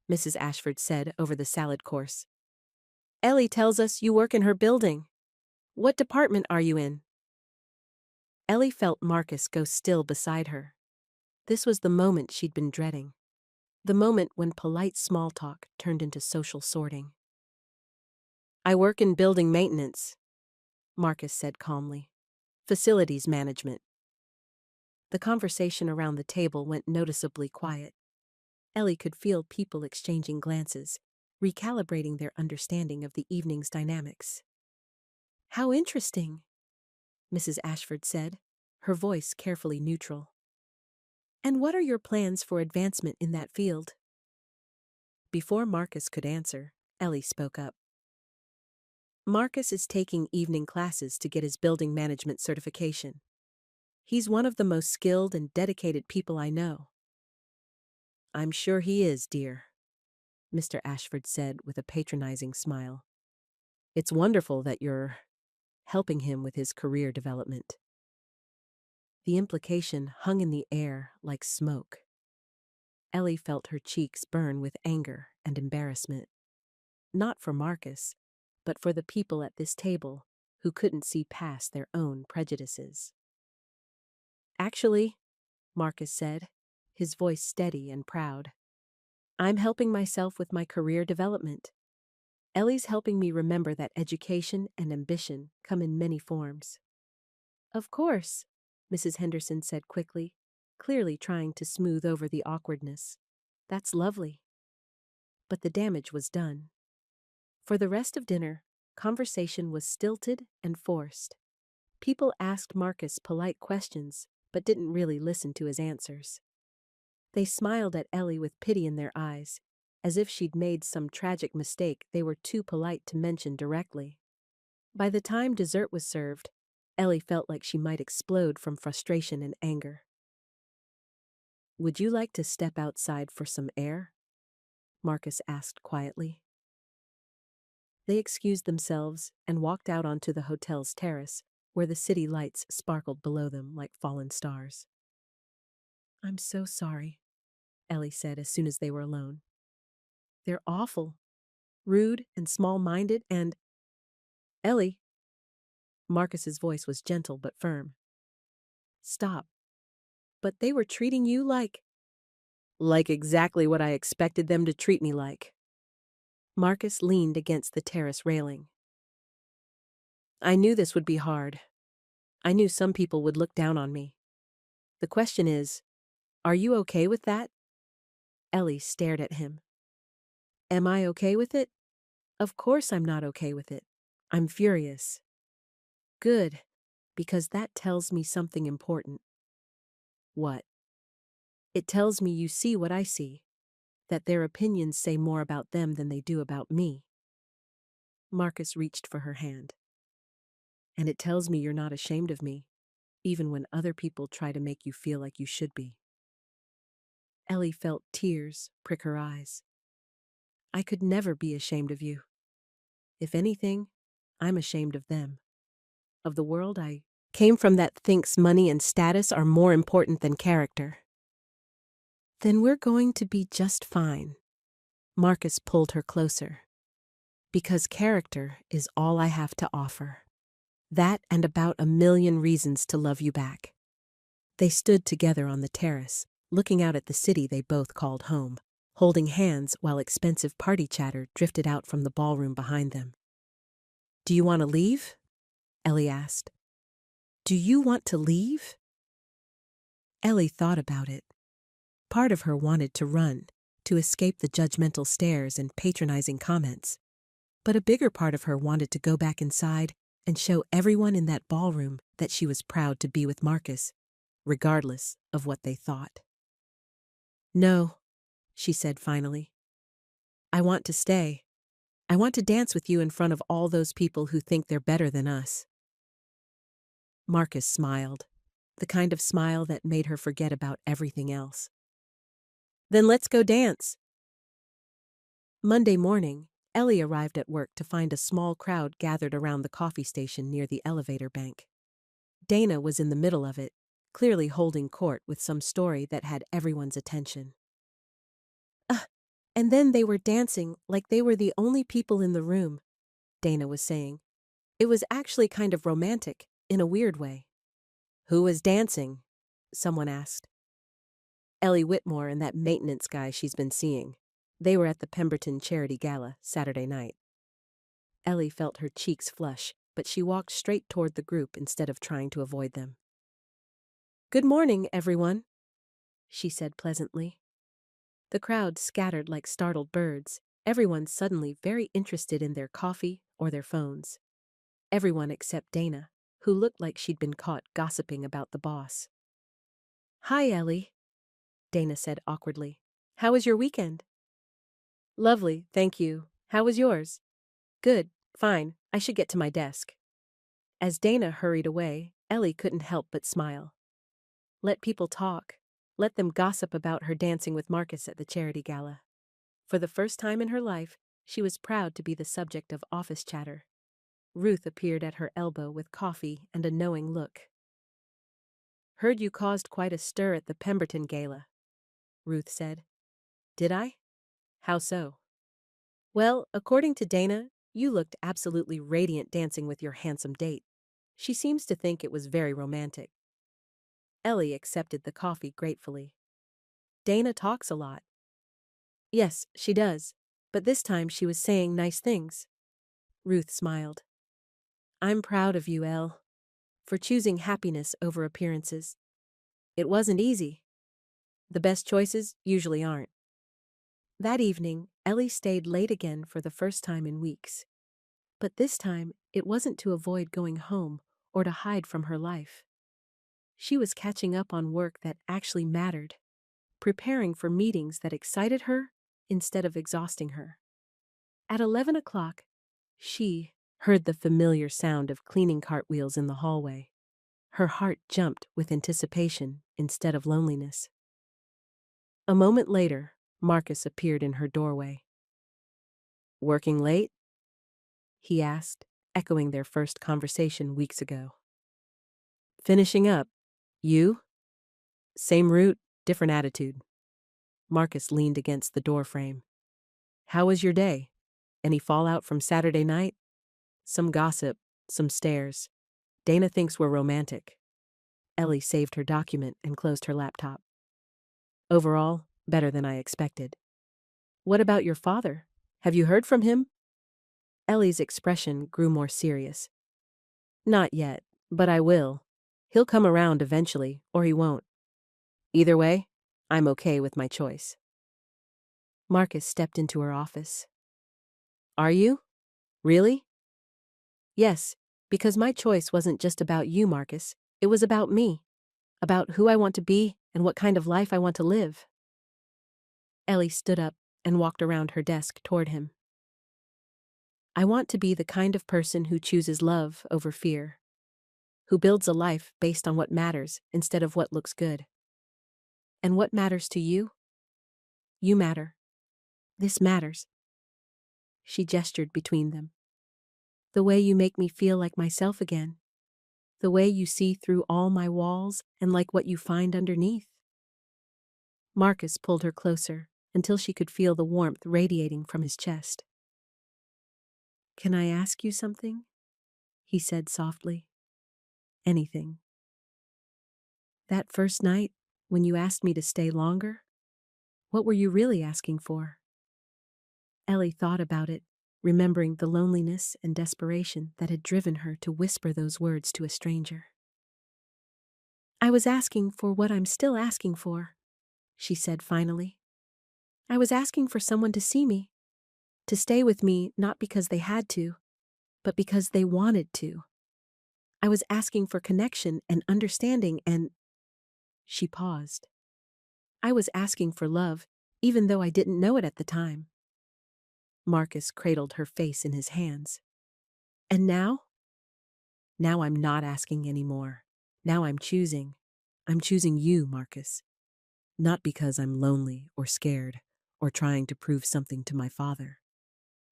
Mrs. Ashford said over the salad course, "Ellie tells us you work in her building. What department are you in?" Ellie felt Marcus go still beside her. This was the moment she'd been dreading. The moment when polite small talk turned into social sorting. "I work in building maintenance," Marcus said calmly. "Facilities management." The conversation around the table went noticeably quiet. Ellie could feel people exchanging glances, recalibrating their understanding of the evening's dynamics. "How interesting," Mrs. Ashford said, her voice carefully neutral. "And what are your plans for advancement in that field?" Before Marcus could answer, Ellie spoke up. "Marcus is taking evening classes to get his building management certification. He's one of the most skilled and dedicated people I know." "I'm sure he is, dear," Mr. Ashford said with a patronizing smile. "It's wonderful that you're helping him with his career development." The implication hung in the air like smoke. Ellie felt her cheeks burn with anger and embarrassment. Not for Marcus, but for the people at this table who couldn't see past their own prejudices. "Actually," Marcus said, his voice steady and proud, "I'm helping myself with my career development. Ellie's helping me remember that education and ambition come in many forms." "Of course," Mrs. Henderson said quickly, clearly trying to smooth over the awkwardness. "That's lovely." But the damage was done. For the rest of dinner, conversation was stilted and forced. People asked Marcus polite questions, but didn't really listen to his answers. They smiled at Ellie with pity in their eyes, as if she'd made some tragic mistake they were too polite to mention directly. By the time dessert was served, Ellie felt like she might explode from frustration and anger. "Would you like to step outside for some air?" Marcus asked quietly. They excused themselves and walked out onto the hotel's terrace, where the city lights sparkled below them like fallen stars. "I'm so sorry," Ellie said as soon as they were alone. "They're awful. Rude and small-minded and—" "Ellie." Marcus's voice was gentle but firm. "Stop. But they were treating you like—" "Like exactly what I expected them to treat me like." Marcus leaned against the terrace railing. I knew this would be hard. I knew some people would look down on me. The question is, are you okay with that? Ellie stared at him. Am I okay with it? Of course I'm not okay with it. I'm furious. Good, because that tells me something important. What? It tells me you see what I see, that their opinions say more about them than they do about me. Marcus reached for her hand. And it tells me you're not ashamed of me, even when other people try to make you feel like you should be. Ellie felt tears prick her eyes. I could never be ashamed of you. If anything, I'm ashamed of them. Of the world I came from that thinks money and status are more important than character. Then we're going to be just fine. Marcus pulled her closer. Because character is all I have to offer. That and about 1,000,000 reasons to love you back. They stood together on the terrace, looking out at the city they both called home, holding hands while expensive party chatter drifted out from the ballroom behind them. Do you want to leave? Ellie asked. Do you want to leave? Ellie thought about it. Part of her wanted to run, to escape the judgmental stares and patronizing comments. But a bigger part of her wanted to go back inside and show everyone in that ballroom that she was proud to be with Marcus, regardless of what they thought. No, she said finally. I want to stay. I want to dance with you in front of all those people who think they're better than us. Marcus smiled, the kind of smile that made her forget about everything else. Then let's go dance. Monday morning, Ellie arrived at work to find a small crowd gathered around the coffee station near the elevator bank. Dana was in the middle of it, clearly holding court with some story that had everyone's attention. And then they were dancing like they were the only people in the room, Dana was saying. It was actually kind of romantic, in a weird way. Who was dancing? Someone asked. Ellie Whitmore and that maintenance guy she's been seeing. They were at the Pemberton Charity Gala Saturday night. Ellie felt her cheeks flush, but she walked straight toward the group instead of trying to avoid them. Good morning, everyone, she said pleasantly. The crowd scattered like startled birds, everyone suddenly very interested in their coffee or their phones. Everyone except Dana, who looked like she'd been caught gossiping about the boss. Hi, Ellie, Dana said awkwardly. How was your weekend? Lovely, thank you. How was yours? Good, fine, I should get to my desk. As Dana hurried away, Ellie couldn't help but smile. Let people talk. Let them gossip about her dancing with Marcus at the charity gala. For the first time in her life, she was proud to be the subject of office chatter. Ruth appeared at her elbow with coffee and a knowing look. Heard you caused quite a stir at the Pemberton Gala, Ruth said. Did I? How so? Well, according to Dana, you looked absolutely radiant dancing with your handsome date. She seems to think it was very romantic. Ellie accepted the coffee gratefully. Dana talks a lot. Yes, she does, but this time she was saying nice things. Ruth smiled. I'm proud of you, Elle, for choosing happiness over appearances. It wasn't easy. The best choices usually aren't. That evening, Ellie stayed late again for the first time in weeks. But this time, it wasn't to avoid going home or to hide from her life. She was catching up on work that actually mattered, preparing for meetings that excited her instead of exhausting her. At 11 o'clock, she heard the familiar sound of cleaning cartwheels in the hallway. Her heart jumped with anticipation instead of loneliness. A moment later, Marcus appeared in her doorway. Working late? He asked, echoing their first conversation weeks ago. Finishing up. You? Same route, different attitude. Marcus leaned against the doorframe. How was your day? Any fallout from Saturday night? Some gossip, some stares. Dana thinks we're romantic. Ellie saved her document and closed her laptop. Overall, better than I expected. What about your father? Have you heard from him? Ellie's expression grew more serious. Not yet, but I will. He'll come around eventually, or he won't. Either way, I'm okay with my choice. Marcus stepped into her office. Are you? Really? Yes, because my choice wasn't just about you, Marcus. It was about me. About who I want to be and what kind of life I want to live. Ellie stood up and walked around her desk toward him. I want to be the kind of person who chooses love over fear, who builds a life based on what matters instead of what looks good. And what matters to you? You matter. This matters. She gestured between them. The way you make me feel like myself again. The way you see through all my walls and like what you find underneath. Marcus pulled her closer until she could feel the warmth radiating from his chest. Can I ask you something? He said softly. Anything. That first night, when you asked me to stay longer, what were you really asking for? Ellie thought about it, remembering the loneliness and desperation that had driven her to whisper those words to a stranger. I was asking for what I'm still asking for, she said finally. I was asking for someone to see me, to stay with me not because they had to, but because they wanted to. I was asking for connection and understanding and… She paused. I was asking for love, even though I didn't know it at the time. Marcus cradled her face in his hands. And now? Now I'm not asking anymore. Now I'm choosing. I'm choosing you, Marcus. Not because I'm lonely or scared or trying to prove something to my father.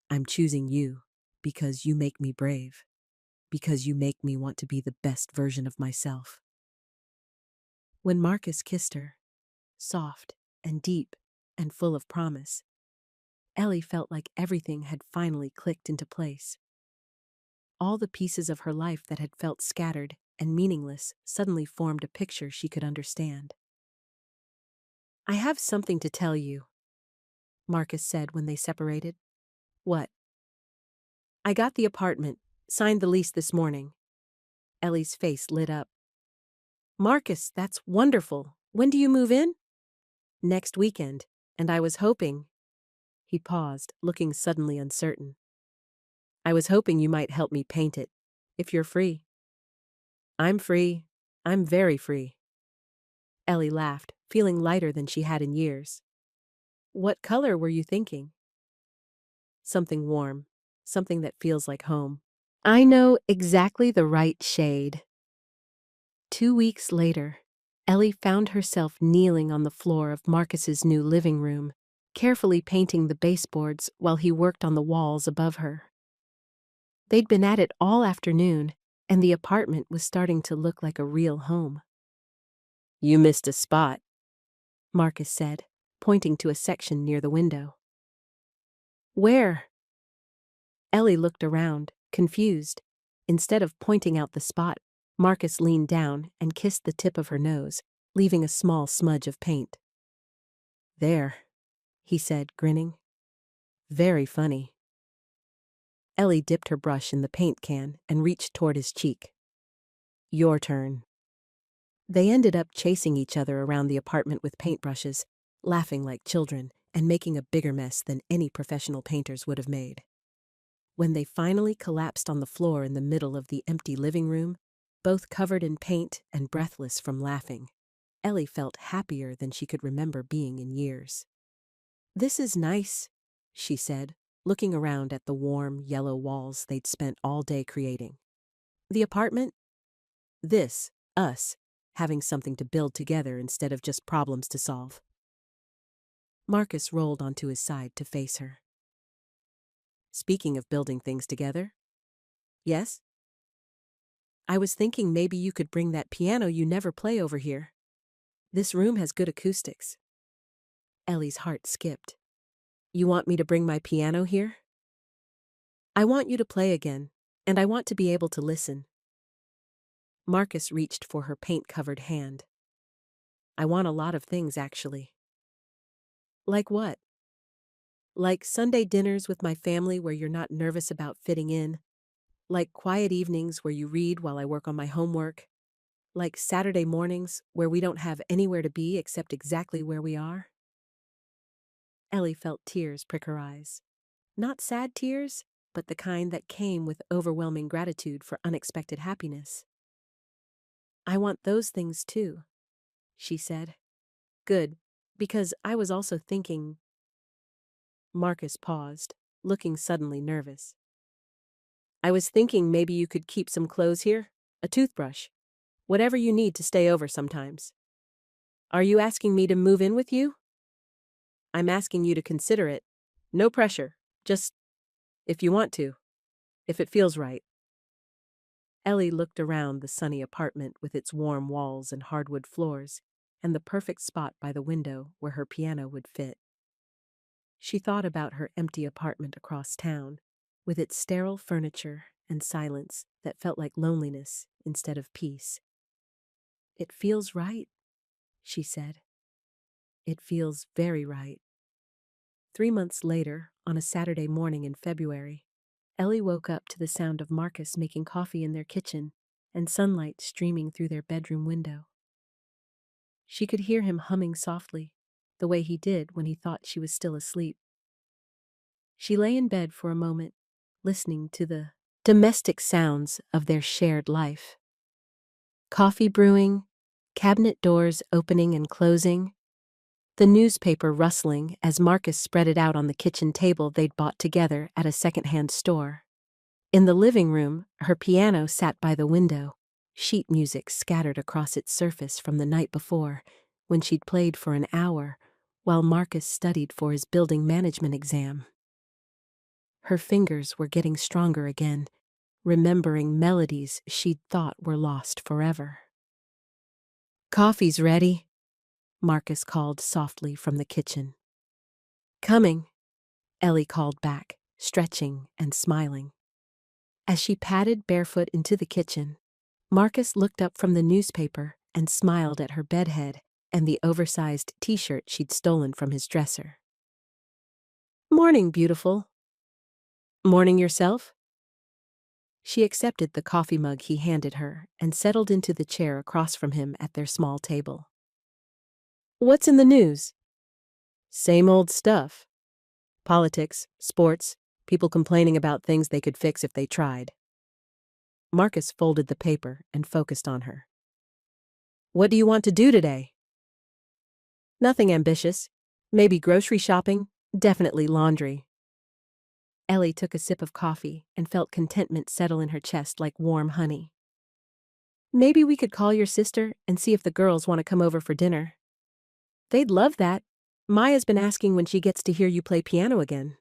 I'm choosing you because you make me brave, because you make me want to be the best version of myself. When Marcus kissed her, soft and deep and full of promise, Ellie felt like everything had finally clicked into place. All the pieces of her life that had felt scattered and meaningless suddenly formed a picture she could understand. I have something to tell you, Marcus said when they separated. What? I got the apartment, signed the lease this morning. Ellie's face lit up. Marcus, that's wonderful. When do you move in? Next weekend, and I was hoping… He paused, looking suddenly uncertain. I was hoping you might help me paint it, if you're free. I'm free. I'm very free. Ellie laughed, feeling lighter than she had in years. What color were you thinking? Something warm, something that feels like home. I know exactly the right shade. 2 weeks later, Ellie found herself kneeling on the floor of Marcus's new living room, carefully painting the baseboards while he worked on the walls above her. They'd been at it all afternoon, and the apartment was starting to look like a real home. You missed a spot, Marcus said, pointing to a section near the window. Where? Ellie looked around, confused. Instead of pointing out the spot, Marcus leaned down and kissed the tip of her nose, leaving a small smudge of paint. There, he said, grinning. Very funny. Ellie dipped her brush in the paint can and reached toward his cheek. Your turn. They ended up chasing each other around the apartment with paintbrushes, laughing like children and making a bigger mess than any professional painters would have made. When they finally collapsed on the floor in the middle of the empty living room, both covered in paint and breathless from laughing, Ellie felt happier than she could remember being in years. This is nice, she said, looking around at the warm, yellow walls they'd spent all day creating. The apartment? This, us, having something to build together instead of just problems to solve. Marcus rolled onto his side to face her. Speaking of building things together? Yes? I was thinking maybe you could bring that piano you never play over here. This room has good acoustics. Ellie's heart skipped. You want me to bring my piano here? I want you to play again, and I want to be able to listen. Marcus reached for her paint-covered hand. I want a lot of things, actually. Like what? Like Sunday dinners with my family where you're not nervous about fitting in. Like quiet evenings where you read while I work on my homework. Like Saturday mornings where we don't have anywhere to be except exactly where we are. Ellie felt tears prick her eyes. Not sad tears, but the kind that came with overwhelming gratitude for unexpected happiness. I want those things too, she said. Good, because I was also thinking. Marcus paused, looking suddenly nervous. I was thinking maybe you could keep some clothes here, a toothbrush, whatever you need to stay over sometimes. Are you asking me to move in with you? I'm asking you to consider it. No pressure, just if you want to, if it feels right. Ellie looked around the sunny apartment with its warm walls and hardwood floors, and the perfect spot by the window where her piano would fit. She thought about her empty apartment across town, with its sterile furniture and silence that felt like loneliness instead of peace. It feels right, she said. It feels very right. 3 months later, on a Saturday morning in February, Ellie woke up to the sound of Marcus making coffee in their kitchen and sunlight streaming through their bedroom window. She could hear him humming softly, the way he did when he thought she was still asleep. She lay in bed for a moment, listening to the domestic sounds of their shared life. Coffee brewing, cabinet doors opening and closing, the newspaper rustling as Marcus spread it out on the kitchen table they'd bought together at a secondhand store. In the living room, her piano sat by the window, sheet music scattered across its surface from the night before, when she'd played for an hour, while Marcus studied for his building management exam. Her fingers were getting stronger again, remembering melodies she'd thought were lost forever. Coffee's ready, Marcus called softly from the kitchen. Coming, Ellie called back, stretching and smiling. As she padded barefoot into the kitchen, Marcus looked up from the newspaper and smiled at her bedhead and the oversized t-shirt she'd stolen from his dresser. Morning, beautiful. Morning yourself? She accepted the coffee mug he handed her and settled into the chair across from him at their small table. What's in the news? Same old stuff. Politics, sports, people complaining about things they could fix if they tried. Marcus folded the paper and focused on her. What do you want to do today? Nothing ambitious. Maybe grocery shopping, definitely laundry. Ellie took a sip of coffee and felt contentment settle in her chest like warm honey. Maybe we could call your sister and see if the girls want to come over for dinner. They'd love that. Maya's been asking when she gets to hear you play piano again.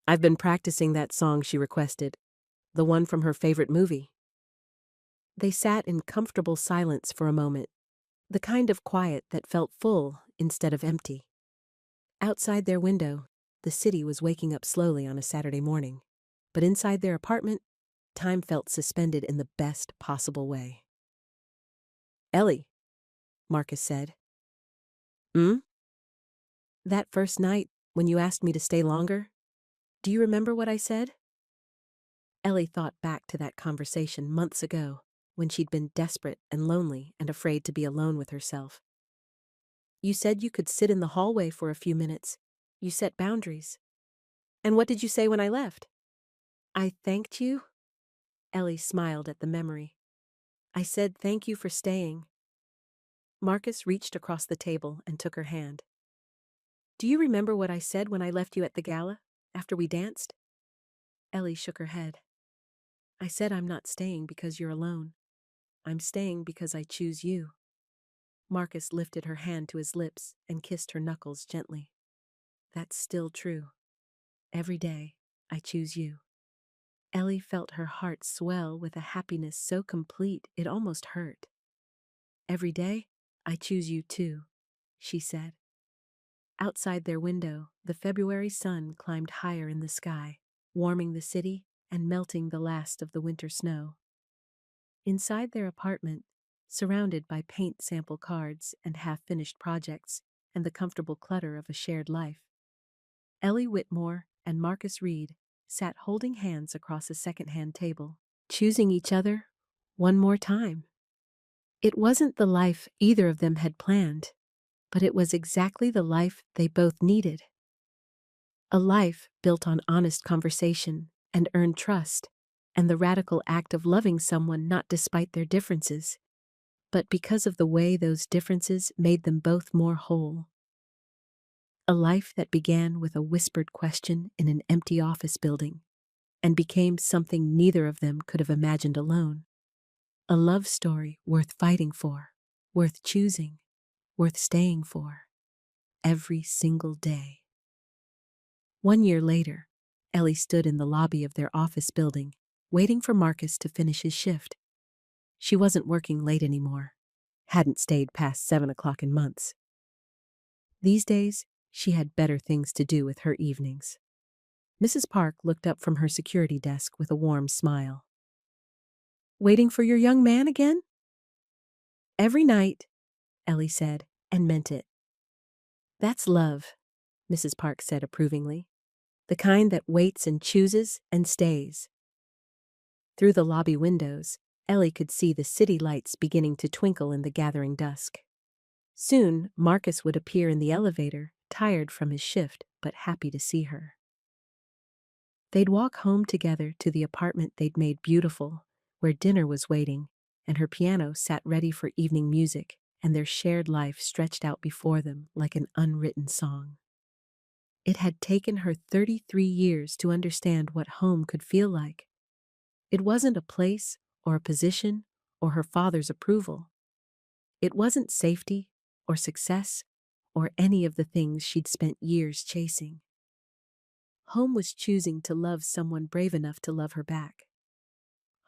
I've been practicing that song she requested, the one from her favorite movie. They sat in comfortable silence for a moment, the kind of quiet that felt full instead of empty. Outside their window, the city was waking up slowly on a Saturday morning, but inside their apartment, time felt suspended in the best possible way. Ellie, Marcus said. That first night, when you asked me to stay longer, do you remember what I said? Ellie thought back to that conversation months ago, when she'd been desperate and lonely and afraid to be alone with herself. You said you could sit in the hallway for a few minutes. You set boundaries. And what did you say when I left? I thanked you? Ellie smiled at the memory. I said thank you for staying. Marcus reached across the table and took her hand. Do you remember what I said when I left you at the gala, after we danced? Ellie shook her head. I said I'm not staying because you're alone. I'm staying because I choose you. Marcus lifted her hand to his lips and kissed her knuckles gently. That's still true. Every day, I choose you. Ellie felt her heart swell with a happiness so complete it almost hurt. Every day, I choose you too, she said. Outside their window, the February sun climbed higher in the sky, warming the city and melting the last of the winter snow. Inside their apartment, surrounded by paint sample cards and half-finished projects and the comfortable clutter of a shared life, Ellie Whitmore and Marcus Reed sat holding hands across a second-hand table, choosing each other one more time. It wasn't the life either of them had planned, but it was exactly the life they both needed. A life built on honest conversation and earned trust, and the radical act of loving someone not despite their differences, but because of the way those differences made them both more whole. A life that began with a whispered question in an empty office building and became something neither of them could have imagined alone. A love story worth fighting for, worth choosing, worth staying for, every single day. 1 year later, Ellie stood in the lobby of their office building, waiting for Marcus to finish his shift. She wasn't working late anymore, hadn't stayed past 7 o'clock in months. These days, she had better things to do with her evenings. Mrs. Park looked up from her security desk with a warm smile. "Waiting for your young man again?" "Every night," Ellie said, and meant it. "That's love," Mrs. Park said approvingly. "The kind that waits and chooses and stays." Through the lobby windows, Ellie could see the city lights beginning to twinkle in the gathering dusk. Soon, Marcus would appear in the elevator, tired from his shift but happy to see her. They'd walk home together to the apartment they'd made beautiful, where dinner was waiting, and her piano sat ready for evening music, and their shared life stretched out before them like an unwritten song. It had taken her 33 years to understand what home could feel like. It wasn't a place or a position or her father's approval. It wasn't safety or success or any of the things she'd spent years chasing. Home was choosing to love someone brave enough to love her back.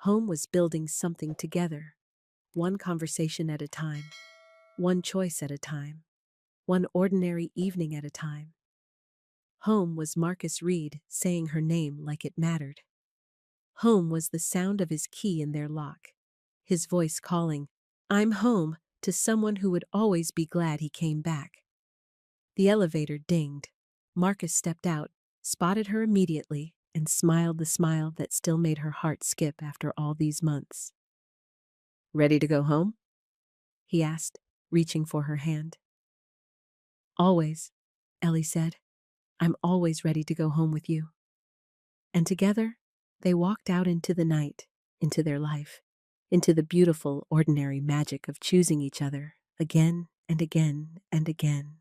Home was building something together, one conversation at a time, one choice at a time, one ordinary evening at a time. Home was Marcus Reed saying her name like it mattered. Home was the sound of his key in their lock, his voice calling, "I'm home," to someone who would always be glad he came back. The elevator dinged. Marcus stepped out, spotted her immediately, and smiled the smile that still made her heart skip after all these months. "Ready to go home?" he asked, reaching for her hand. "Always," Ellie said. "I'm always ready to go home with you." And together, they walked out into the night, into their life, into the beautiful, ordinary magic of choosing each other again and again and again.